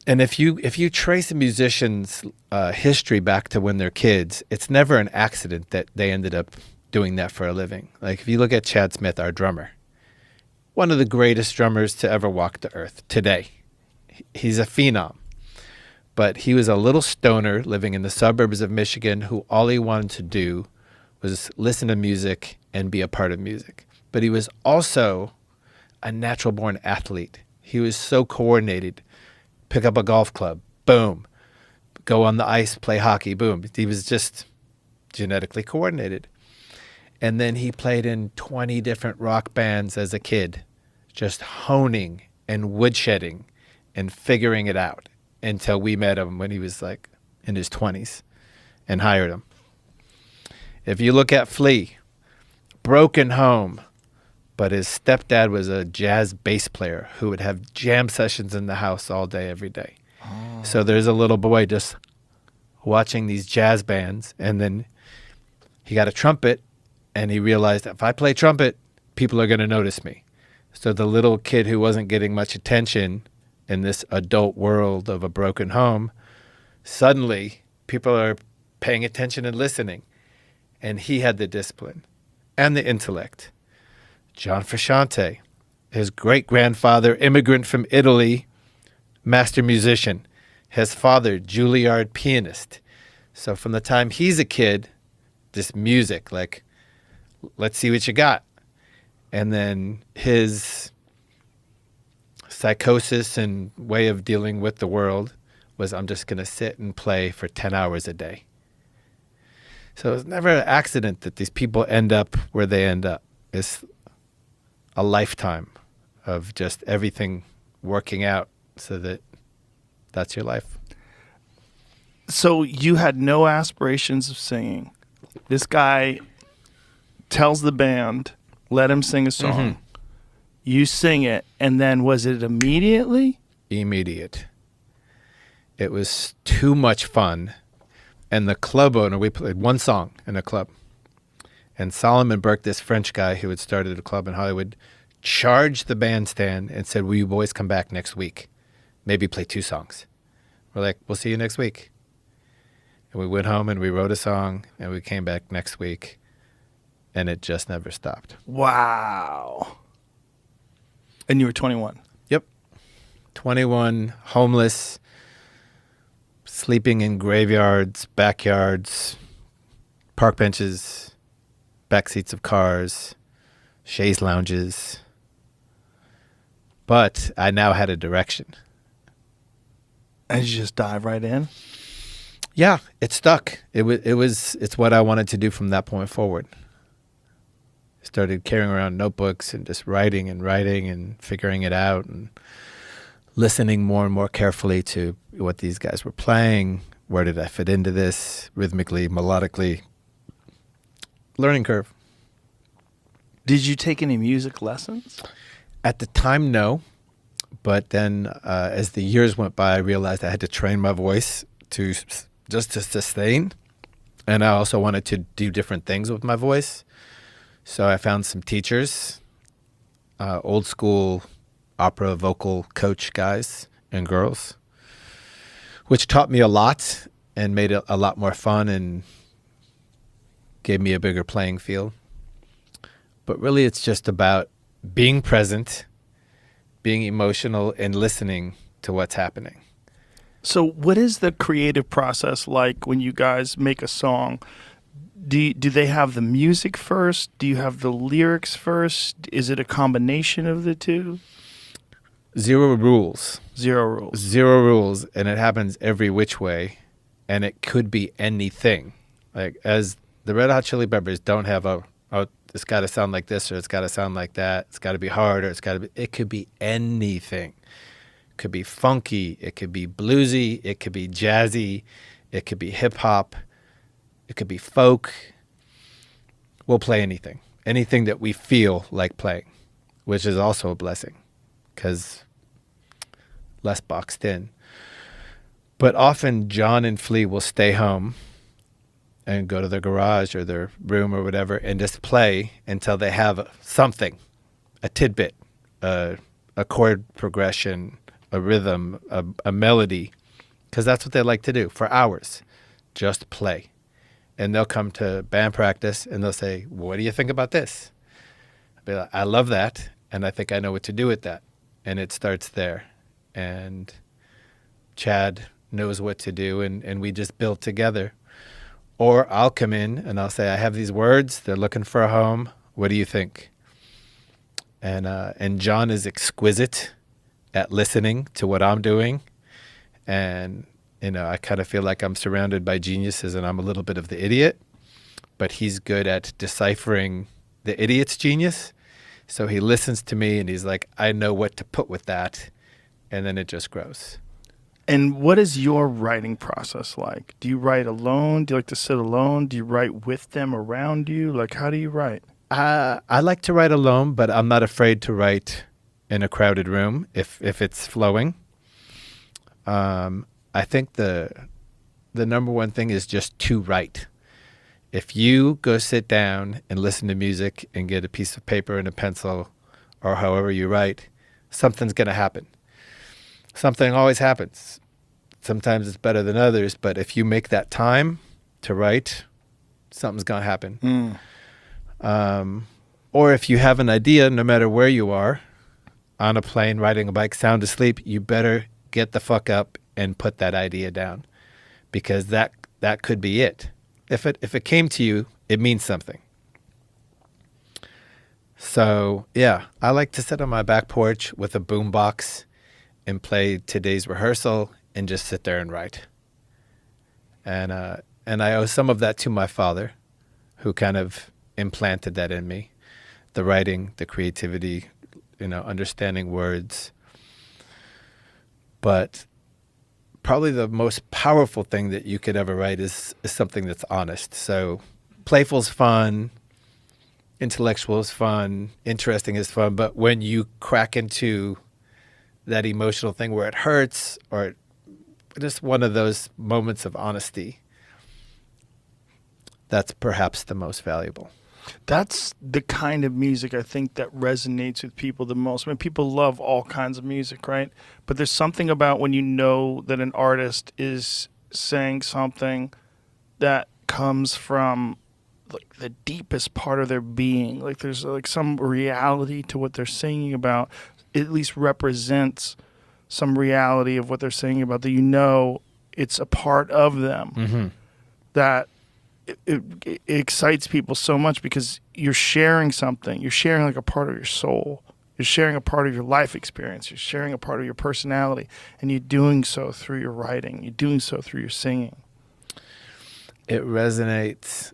if you trace a musician's history back to when they're kids, it's never an accident that they ended up doing that for a living. Like if you look at Chad Smith, our drummer, one of the greatest drummers to ever walk the earth today. He's a phenom. But he was a little stoner living in the suburbs of Michigan who all he wanted to do was listen to music and be a part of music. But he was also a natural-born athlete. He was so coordinated. Pick up a golf club, boom. Go on the ice, play hockey, boom. He was just genetically coordinated. And then he played in 20 different rock bands as a kid, just honing and woodshedding and figuring it out until we met him when he was like in his 20s and hired him. If you look at Flea, broken home, but his stepdad was a jazz bass player who would have jam sessions in the house all day, every day. So there's a little boy just watching these jazz bands, and then he got a trumpet, and he realized if I play trumpet, people are going to notice me. So the little kid who wasn't getting much attention in this adult world of a broken home, suddenly people are paying attention and listening. And he had the discipline and the intellect. John Frusciante, his great-grandfather, immigrant from Italy, master musician. His father, Juilliard pianist. So from the time he's a kid, this music, like, let's see what you got. And then his psychosis and way of dealing with the world was, I'm just going to sit and play for 10 hours a day. So it's never an accident that these people end up where they end up. It's a lifetime of just everything working out so that that's your life. So you had no aspirations of singing. This guy tells the band, let him sing a song. You sing it, and then was it immediately? Immediate. It was too much fun. And the club owner, we played one song in a club. And Solomon Burke, this French guy who had started a club in Hollywood, charged the bandstand and said, will you boys come back next week? Maybe play 2 songs. We're like, we'll see you next week. And we went home and we wrote a song, and we came back next week, and it just never stopped. Wow. And you were 21. Yep. 21, homeless, sleeping in graveyards, backyards, park benches, back seats of cars, chaise lounges. But I now had a direction. And you just dive right in? Yeah, it stuck. It's what I wanted to do from that point forward. Started carrying around notebooks and just writing and figuring it out and listening more and more carefully to what these guys were playing. Where did I fit into this rhythmically, melodically? Learning curve. Did you take any music lessons? At the time, no. But then as the years went by, I realized I had to train my voice to sustain. And I also wanted to do different things with my voice. So I found some teachers, old school opera vocal coach guys and girls, which taught me a lot and made it a lot more fun and gave me a bigger playing field. But really, it's just about being present, being emotional, and listening to what's happening. So what is the creative process like when you guys make a song? Do they have the music first? Do you have the lyrics first? Is it a combination of the two? Zero rules. Zero rules. Zero rules, and it happens every which way, and it could be anything. Like, as the Red Hot Chili Peppers don't have it's got to sound like this, or it's got to sound like that. It's got to be hard, or it could be anything. It could be funky. It could be bluesy. It could be jazzy. It could be hip hop. It could be folk. We'll play anything. Anything that we feel like playing, which is also a blessing because less boxed in. But often John and Flea will stay home and go to their garage or their room or whatever and just play until they have something, a tidbit, a chord progression, a rhythm, a melody, because that's what they like to do for hours, just play. And they'll come to band practice and they'll say, what do you think about this? I'll be like, I love that, and I think I know what to do with that. And it starts there. And Chad knows what to do, and we just build together. Or I'll come in and I'll say, I have these words. They're looking for a home. What do you think? And John is exquisite at listening to what I'm doing. And I kind of feel like I'm surrounded by geniuses and I'm a little bit of the idiot, but he's good at deciphering the idiot's genius. So he listens to me and he's like, I know what to put with that. And then it just grows. And what is your writing process like? Do you write alone? Do you like to sit alone? Do you write with them around you? Like, how do you write? I like to write alone, but I'm not afraid to write in a crowded room if it's flowing. I think the number one thing is just to write. If you go sit down and listen to music and get a piece of paper and a pencil or however you write, something's going to happen. Something always happens. Sometimes it's better than others, but if you make that time to write, something's going to happen. Or if you have an idea, no matter where you are, on a plane, riding a bike, sound asleep, you better get the fuck up and put that idea down, because that could be it. If it came to you, it means something. So yeah, I like to sit on my back porch with a boombox and play today's rehearsal and just sit there and write. And I owe some of that to my father, who kind of implanted that in me. The writing, the creativity, understanding words. But probably the most powerful thing that you could ever write is something that's honest. So playful's fun, intellectual is fun, interesting is fun, but when you crack into that emotional thing where it hurts, or just one of those moments of honesty, that's perhaps the most valuable. That's the kind of music I think that resonates with people the most. I mean, people love all kinds of music, right? But there's something about when you know that an artist is saying something that comes from like the deepest part of their being. Like there's like some reality to what they're singing about. It at least represents some reality of what they're singing about, that it's a part of them. Mm-hmm. That it excites people so much, because you're sharing something. You're sharing like a part of your soul. You're sharing a part of your life experience. You're sharing a part of your personality. And you're doing so through your writing. You're doing so through your singing. It resonates.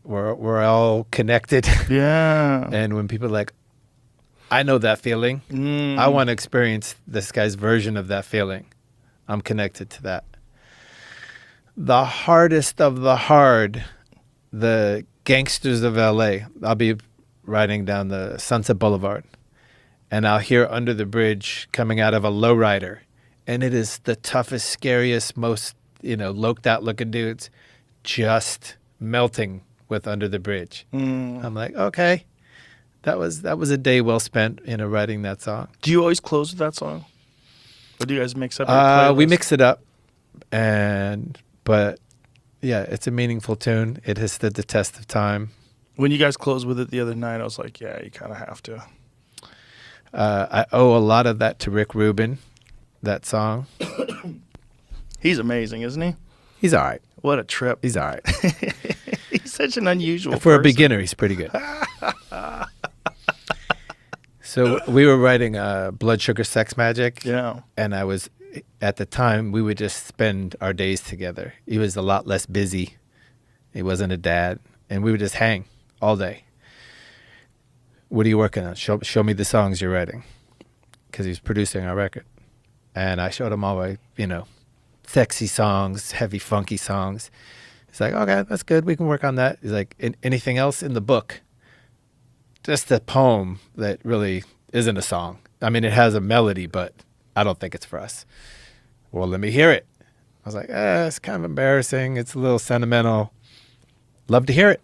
We're all connected. Yeah. And when people are like, I know that feeling. I want to experience this guy's version of that feeling. I'm connected to that. The hardest of the hard, the gangsters of LA. I'll be riding down the Sunset Boulevard, and I'll hear Under the Bridge coming out of a lowrider, and it is the toughest, scariest, most loked out looking dudes just melting with Under the Bridge. I'm like, okay, that was a day well spent writing that song. Do you always close with that song, or do you guys mix up your playlist? We mix it up, but yeah, it's a meaningful tune. It has stood the test of time. When you guys closed with it the other night, I was like, yeah, you kind of have to. I owe a lot of that to Rick Rubin, that song. He's amazing, isn't he? He's all right. What a trip. He's all right. He's such an unusual For person. a beginner, he's pretty good. So we were writing Blood Sugar Sex Magic. Yeah. And at the time, we would just spend our days together. He was a lot less busy. He wasn't a dad. And we would just hang all day. What are you working on? Show me the songs you're writing. Because he was producing our record. And I showed him all my, sexy songs, heavy, funky songs. He's like, okay, that's good. We can work on that. He's like, anything else in the book? Just a poem that really isn't a song. I mean, it has a melody, but I don't think it's for us. Well, let me hear it. I was like, it's kind of embarrassing. It's a little sentimental. Love to hear it.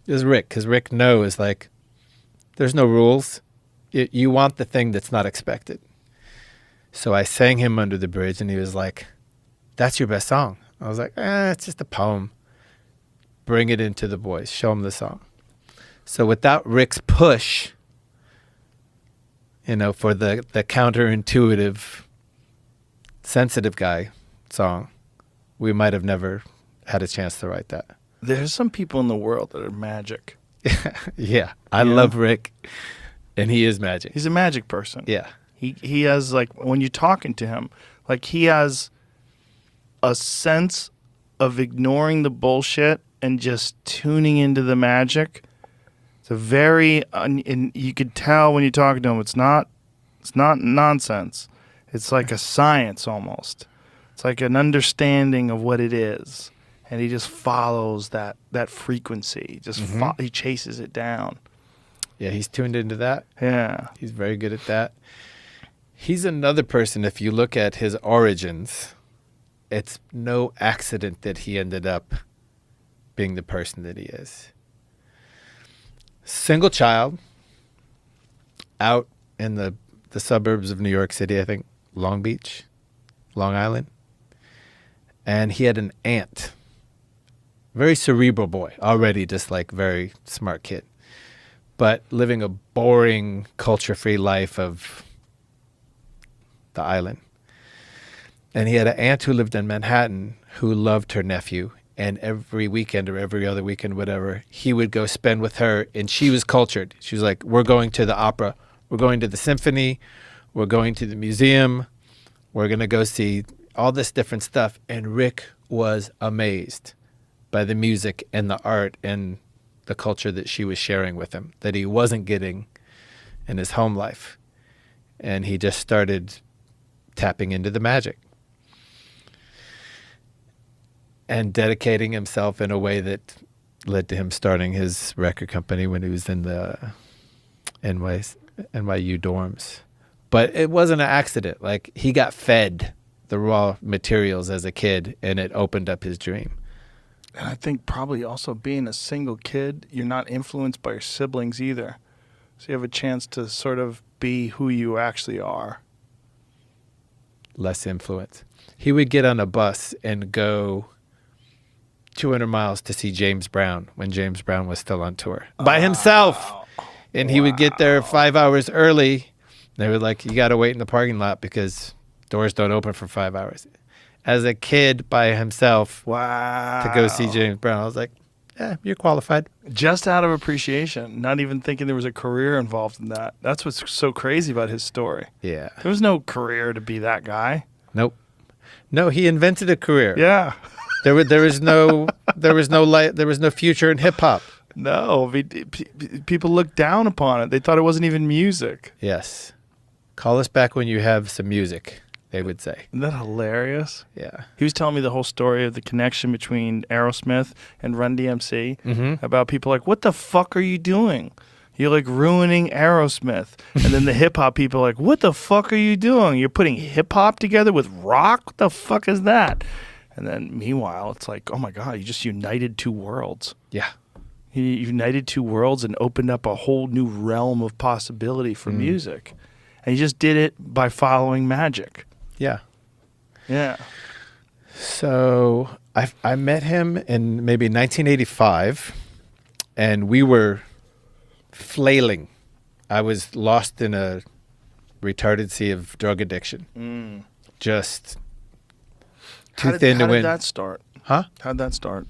It was Rick, because Rick knows, like, there's no rules. You want the thing that's not expected. So I sang him Under the Bridge, and he was like, that's your best song. I was like, it's just a poem. Bring it into the boys. Show them the song. So without Rick's push, for the counterintuitive, sensitive guy song, we might have never had a chance to write that. There's some people in the world that are magic. Yeah. I love Rick, and he is magic. He's a magic person. Yeah. He has, like, when you're talking to him, like, he has a sense of ignoring the bullshit and just tuning into the magic. It's a very, and you could tell when you're talking to him, it's not nonsense. It's like a science almost. It's like an understanding of what it is. and he just follows that frequency. He chases it down. Yeah, he's tuned into that. Yeah. He's very good at that. He's another person, if you look at his origins, it's no accident that he ended up being the person that he is. Single child, out in the suburbs of New York City, I think, Long Beach, Long Island. And he had an aunt, very cerebral boy, already just like very smart kid, but living a boring, culture-free life of the island. And he had an aunt who lived in Manhattan who loved her nephew. And every weekend or every other weekend, whatever, he would go spend with her. And she was cultured. She was like, we're going to the opera. We're going to the symphony. We're going to the museum. We're going to go see all this different stuff. And Rick was amazed by the music and the art and the culture that she was sharing with him that he wasn't getting in his home life. And he just started tapping into the magic and dedicating himself in a way that led to him starting his record company when he was in the NYU dorms. But it wasn't an accident. Like, he got fed the raw materials as a kid, and it opened up his dream. And I think probably also being a single kid, you're not influenced by your siblings either. So you have a chance to sort of be who you actually are. Less influence. He would get on a bus and go 200 miles to see James Brown when James Brown was still on tour by himself. And he would get there 5 hours early. They were like, you got to wait in the parking lot because doors don't open for 5 hours. As a kid by himself to go see James Brown. I was like, yeah, you're qualified. Just out of appreciation, not even thinking there was a career involved in that. That's what's so crazy about his story. Yeah. There was no career to be that guy. Nope. No, he invented a career. Yeah. There was no future in hip hop. No, people looked down upon it. They thought it wasn't even music. Yes. Call us back when you have some music, they would say. Isn't that hilarious? Yeah. He was telling me the whole story of the connection between Aerosmith and Run DMC about people like, what the fuck are you doing? You're like ruining Aerosmith. And then the hip hop people are like, what the fuck are you doing? You're putting hip hop together with rock? What the fuck is that? And then meanwhile, it's like, oh my God, you just united two worlds. Yeah. He united two worlds and opened up a whole new realm of possibility for music. And he just did it by following magic. Yeah. Yeah. So I met him in maybe 1985, and we were flailing. I was lost in a retarded sea of drug addiction. Just too thin to win. How did that start? Huh? How'd that start?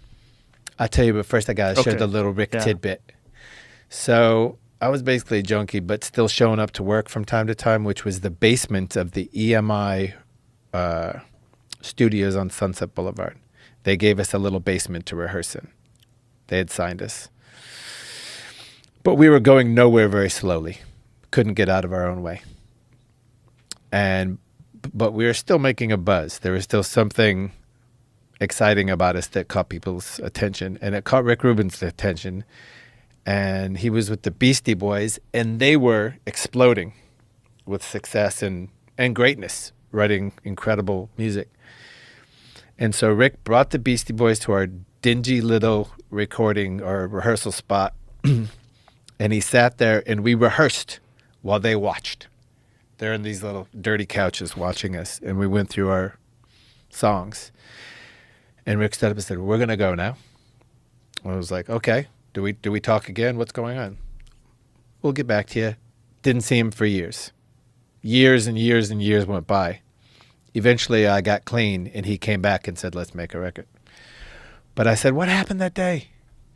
I'll tell you, but first I got to share the little Rick tidbit. So I was basically a junkie, but still showing up to work from time to time, which was the basement of the EMI studios on Sunset Boulevard. They gave us a little basement to rehearse in. They had signed us. But we were going nowhere very slowly. Couldn't get out of our own way. But we were still making a buzz. There was still something exciting about us that caught people's attention. And it caught Rick Rubin's attention. And he was with the Beastie Boys, and they were exploding with success and greatness, writing incredible music. And so Rick brought the Beastie Boys to our dingy little recording or rehearsal spot, and he sat there, and we rehearsed while they watched. They're in these little dirty couches watching us, and we went through our songs. And Rick stood up and said, we're going to go now. I was like, okay. Do we talk again? What's going on? We'll get back to you. Didn't see him for years. Years and years and years went by. Eventually, I got clean, and he came back and said, let's make a record. But I said, what happened that day?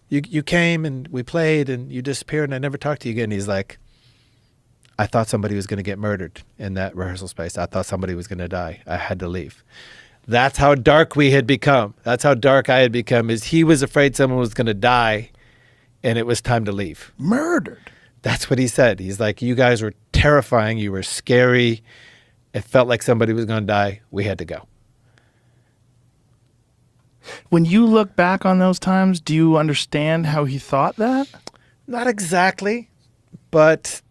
You came, and we played, and you disappeared, and I never talked to you again. He's like, I thought somebody was going to get murdered in that rehearsal space. I thought somebody was going to die. I had to leave. That's how dark we had become. That's how dark I had become, is he was afraid someone was going to die, and it was time to leave. Murdered. That's what he said. He's like, you guys were terrifying. You were scary. It felt like somebody was going to die. We had to go. When you look back on those times, do you understand how he thought that? Not exactly, but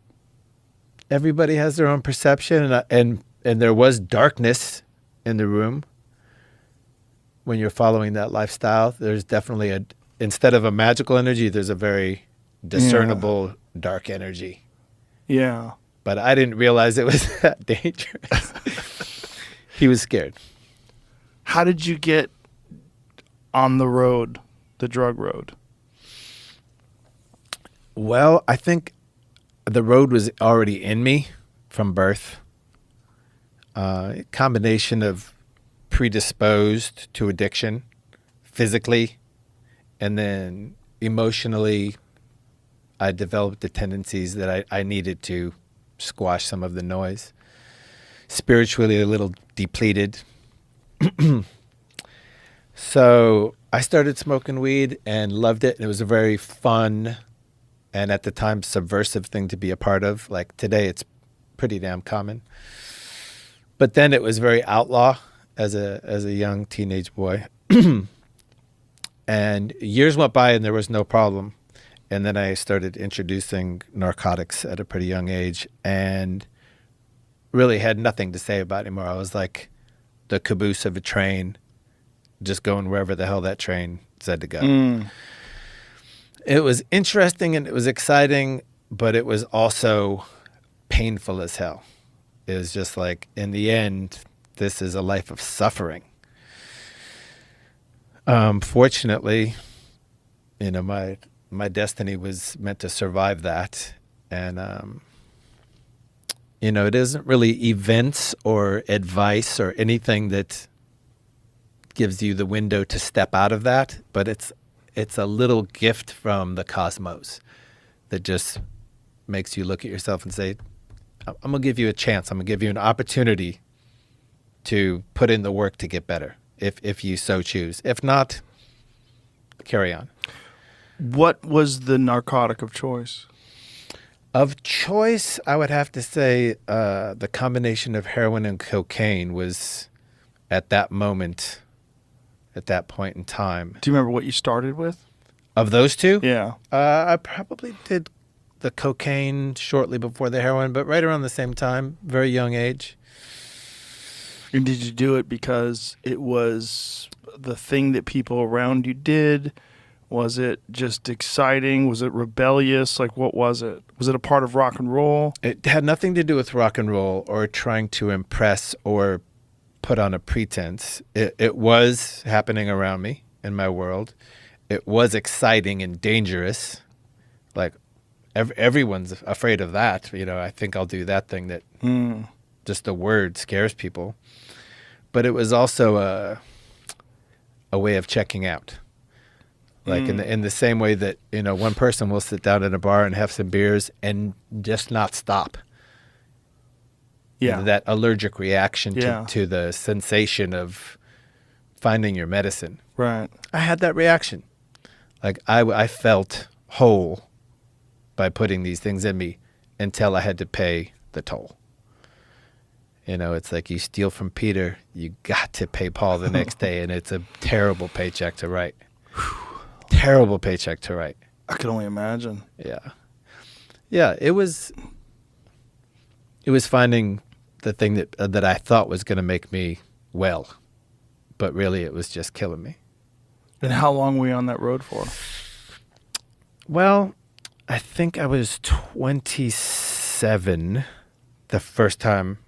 everybody has their own perception, and there was darkness in the room when you're following that lifestyle. There's definitely instead of a magical energy, there's a very discernible dark energy. Yeah. But I didn't realize it was that dangerous. He was scared. How did you get on the road, the drug road? Well, I think the road was already in me from birth. A combination of predisposed to addiction physically, and then emotionally, I developed the tendencies that I needed to squash some of the noise. Spiritually, a little depleted. So I started smoking weed and loved it. It was a very fun and at the time subversive thing to be a part of. Like today, it's pretty damn common. But then it was very outlaw as a young teenage boy. And years went by and there was no problem. And then I started introducing narcotics at a pretty young age and really had nothing to say about it anymore. I was like the caboose of a train, just going wherever the hell that train said to go. It was interesting and it was exciting, but it was also painful as hell. It was just like, in the end, this is a life of suffering. Fortunately, you know, my destiny was meant to survive that. And, you know, it isn't really events or advice or anything that gives you the window to step out of that, but it's a little gift from the cosmos that just makes you look at yourself and say, I'm going to give you a chance. I'm going to give you an opportunity to put in the work to get better, if you so choose. If not, carry on. What was the narcotic of choice? Of choice, I would have to say the combination of heroin and cocaine was, at that moment, at that point in time. Do you remember what you started with? Of those two? Yeah. I probably did the cocaine shortly before the heroin, but right around the same time, very young age. And did you do it because it was the thing that people around you did? Was it just exciting? Was it rebellious? Like, what was it? Was it a part of rock and roll? It had nothing to do with rock and roll or trying to impress or put on a pretense. It was happening around me in my world. It was exciting and dangerous. Like, everyone's afraid of that. You know, I think I'll do that thing that just the word scares people. But it was also a way of checking out. Like in the same way that, you know, one person will sit down in a bar and have some beers and just not stop. Yeah. You know, that allergic reaction Yeah. to the sensation of finding your medicine. Right. I had that reaction. Like I felt whole by putting these things in me until I had to pay the toll. You know, it's like you steal from Peter, you got to pay Paul the next day, and it's a terrible paycheck to write. Terrible paycheck to write. I could only imagine. Yeah. Yeah, it was finding the thing that I thought was going to make me well, but really it was just killing me. And how long were you on that road for? Well, I think I was 27 the first time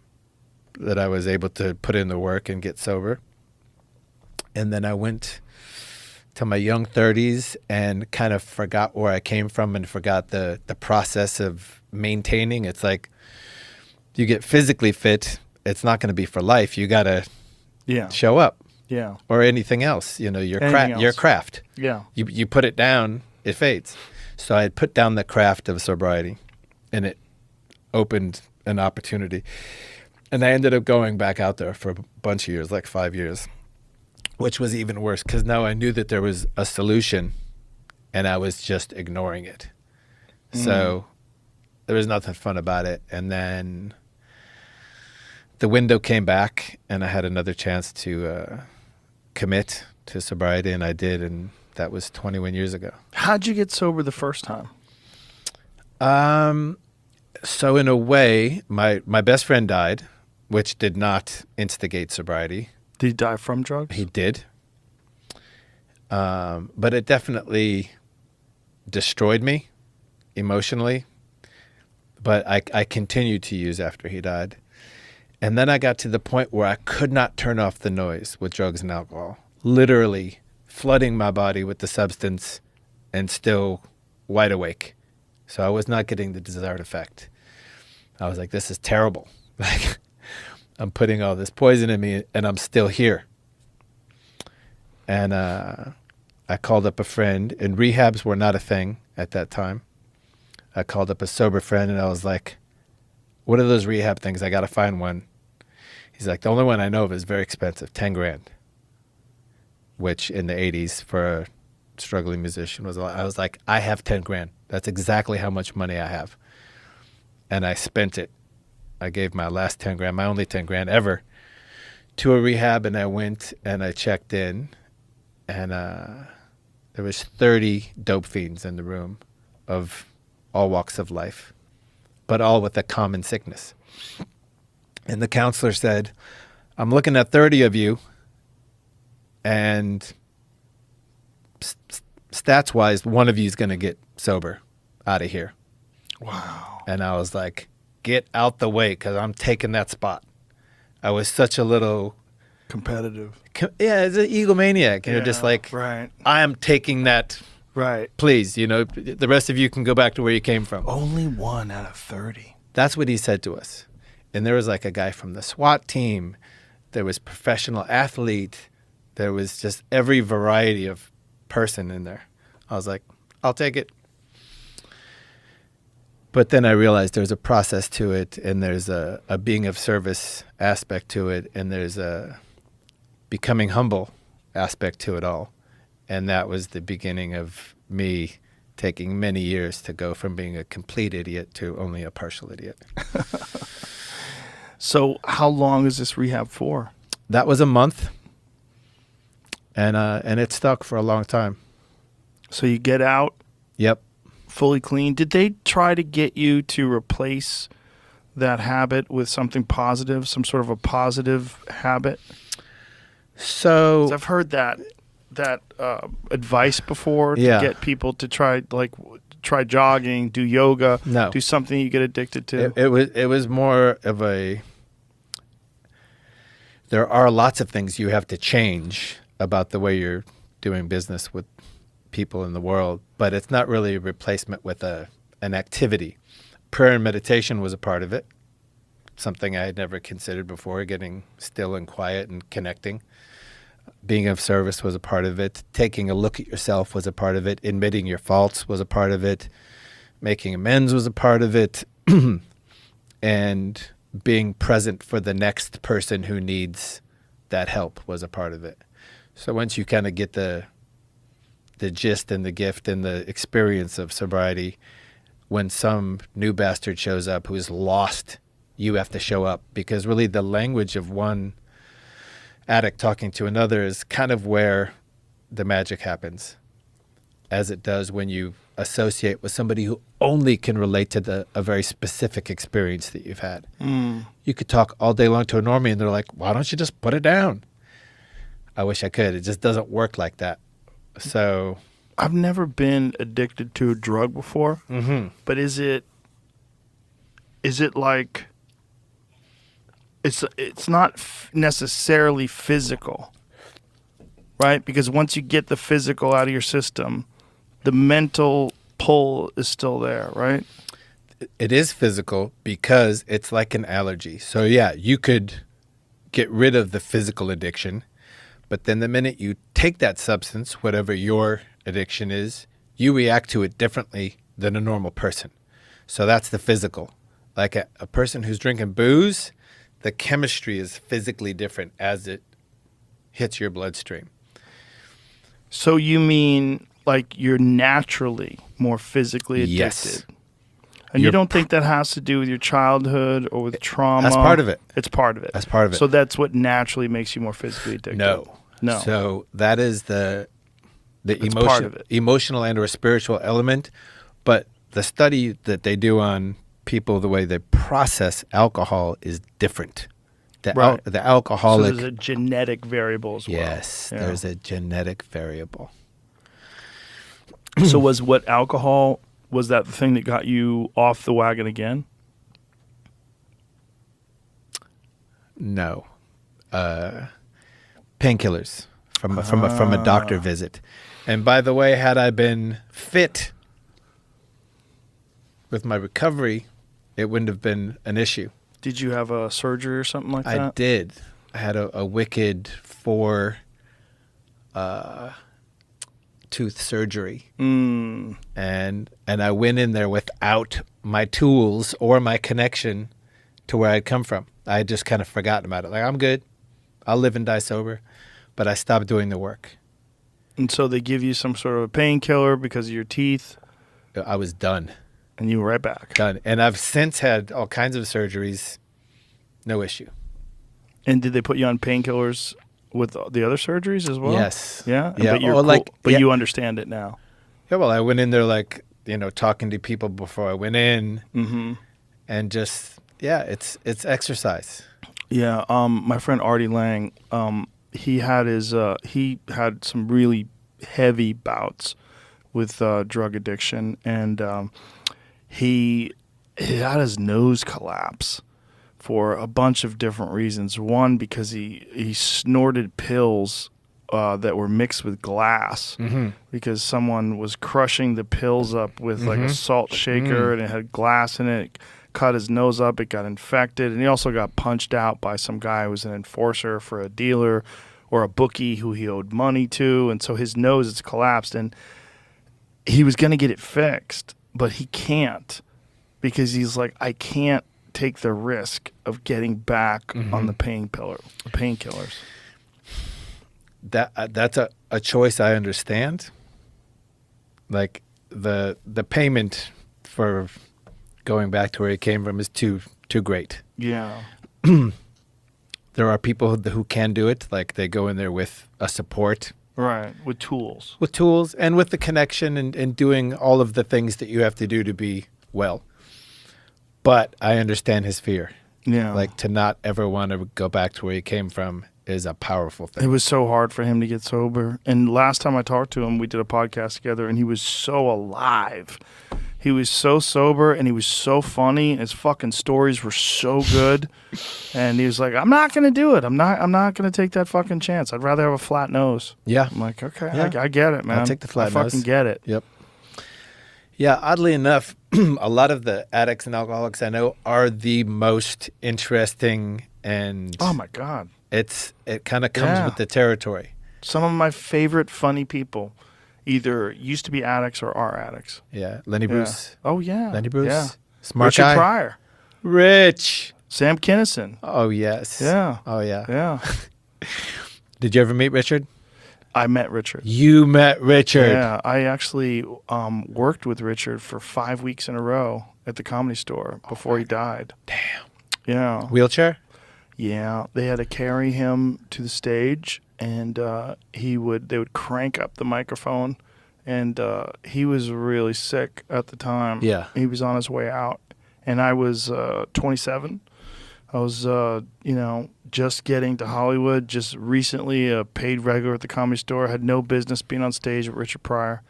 that I was able to put in the work and get sober. And then I went to my young 30s and kind of forgot where I came from and forgot the process of maintaining. It's like you get physically fit, it's not going to be for life. You got to show up. Yeah. Or anything else, you know, your craft. Yeah. You put it down, it fades. So I had put down the craft of sobriety, and it opened an opportunity. And I ended up going back out there for a bunch of years, like 5 years, which was even worse because now I knew that there was a solution and I was just ignoring it. So there was nothing fun about it. And then the window came back and I had another chance to commit to sobriety, and I did, and that was 21 years ago. How'd you get sober the first time? So in a way, my best friend died, which did not instigate sobriety. Did he die from drugs? He did. But it definitely destroyed me emotionally. But I continued to use after he died. And then I got to the point where I could not turn off the noise with drugs and alcohol, literally flooding my body with the substance and still wide awake. So I was not getting the desired effect. I was like, this is terrible. Like, I'm putting all this poison in me and I'm still here. And I called up a friend, and rehabs were not a thing at that time. I called up a sober friend and I was like, what are those rehab things? I got to find one. He's like, the only one I know of is very expensive, 10 grand, which in the 80s for a struggling musician was a lot. I was like, I have 10 grand. That's exactly how much money I have. And I spent it. I gave my last 10 grand, my only 10 grand ever, to a rehab, and I went and I checked in, and there was 30 dope fiends in the room of all walks of life, but all with a common sickness. And the counselor said, I'm looking at 30 of you, and stats-wise, one of you is going to get sober out of here. Wow. And I was like, get out the way, because I'm taking that spot. I was such a little... Competitive. Yeah, it's an egomaniac. You're just like, right. I am taking that... Right. Please, the rest of you can go back to where you came from. Only 1 out of 30. That's what he said to us. And there was like a guy from the SWAT team. There was professional athlete. There was just every variety of person in there. I was like, I'll take it. But then I realized there's a process to it, and there's a being of service aspect to it, and there's a becoming humble aspect to it all. And that was the beginning of me taking many years to go from being a complete idiot to only a partial idiot. So how long is this rehab for? That was a month, and it stuck for a long time. So you get out. Yep. Fully clean. Did they try to get you to replace that habit with something positive, some sort of a positive habit? So 'Cause I've heard that advice before to get people to try jogging, do yoga, do something you get addicted to. It was more of there are lots of things you have to change about the way you're doing business with people in the world, but it's not really a replacement with an activity. Prayer and meditation was a part of it, something I had never considered before, getting still and quiet and connecting. Being of service was a part of it. Taking a look at yourself was a part of it. Admitting your faults was a part of it. Making amends was a part of it. And being present for the next person who needs that help was a part of it. So once you kind of get the gist and the gift and the experience of sobriety, when some new bastard shows up who's lost, you have to show up, because really the language of one addict talking to another is kind of where the magic happens, as it does when you associate with somebody who only can relate to a very specific experience that you've had. You could talk all day long to a normie and they're like, why don't you just put it down? I wish I could. It just doesn't work like that. So I've never been addicted to a drug before, but is it like it's not necessarily physical, right? Because once you get the physical out of your system, the mental pull is still there, right? It is physical because it's like an allergy. So yeah, you could get rid of the physical addiction, but then the minute you take that substance, whatever your addiction is, you react to it differently than a normal person. So that's the physical. Like a person who's drinking booze, the chemistry is physically different as it hits your bloodstream. So you mean like you're naturally more physically addicted? Yes. And you don't think that has to do with your childhood or with trauma? That's part of it. It's part of it. That's part of it. So that's what naturally makes you more physically addicted? No. No. So that is the It's part of it. emotional and or spiritual element. But the study that they do on people, the way they process alcohol is different. The Right. the So alcoholic. there's a genetic variable as well. Yes, Yeah. there's a genetic variable. So was that the thing that got you off the wagon again? No, painkillers from a doctor visit. And by the way, had I been fit with my recovery, it wouldn't have been an issue. Did you have a surgery or something like I that? did. I had a wicked 4 tooth surgery, and I went in there without my tools or my connection to where I'd come from. I had just kind of forgotten about it. Like, I'm good. I'll live and die sober. But I stopped doing the work. And so they give you some sort of a painkiller because of your teeth, I was done. and you were right back. Done. And I've since had all kinds of surgeries. No issue. And did they put you on painkillers with the other surgeries as well? Yes. Yeah? Yeah. But you're Or cool, but you understand it now. Yeah, well, I went in there like, talking to people before I went in. Mm-hmm. And just, it's exercise. Yeah, my friend Artie Lang, he had some really heavy bouts with drug addiction, and he had his nose collapse for a bunch of different reasons. One, because he snorted pills that were mixed with glass, because someone was crushing the pills up with like a salt shaker, and it had glass in it. Cut his nose up, it got infected, and he also got punched out by some guy who was an enforcer for a dealer or a bookie who he owed money to, and so his nose is collapsed, and he was going to get it fixed, but he can't, because he's like, I can't take the risk of getting back on the painkillers. That's a choice I understand. Like the payment for going back to where he came from is too great. Yeah. There are people who can do it, like they go in there with a support. Right, with tools. With tools and with the connection and doing all of the things that you have to do to be well. But I understand his fear. Yeah. Like, to not ever want to go back to where he came from is a powerful thing. It was so hard for him to get sober. And last time I talked to him, we did a podcast together, and he was so alive. He was so sober, and he was so funny. His fucking stories were so good. And he was like, I'm not going to do it. I'm not going to take that fucking chance. I'd rather have a flat nose. Yeah. I'm like, okay, Yeah. I get it, man. I'll take the flat I fucking nose. get it. Yep. Yeah, oddly enough, a lot of the addicts and alcoholics I know are the most interesting, and Oh, my God. it kind of comes Yeah. with the territory. Some of my favorite funny people either used to be addicts or are addicts. Yeah, Lenny Yeah. Bruce. Oh, yeah. Lenny Bruce. Yeah. Smart Richard guy. Pryor. Rich. Sam Kinison. Oh, yes. Yeah. Oh, yeah. Yeah. Did you ever meet Richard? I met Richard. You met Richard. Yeah, I actually worked with Richard for 5 weeks in a row at the Comedy Store before he died. Damn. Yeah. Wheelchair? Yeah, they had to carry him to the stage, and they would crank up the microphone, and he was really sick at the time. Yeah. He was on his way out, and I was 27. I was, just getting to Hollywood, just recently a paid regular at the Comedy Store, had no business being on stage with Richard Pryor.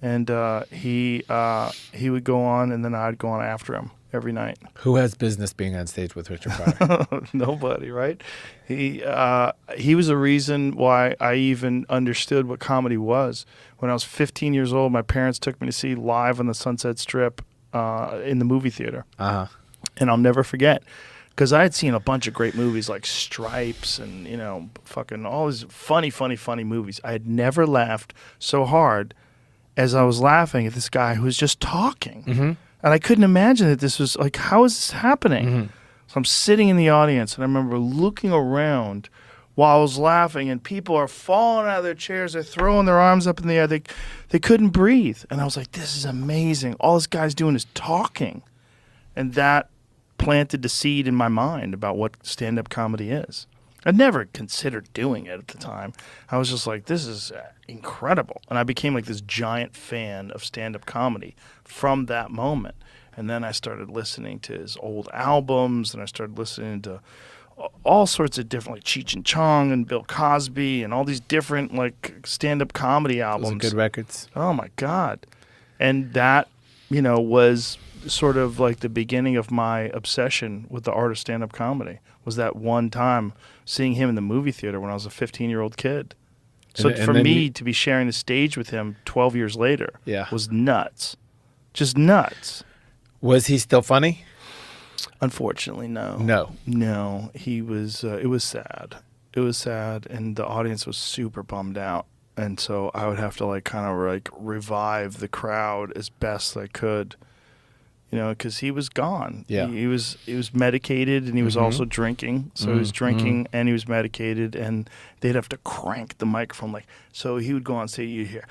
And he would go on, and then I'd go on after him every night. Who has business being on stage with Richard Pryor? Nobody, right? He was a reason why I even understood what comedy was. When I was 15 years old, my parents took me to see Live on the Sunset Strip in the movie theater. Uh-huh. And I'll never forget, because I had seen a bunch of great movies like Stripes and, fucking all these funny movies. I had never laughed so hard as I was laughing at this guy who was just talking. Mm-hmm. And I couldn't imagine that this was like, how is this happening? Mm-hmm. So I'm sitting in the audience, and I remember looking around while I was laughing, and people are falling out of their chairs. They're throwing their arms up in the air. They couldn't breathe. And I was like, this is amazing. All this guy's doing is talking. And that planted the seed in my mind about what stand-up comedy is. I never considered doing it at the time. I was just like, this is incredible. And I became like this giant fan of stand-up comedy from that moment. And then I started listening to his old albums, and I started listening to all sorts of different, like Cheech and Chong and Bill Cosby and all these different like stand-up comedy albums. Those are good records. Oh my God. And that, was sort of like the beginning of my obsession with the art of stand-up comedy, was that one time seeing him in the movie theater when I was a 15-year-old kid. So And for then me to be sharing the stage with him 12 years later Yeah. was nuts. Just nuts. Was he still funny? Unfortunately, no. No. He was, it was sad. It was sad, and the audience was super bummed out. And so I would have to like kind of like revive the crowd as best I could, because he was gone. Yeah. He was medicated, and he was also drinking. So he was drinking and he was medicated, and they'd have to crank the microphone so he would go on stage, you'd hear,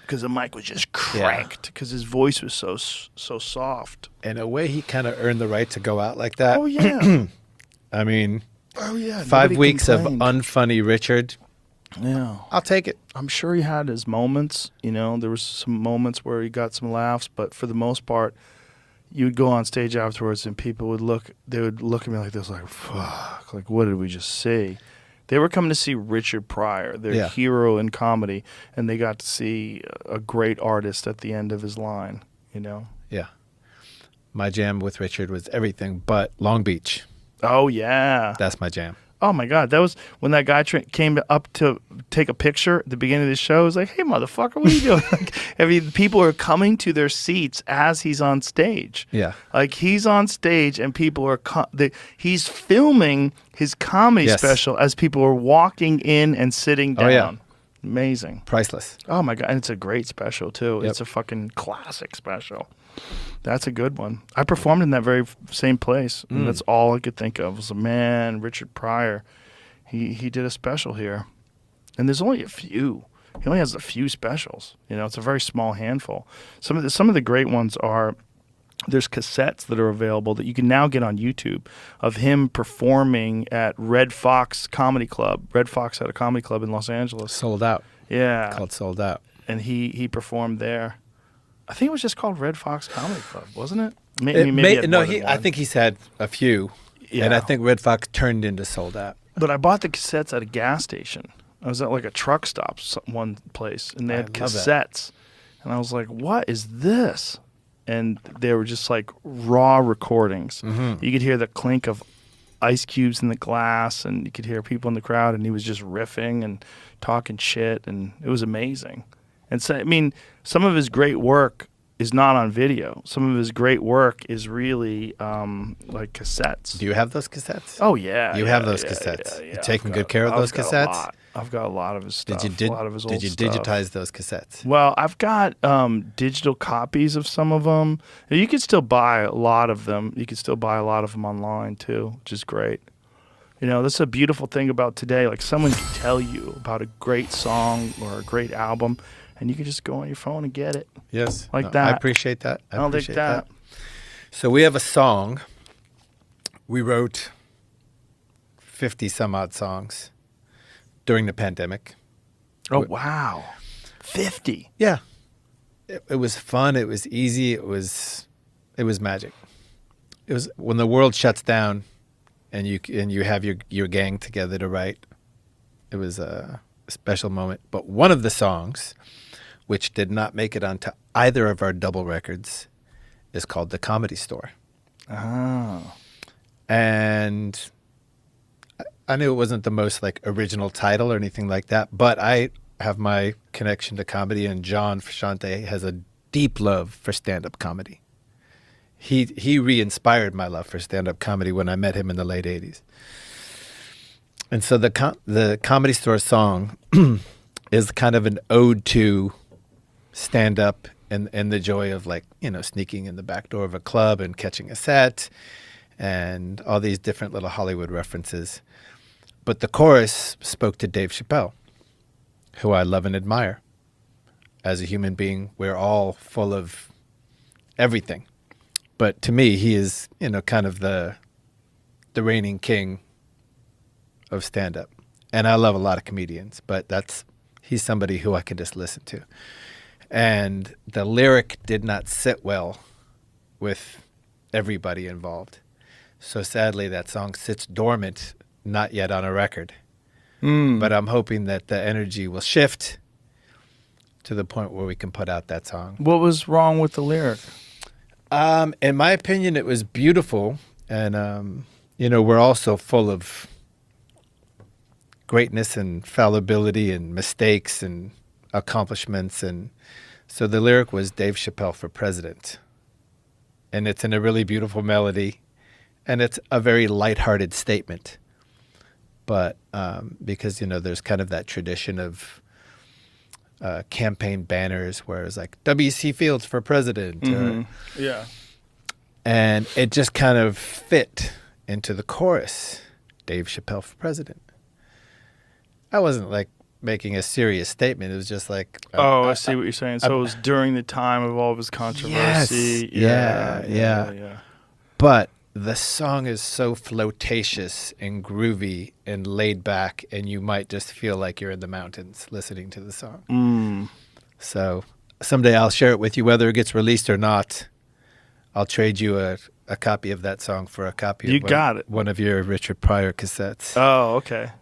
because the mic was just cranked because his voice was so soft. In a way, he kind of earned the right to go out like that. Oh yeah. I mean, Oh yeah. 5 nobody weeks complained. of unfunny Richard. Yeah. I'll take it. I'm sure he had his moments. There was some moments where he got some laughs, but for the most part, you would go on stage afterwards, and people would look. They would look at me like this, like fuck, like what did we just see? They were coming to see Richard Pryor, their hero in comedy, and they got to see a great artist at the end of his line. Yeah. My jam with Richard was everything but Long Beach. Oh yeah. That's my jam. Oh my God, that was when that guy came up to take a picture at the beginning of the show. It was like, hey motherfucker, what are you doing? People are coming to their seats as he's on stage. Yeah. Like he's on stage and people are he's filming his comedy special as people are walking in and sitting down. Oh, yeah. Amazing. Priceless. Oh my God, and it's a great special too. Yep. It's a fucking classic special. That's a good one. I performed in that very same place, and that's all I could think of was, man, Richard Pryor. He did a special here, and there's only a few. He only has a few specials. It's a very small handful. Some of the great ones are, there's cassettes that are available that you can now get on YouTube of him performing at Red Fox Comedy Club. Red Fox had a comedy club in Los Angeles. Sold Out. Yeah, Called Sold Out. and he performed there. I think it was just called Red Fox Comedy Club, wasn't it? Maybe he had more than I one. think he's had a few, and I think Red Fox turned into Sold Out. But I bought the cassettes at a gas station. I was at like a truck stop one place, and they had love that. cassettes. And I was like, what is this? And they were just like raw recordings. You could hear the clink of ice cubes in the glass, and you could hear people in the crowd, and he was just riffing and talking shit, and it was amazing. And so, I mean, some of his great work is not on video. Some of his great work is really like cassettes. Do you have those cassettes? Oh yeah, You have those cassettes. Yeah. You're taking good care of those cassettes? I've got a lot of his stuff. Did you a lot of his old did you stuff. digitize those cassettes? Well, I've got digital copies of some of them. You can still buy a lot of them. You can still buy a lot of them online too, which is great. That's a beautiful thing about today. Like someone can tell you about a great song or a great album, and you can just go on your phone and get it. Yes. Like that. I appreciate that. I'll take that. So we have a song. We wrote 50 some odd songs during the pandemic. Oh wow, 50. Yeah. It was fun. It was easy. It was magic. It was when the world shuts down and you have your gang together to write. It was a special moment. But one of the songs, which did not make it onto either of our double records, is called The Comedy Store. Oh. And I knew it wasn't the most like original title or anything like that, but I have my connection to comedy, and John Frusciante has a deep love for stand-up comedy. He re-inspired my love for stand-up comedy when I met him in the late 80s. And so the Comedy Store song is kind of an ode to stand-up and the joy of sneaking in the back door of a club and catching a set and all these different little Hollywood references. But the chorus spoke to Dave Chappelle, who I love and admire. As a human being, we're all full of everything. But to me, he is, kind of the the reigning king of stand-up. And I love a lot of comedians, but he's somebody who I can just listen to. And the lyric did not sit well with everybody involved. So sadly, that song sits dormant, not yet on a record. But I'm hoping that the energy will shift to the point where we can put out that song. What was wrong with the lyric? In my opinion, it was beautiful. And, we're also full of greatness and fallibility and mistakes and accomplishments. And so the lyric was Dave Chappelle for president. And it's in a really beautiful melody. And it's a very lighthearted statement. But because, there's kind of that tradition of campaign banners where it's like W.C. Fields for president. Yeah. And it just kind of fit into the chorus, Dave Chappelle for president. I wasn't like making a serious statement. It was just like... I see what you're saying. So it was during the time of all of his controversy. Yes. Yeah. But the song is so flirtatious and groovy and laid back, and you might just feel like you're in the mountains listening to the song. So someday I'll share it with you, whether it gets released or not. I'll trade you a copy of that song for a copy of one of your Richard Pryor cassettes. Oh, okay.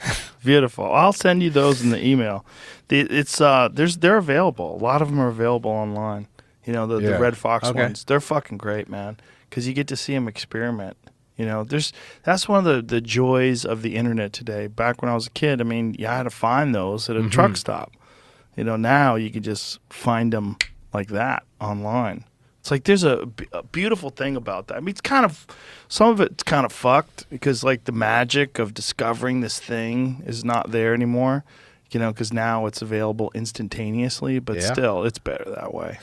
Beautiful. I'll send you those in the email. They're available. A lot of them are available online. The Red Fox ones. They're fucking great, man. Because you get to see them experiment. That's one of the joys of the internet today. Back when I was a kid, you had to find those at a truck stop. Now you can just find them like that online. It's like there's a beautiful thing about that. It's kind of, some of it's kind of fucked because like the magic of discovering this thing is not there anymore. Because now it's available instantaneously, but still, it's better that way.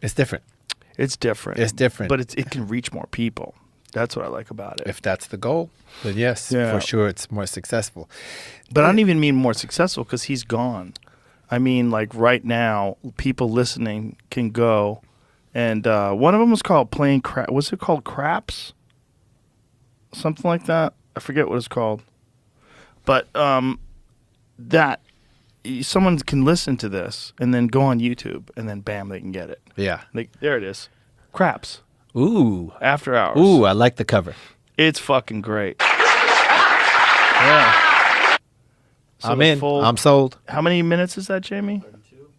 It's different. It's different. It's different. But it can reach more people. That's what I like about it. If that's the goal, then yes, for sure it's more successful. But I don't even mean more successful because he's gone. I mean, like right now, people listening can go, and one of them was called Playing Crap. What's it called? Craps? Something like that. I forget what it's called. But that someone can listen to this and then go on YouTube, and then bam, they can get it. Yeah. There it is. Craps. Ooh. After Hours. Ooh, I like the cover. It's fucking great. Yeah. So I'm in. I'm sold. How many minutes is that, Jamie?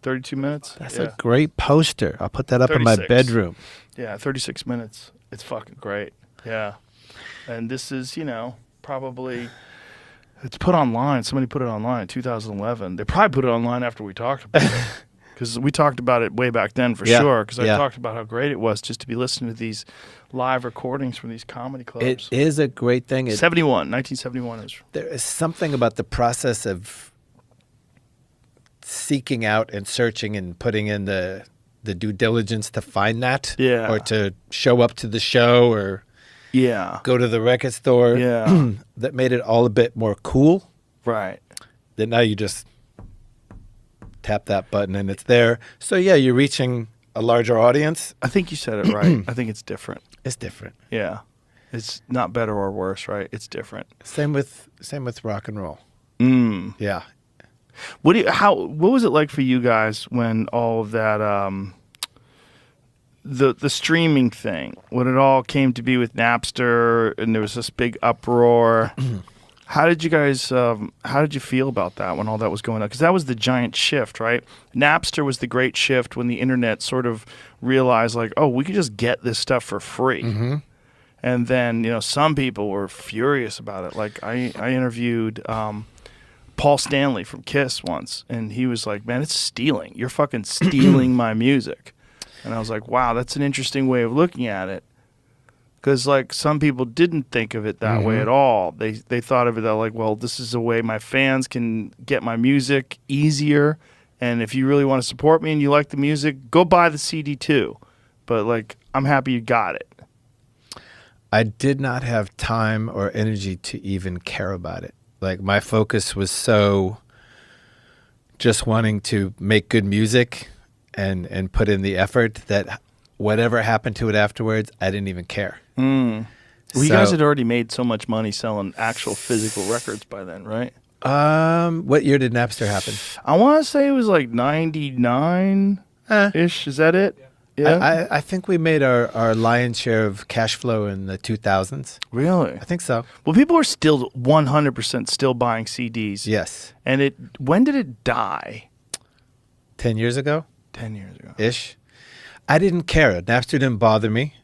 32 minutes? That's a great poster. I'll put that up in my bedroom. Yeah, 36 minutes. It's fucking great. Yeah. And this is, probably... It's put online. Somebody put it online in 2011. They probably put it online after we talked about it. Because we talked about it way back then for sure. Because I talked about how great it was just to be listening to these live recordings from these comedy clubs. It is a great thing. 1971 is. There is something about the process of seeking out and searching and putting in the due diligence to find that. Yeah. Or to show up to the show or go to the record store. Yeah. That made it all a bit more cool. Right. That now you just tap that button and it's there. So yeah, you're reaching a larger audience. I think you said it right. I think it's different. It's different. Yeah. It's not better or worse, right? It's different. Same with rock and roll. Yeah. What was it like for you guys when all of that the streaming thing, when it all came to be with Napster and there was this big uproar? How did you guys, how did you feel about that when all that was going on? Because that was the giant shift, right? Napster was the great shift when the internet sort of realized like, oh, we could just get this stuff for free. And then, some people were furious about it. Like I interviewed Paul Stanley from Kiss once, and he was like, man, it's stealing. You're fucking stealing my music. And I was like, wow, that's an interesting way of looking at it. Because, like, some people didn't think of it that way at all. They thought of it that, like, well, this is a way my fans can get my music easier. And if you really want to support me and you like the music, go buy the CD too. But, like, I'm happy you got it. I did not have time or energy to even care about it. Like, my focus was so just wanting to make good music and put in the effort that whatever happened to it afterwards, I didn't even care. Well, you guys had already made so much money selling actual physical records by then, right? What year did Napster happen? I want to say it was like 99-ish. Is that it? Yeah. I think we made our lion's share of cash flow in the 2000s. Really? I think so. Well, people are still 100% still buying CDs. Yes. And when did it die? 10 years ago? 10 years ago. Ish. I didn't care. Napster didn't bother me.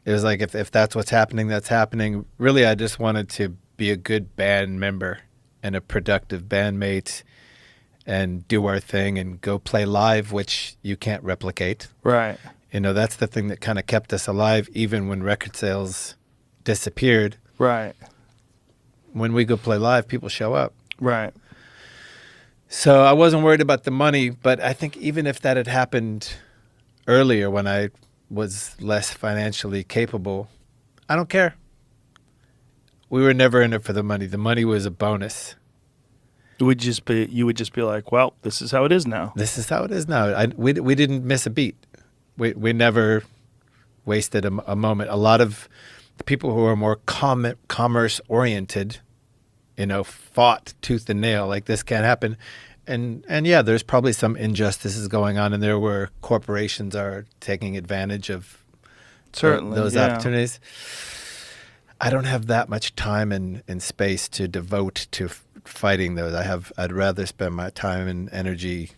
It was like, if that's what's happening, that's happening. Really, I just wanted to be a good band member and a productive bandmate and do our thing and go play live, which you can't replicate. Right. You know, that's the thing that kind of kept us alive, even when record sales disappeared. Right. When we go play live, people show up. Right. So I wasn't worried about the money, but I think even if that had happened earlier when I was less financially capable, I don't care. We were never in it for the money. The money was a bonus. You would just be like, well, this is how it is now. This is how it is now. We didn't miss a beat. We never wasted a moment. A lot of the people who are more commerce oriented, you know, fought tooth and nail, like this can't happen. And yeah, there's probably some injustices going on in there where corporations are taking advantage of those opportunities. I don't have that much time and space to devote to fighting those. I'd rather spend my time and energy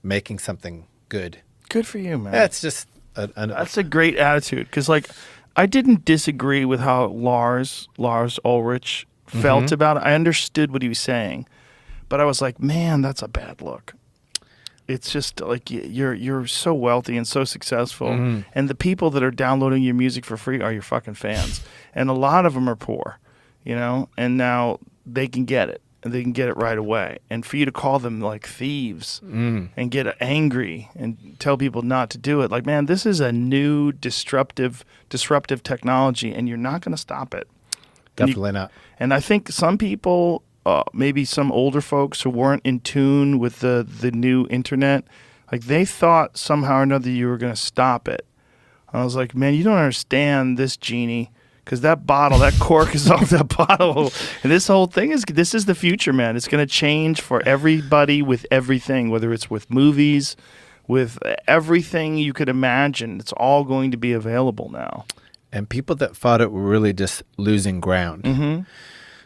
making something good. Good for you, man. That's just that's a great attitude. Because, like, I didn't disagree with how Lars Ulrich felt about it. I understood what he was saying. But I was like, man, that's a bad look. It's just like you're so wealthy and so successful, and the people that are downloading your music for free are your fucking fans, and a lot of them are poor, you know. And now they can get it, and they can get it right away. And for you to call them like thieves and get angry and tell people not to do it, like, man, this is a new disruptive technology, and you're not going to stop it. Definitely not. And I think some people. Maybe some older folks who weren't in tune with the new internet, like they thought somehow or another you were going to stop it. I was like, man, you don't understand this, Genie, because that cork is off that bottle. And this whole thing this is the future, man. It's going to change for everybody with everything, whether it's with movies, with everything you could imagine. It's all going to be available now. And people that fought it were really just losing ground.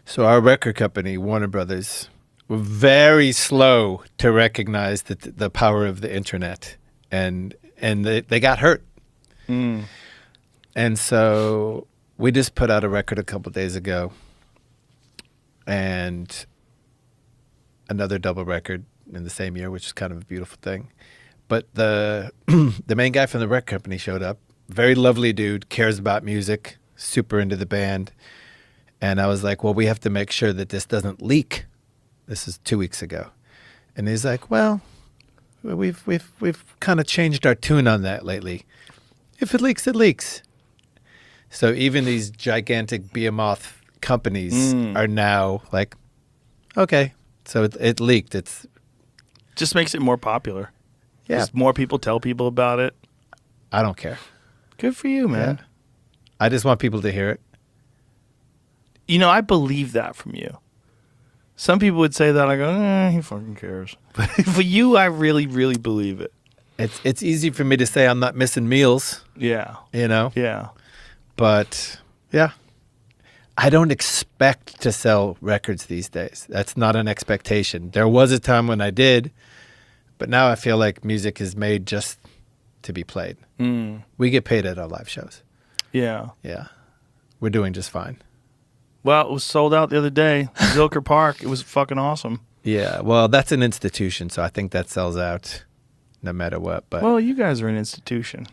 So our record company, Warner Brothers, were very slow to recognize the power of the internet, and they got hurt. And so we just put out a record a couple days ago, and another double record in the same year, which is kind of a beautiful thing. But the main guy from the record company showed up. Very lovely dude, cares about music, super into the band. And I was like, well, we have to make sure that this doesn't leak. This is 2 weeks ago. And he's like, well, we've kind of changed our tune on that lately. If it leaks, it leaks. So even these gigantic behemoth companies are now like, okay, so it leaked. It's just makes it more popular. Yeah. Just more people tell people about it. I don't care. Good for you, man. Yeah. I just want people to hear it. You know, I believe that from you. Some people would say that. I go, he fucking cares. But for you, I really, really believe it. It's easy for me to say I'm not missing meals. Yeah. You know? Yeah. But, yeah. I don't expect to sell records these days. That's not an expectation. There was a time when I did, but now I feel like music is made just to be played. We get paid at our live shows. Yeah. Yeah. We're doing just fine. Well, it was sold out the other day. Zilker Park. It was fucking awesome. Yeah. Well, that's an institution, so I think that sells out no matter what. But well, you guys are an institution.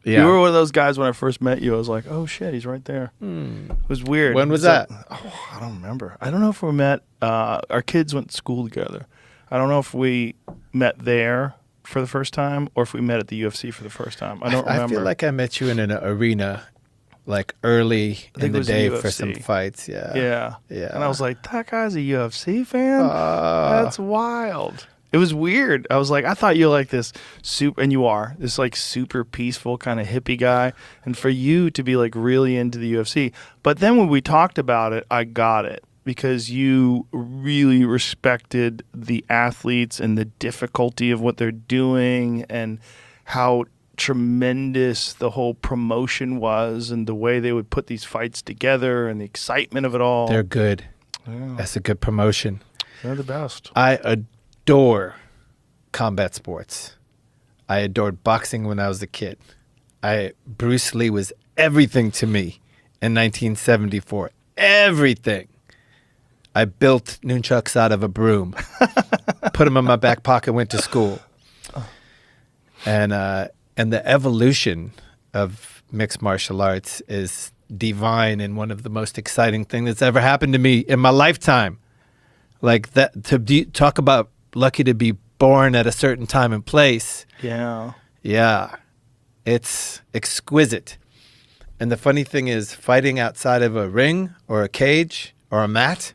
Yeah. You were one of those guys when I first met you. I was like, oh, shit, he's right there. It was weird. When was that? I don't remember. I don't know if we met. Our kids went to school together. I don't know if we met there for the first time or if we met at the UFC for the first time. I don't remember. I feel like I met you in an arena like early in the day for some fights. Yeah. Yeah. Yeah. And I was like, that guy's a UFC fan? That's wild. It was weird. I was like, I thought you were like this and you are, this like super peaceful kind of hippie guy. And for you to be like really into the UFC. But then when we talked about it, I got it because you really respected the athletes and the difficulty of what they're doing and how tremendous the whole promotion was and the way they would put these fights together and the excitement of it all. They're good. Yeah. That's a good promotion. They're the best. I adore combat sports. I adored boxing when I was a kid. Bruce Lee was everything to me in 1974. Everything. I built nunchucks out of a broom, put them in my back pocket, went to school. And the evolution of mixed martial arts is divine and one of the most exciting things that's ever happened to me in my lifetime. Like that, talk about lucky to be born at a certain time and place. Yeah. Yeah. It's exquisite. And the funny thing is, fighting outside of a ring or a cage or a mat,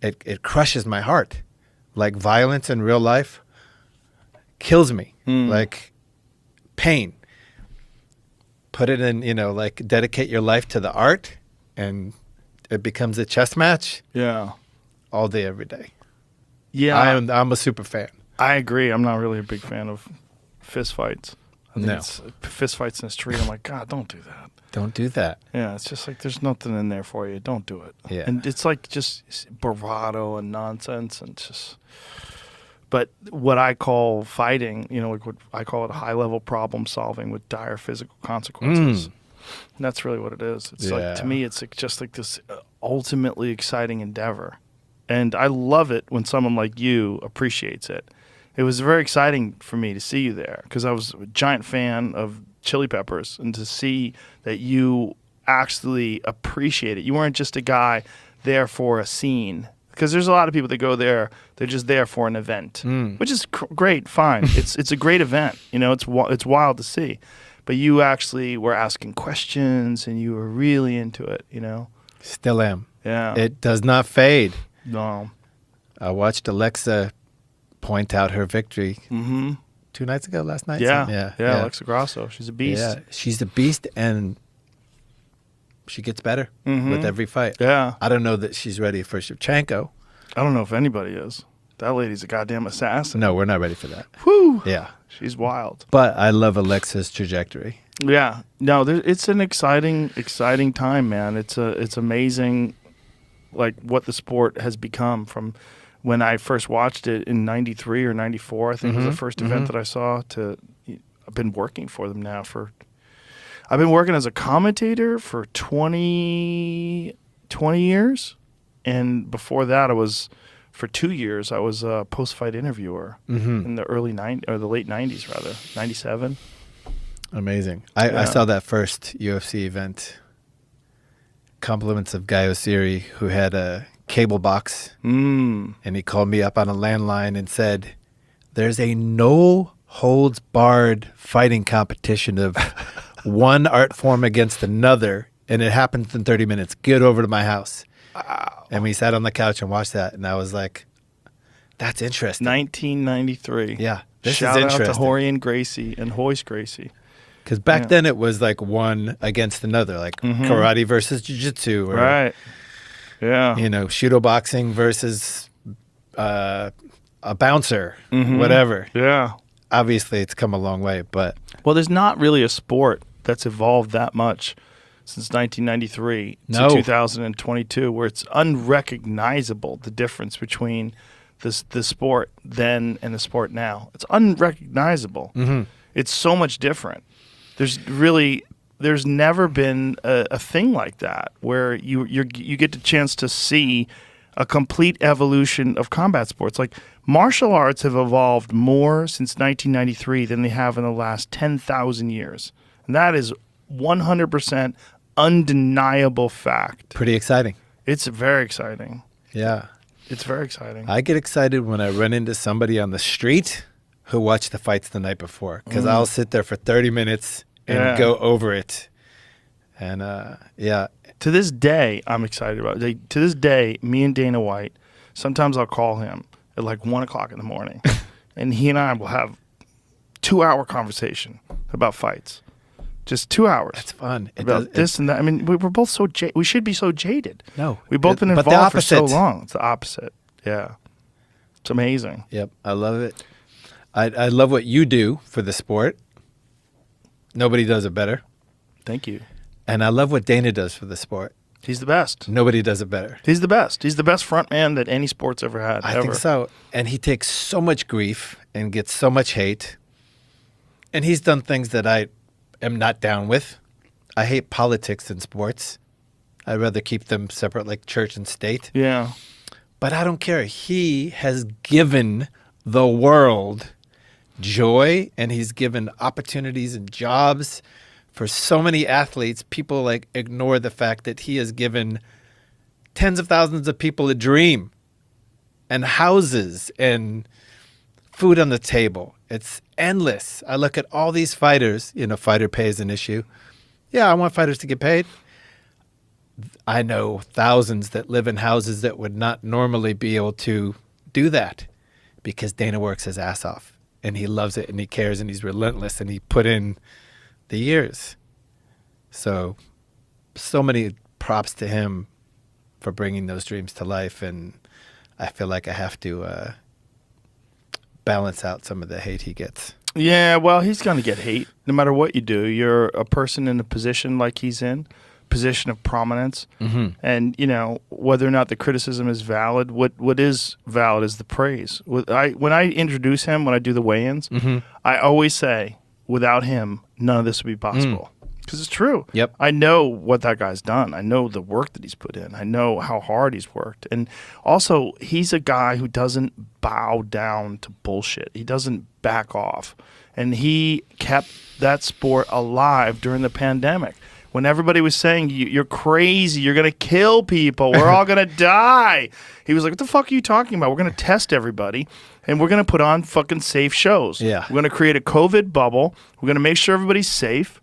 it crushes my heart. Like violence in real life kills me. Like pain. Put it in, like dedicate your life to the art and it becomes a chess match. Yeah. All day, every day. Yeah. I'm a super fan. I agree. I'm not really a big fan of fist fights. I think No. it's fist fights in the street. I'm like, God, don't do that. Don't do that. Yeah, it's just like there's nothing in there for you. Don't do it. Yeah. And it's like just bravado and nonsense and just. But what I call fighting, like what I call it high level problem solving with dire physical consequences. And that's really what it is. It's like, to me, it's like just like this ultimately exciting endeavor. And I love it when someone like you appreciates it. It was very exciting for me to see you there because I was a giant fan of Chili Peppers and to see that you actually appreciate it. You weren't just a guy there for a scene because there's a lot of people that go there, they're just there for an event, which is great, fine. It's a great event. It's wild to see. But you actually were asking questions and you were really into it, Still am. Yeah. It does not fade. No. I watched Alexa point out her victory 2 nights ago, last night? Yeah, Alexa Grasso. She's a beast. Yeah, she's a beast, and she gets better with every fight. Yeah. I don't know that she's ready for Shevchenko. I don't know if anybody is. That lady's a goddamn assassin. No, we're not ready for that. Whew. Yeah. She's wild. But I love Alexa's trajectory. Yeah. No, it's an exciting time, man. It's amazing, like, what the sport has become from when I first watched it in 93 or 94, I think was the first event that I saw, to I've been working for them now I've been working as a commentator for 20 years. And before that, for 2 years, I was a post-fight interviewer in the the late 90s, rather, 97. Amazing. I saw that first UFC event. Compliments of Guy Osiri, who had a cable box, and he called me up on a landline and said, "There's a no-holds-barred fighting competition of one art form against another, and it happens in 30 minutes. Get over to my house." Wow. And we sat on the couch and watched that, and I was like, "That's interesting." 1993. Yeah, this Shout is out interesting. to Horian Gracie and Hoist Gracie. Because back then it was like one against another, like karate versus jiu-jitsu, or Right. Yeah. judo boxing versus a bouncer, whatever. Yeah. Obviously, it's come a long way, but Well, there's not really a sport that's evolved that much since 1993 No. to 2022, where it's unrecognizable, the difference between the sport then and the sport now. It's unrecognizable. It's so much different. There's never been a thing like that where you get the chance to see a complete evolution of combat sports. Like, martial arts have evolved more since 1993 than they have in the last 10,000 years. And that is 100% undeniable fact. pretty exciting. It's very exciting. Yeah. It's very exciting. I get excited when I run into somebody on the street who watched the fights the night before, because I'll sit there for 30 minutes and go over it. And To this day, I'm excited about it. To this day, me and Dana White, sometimes I'll call him. at like 1 o'clock in the morning, and he and I will have 2-hour conversation about fights. Just 2 hours. It's fun. About this and that. I mean, we're both so we should be so jaded. No. We've both been But the involved for so opposite. long. It's the opposite. Yeah. It's amazing. Yep, I love it. I love what you do for the sport. Nobody does it better. Thank you. And I love what Dana does for the sport. He's the best. Nobody does it better. He's the best. He's the best front man that any sport's ever had. I ever. think so. And he takes so much grief and gets so much hate. And he's done things that I am not down with. I hate politics in sports. I'd rather keep them separate like church and state. Yeah. But I don't care. He has given the world joy, and he's given opportunities and jobs for so many athletes. People like ignore the fact that he has given tens of thousands of people a dream and houses and food on the table. It's endless. I look at all these fighters, fighter pay is an issue. Yeah, I want fighters to get paid. I know thousands that live in houses that would not normally be able to do that because Dana works his ass off and he loves it and he cares and he's relentless and he put in the years. So many props to him for bringing those dreams to life, and I feel like I have to balance out some of the hate he gets. Yeah, well, he's going to get hate no matter what you do. You're a person in a position like he's in, position of prominence. Mm-hmm. And, whether or not the criticism is valid, what is valid is the praise. When I introduce him, when I do the weigh-ins, Mm-hmm. I always say, without him, none of this would be possible. Because it's true. Yep. I know what that guy's done. I know the work that he's put in. I know how hard he's worked. And also, he's a guy who doesn't bow down to bullshit. He doesn't back off. And he kept that sport alive during the pandemic. When everybody was saying, you're crazy, you're going to kill people, we're all going to die. He was like, what the fuck are you talking about? We're going to test everybody, and we're going to put on fucking safe shows. Yeah. We're going to create a COVID bubble. We're going to make sure everybody's safe.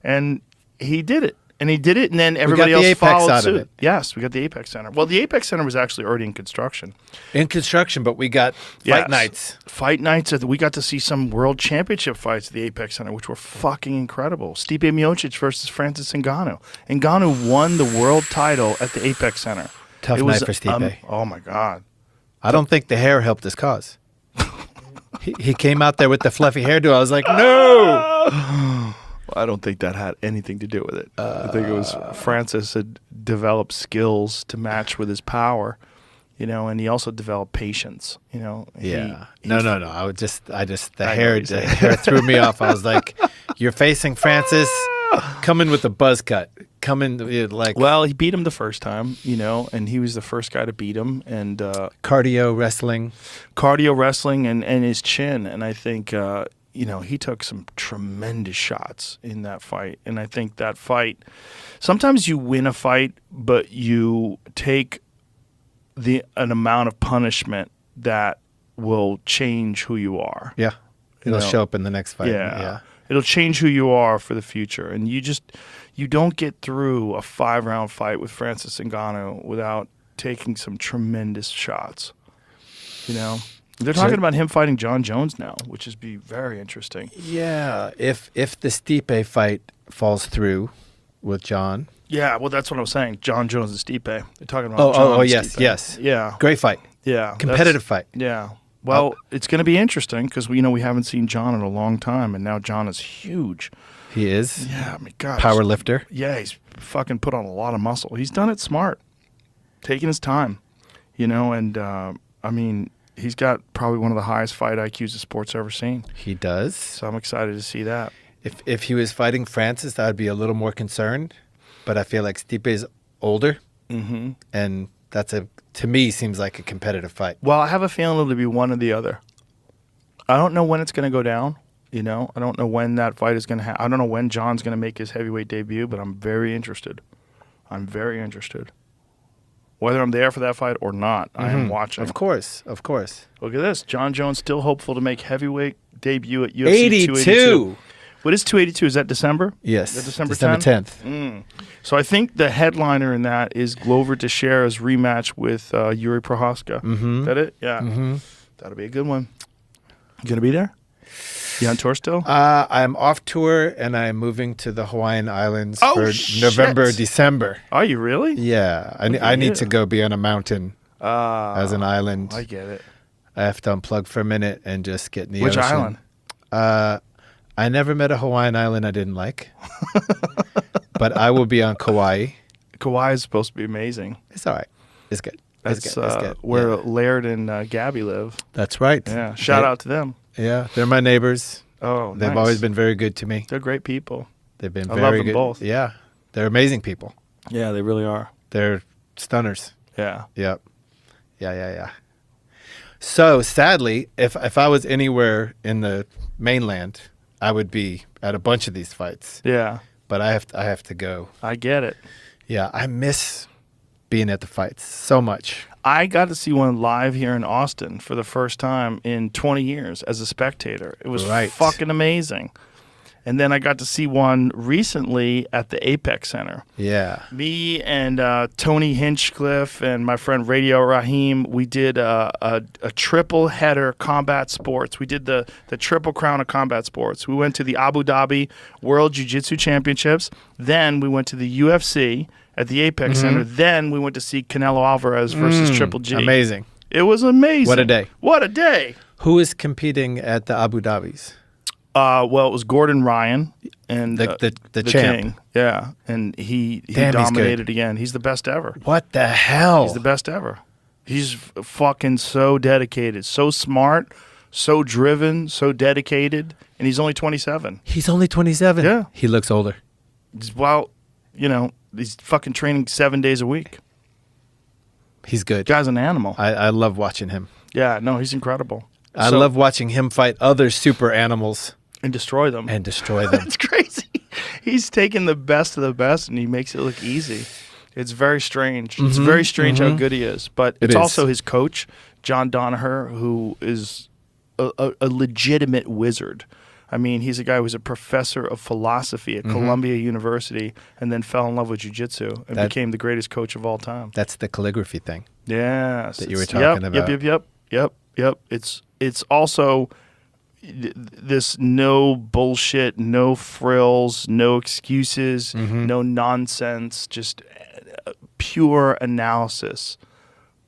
And he did it. And he did it, and then everybody got the else Apex followed out of suit. it. Yes, we got the Apex Center. Well, the Apex Center was actually already in construction. In construction, but we got Yes. fight nights. Fight nights. We got to see some world championship fights at the Apex Center, which were fucking incredible. Stipe Miocic versus Francis Ngannou. Ngannou won the world title at the Apex Center. Tough It night was, for Stipe. oh, my God. I don't think the hair helped his cause. he came out there with the fluffy hairdo. I was like, no. I don't think that had anything to do with it. I think it was Francis had developed skills to match with his power, and he also developed patience, Yeah. He- No. I would just the I know hair what you're the saying. hair threw me off. I was like, you're facing Francis. Come in with the buzz cut. Come in like Well, he beat him the first time, and he was the first guy to beat him, and cardio wrestling. cardio wrestling and his chin. And I think, he took some tremendous shots in that fight. And I think that fight, sometimes you win a fight, but you take an amount of punishment that will change who you are. Yeah. It'll know, show up in the next fight. Yeah. It'll change who you are for the future. And you don't get through a 5-round fight with Francis Ngannou without taking some tremendous shots. They're talking about him fighting John Jones now, which is be very interesting. Yeah. If the Stipe fight falls through with John. Yeah, well, that's what I was saying. John Jones and Stipe. They're talking about John Oh, and yes, Stipe. yes. Yeah. Great fight. Yeah. Competitive fight. Yeah. Well, it's going to be interesting because we haven't seen John in a long time, and now John is huge. He is. Yeah, I mean, God. Power lifter. Yeah, he's fucking put on a lot of muscle. He's done it smart, taking his time, and I mean, he's got probably one of the highest fight IQs the sport's ever seen. He does. So I'm excited to see that. If he was fighting Francis, I'd be a little more concerned. But I feel like Stipe's older, and to me seems like a competitive fight. Well, I have a feeling it'll be one or the other. I don't know when it's going to go down. I don't know when that fight is going to happen. I don't know when John's going to make his heavyweight debut, but I'm very interested. Whether I'm there for that fight or not, I am watching. Of course. Look at this. John Jones still hopeful to make heavyweight debut at UFC 82. 282. What is 282? Is that December? Yes. Is that December 10th. So I think the headliner in that is Glover Teixeira's rematch with Yuri Prohaska. Is that it? Yeah. That'll be a good one. You gonna be there? You on tour still? I'm off tour and I'm moving to the Hawaiian Islands Oh, for shit. November, December. Are you really? Yeah, I need to go be on a mountain as an island. I get it. I have to unplug for a minute and just get in the Which ocean. island? I never met a Hawaiian island I didn't like, but I will be on Kauai. Kauai is supposed to be amazing. It's all right. It's good. That's It's good. where Yeah. Laird and Gabby live. That's right. Yeah, shout out to them. Yeah, they're my neighbors. Oh, They've nice. always been very good to me. They're great people. They've been I very love them good. both. Yeah, they're amazing people. Yeah, they really are. They're stunners. Yeah. Yep. Yeah. So sadly, if I was anywhere in the mainland, I would be at a bunch of these fights. Yeah. But I have to go. I get it. Yeah, I miss being at the fights so much. I got to see one live here in Austin for the first time in 20 years as a spectator. It was Right. fucking amazing. And then I got to see one recently at the Apex Center. Yeah. Me and Tony Hinchcliffe and my friend Radio Rahim, we did a triple header combat sports. We did the triple crown of combat sports. We went to the Abu Dhabi World Jiu-Jitsu Championships. Then we went to the UFC at the Apex Center. Then we went to see Canelo Alvarez versus Triple G. Amazing. It was amazing. What a day. What a day. Who is competing at the Abu Dhabis? Well, it was Gordon Ryan and The champ. King. Yeah, and he Damn, he's dominated good. again. He's the best ever. What the hell? He's the best ever. He's fucking so dedicated, so smart, so driven, so dedicated, and he's only 27. He's only 27. Yeah. He looks older. Well, he's fucking training 7 days a week. He's good. Guy's an animal. I love watching him. Yeah, no, he's incredible. I So- love watching him fight other super animals and destroy them. and destroy them. It's crazy. He's taking the best of the best, and he makes it look easy. It's very strange. It's very strange how good he is. But it's is. also his coach, John Donaher, who is a legitimate wizard. I mean, he's a guy who's a professor of philosophy at Columbia University and then fell in love with jiu-jitsu and became the greatest coach of all time. That's the calligraphy thing. Yes. That you were It's- talking about. Yep. It's also this no bullshit, no frills, no excuses, no nonsense, just pure analysis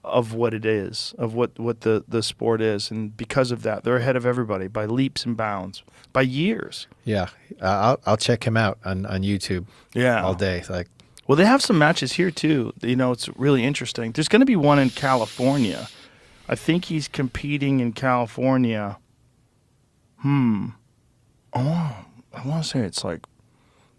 of what it is, of what the sport is. And because of that, they're ahead of everybody by leaps and bounds, by years. Yeah. I'll check him out on YouTube Yeah. all day. Like, Well, they have some matches here too. It's really interesting. There's going to be one in California. I think he's competing in California. I want to say it's like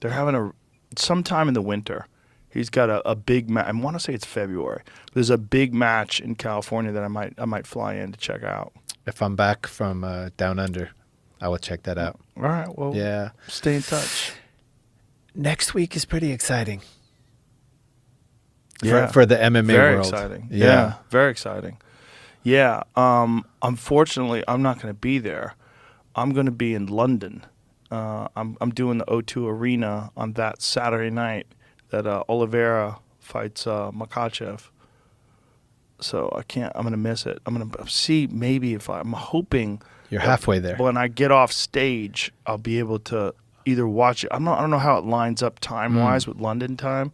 they're having sometime in the winter. He's got a big match. I want to say it's February. There's a big match in California that I might fly in to check out. if I'm back from Down Under, I will check that out. All right. Well, Yeah. stay in touch. Next week is pretty exciting. Yeah. For the MMA Very world. exciting. Yeah. Very exciting. Yeah. Unfortunately, I'm not going to be there. I'm going to be in London. I'm doing the O2 Arena on that Saturday night that Oliveira fights Makachev. So I'm going to miss it. I'm going to see maybe I'm hoping You're halfway there. when I get off stage, I'll be able to either watch it. I don't know how it lines up time-wise with London time.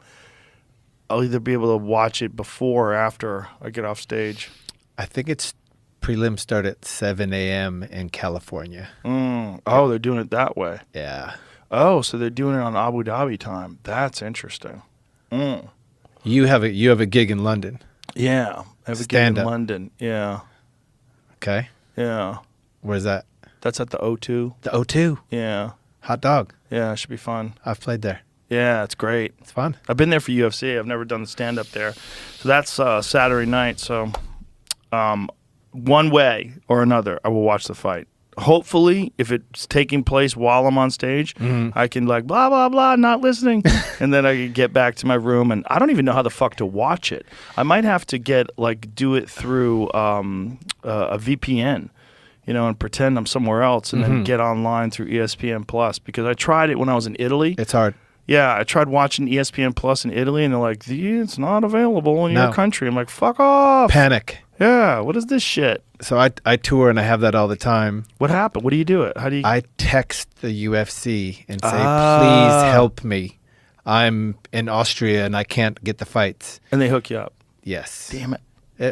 I'll either be able to watch it before or after I get off stage. I think it's prelims start at 7 a.m. in California. Oh, they're doing it that way. Yeah. Oh, so they're doing it on Abu Dhabi time. That's interesting. You have a gig in London. Yeah. I have a gig Stand in up. London. Yeah. Okay. Yeah. Where's that? That's at the O2. The O2. Yeah. Hot dog. Yeah, it should be fun. I've played there. Yeah, it's great. It's fun. I've been there for UFC. I've never done the stand-up there. So that's Saturday night. So one way or another, I will watch the fight. Hopefully, if it's taking place while I'm on stage, I can like, blah, blah, blah, not listening. And then I can get back to my room. And I don't even know how the fuck to watch it. I might have to do it through a VPN, and pretend I'm somewhere else and then get online through ESPN Plus. Because I tried it when I was in Italy. It's hard. Yeah, I tried watching ESPN Plus in Italy, and they're like, it's not available in No. your country. I'm like, fuck off. Panic. Yeah. What is this shit? So I tour and I have that all the time. What happened? What do you do it? How do you? I text the UFC and say, please help me. I'm in Austria and I can't get the fights. And they hook you up. Yes. Damn it.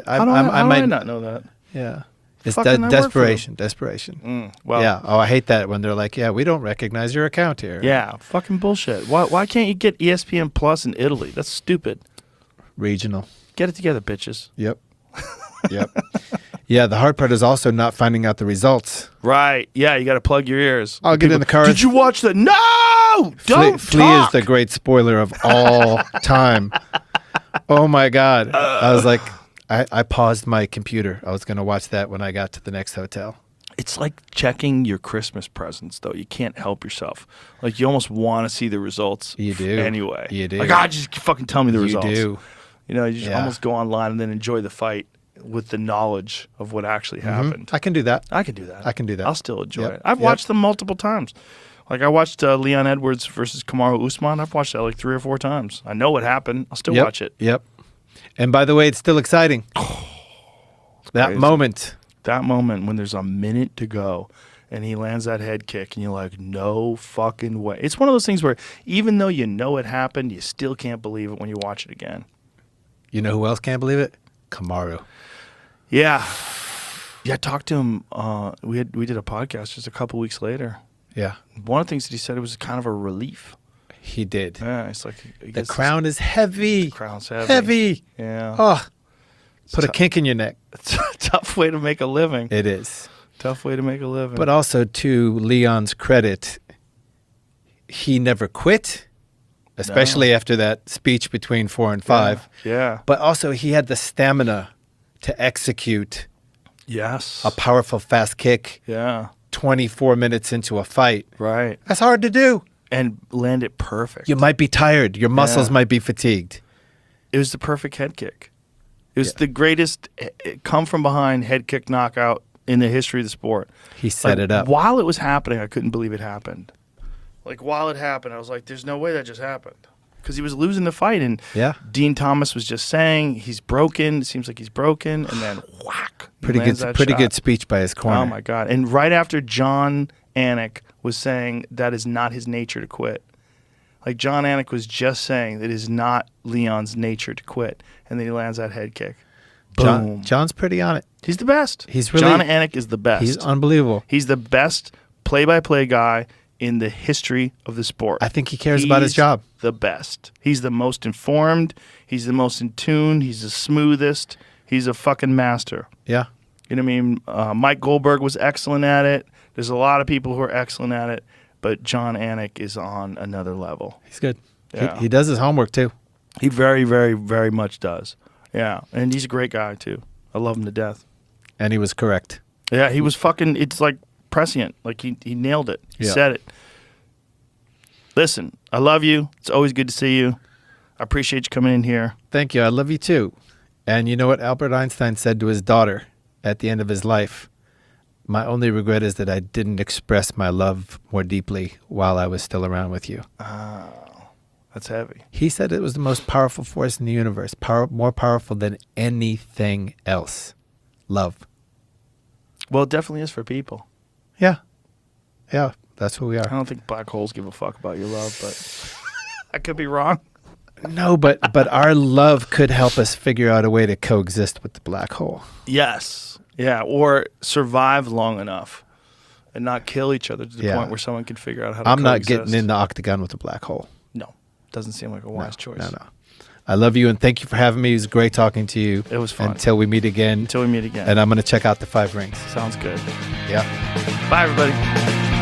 I do I might not know that? Yeah. It's Fucking I work for desperation. Desperation. Well, Yeah. Oh, I hate that when they're like, yeah, we don't recognize your account here. Yeah. Fucking bullshit. Why can't you get ESPN Plus in Italy? That's stupid. Regional. Get it together, bitches. Yep. Yep. Yeah. The hard part is also not finding out the results. Right. Yeah. You got to plug your ears. I'll get in the car. Did you watch that? No! Don't Flea talk! is the great spoiler of all time. Oh my God. I was like, I paused my computer. I was going to watch that when I got to the next hotel. It's like checking your Christmas presents, though. You can't help yourself. Like, you almost want to see the results. You do. Anyway. You do. Like, God, just fucking tell me the You results. do. You know, you just Yeah. almost go online and then enjoy the fight with the knowledge of what actually happened. I can do that. I could do that. I can do that. I'll still enjoy Yep. it. I've Yep. watched them multiple times. Like, I watched Leon Edwards versus Kamaru Usman. I've watched that like 3 or 4 times. I know what happened. I'll still watch it. Yep. And by the way, it's still exciting. That crazy. moment. That moment when there's a minute to go and he lands that head kick and you're like, no fucking way. It's one of those things where even though you know it happened, you still can't believe it when you watch it again. You know who else can't believe it? Kamaru. Yeah. Yeah, I talked to him. We did a podcast just a couple weeks later. Yeah. One of the things that he said, it was kind of a relief. He did. Yeah, it's like The crown is heavy. The crown's heavy. Heavy. Yeah. Oh, put a kink in your neck. It's a tough way to make a living. It is. Tough way to make a living. But also, to Leon's credit, he never quit, especially after that speech between 4 and 5. Yeah. But also, he had the stamina to execute Yes. a powerful fast kick Yeah. 24 minutes into a fight. Right. That's hard to do. And land it perfect. You might be tired. Your muscles might be fatigued. It was the perfect head kick. It was the greatest come from behind head kick knockout in the history of the sport. He set it up. While it was happening, I couldn't believe it happened. Like, while it happened, I was like, there's no way that just happened. Because he was losing the fight. And Yeah. Dean Thomas was just saying he's broken. It seems like he's broken. And then whack. he Pretty lands that good shot. speech by his corner. Oh, my God. And right after John Anik was saying that is not his nature to quit. Like, John Anik was just saying that it is not Leon's nature to quit. And then he lands that head kick. Boom. John's pretty on it. He's the best. He's really- John Anik is the best. He's unbelievable. He's the best play-by-play guy in the history of the sport. I think he cares about his He's job. The best. He's the most informed. He's the most in tune. He's the smoothest. He's a fucking master. Yeah. You know what I mean? Mike Goldberg was excellent at it. There's a lot of people who are excellent at it, but John Anik is on another level. He's good. Yeah. He does his homework, too. He very, very, very much does. Yeah, and he's a great guy, too. I love him to death. And he was correct. Yeah, he was fucking, it's like prescient. Like, he nailed it. He Yeah. said it. Listen, I love you. It's always good to see you. I appreciate you coming in here. Thank you. I love you, too. And you know what Albert Einstein said to his daughter at the end of his life? My only regret is that I didn't express my love more deeply while I was still around with you. That's heavy. He said it was the most powerful force in the universe, more powerful than anything else. Love. Well, it definitely is for people. Yeah. Yeah, that's who we I are. don't think black holes give a fuck about your love, but I could be wrong. No, but our love could help us figure out a way to coexist with the black hole. Yes. Yeah, or survive long enough and not kill each other to the Yeah. point where someone can figure out how to I'm not coexist. getting in the octagon with the black hole. No. Doesn't seem like a wise choice. No. I love you and thank you for having me. It was great talking to you. It was fun. Until we meet again. Until we meet again. And I'm going to check out the 5 rings. Sounds good. Yeah. Bye, everybody.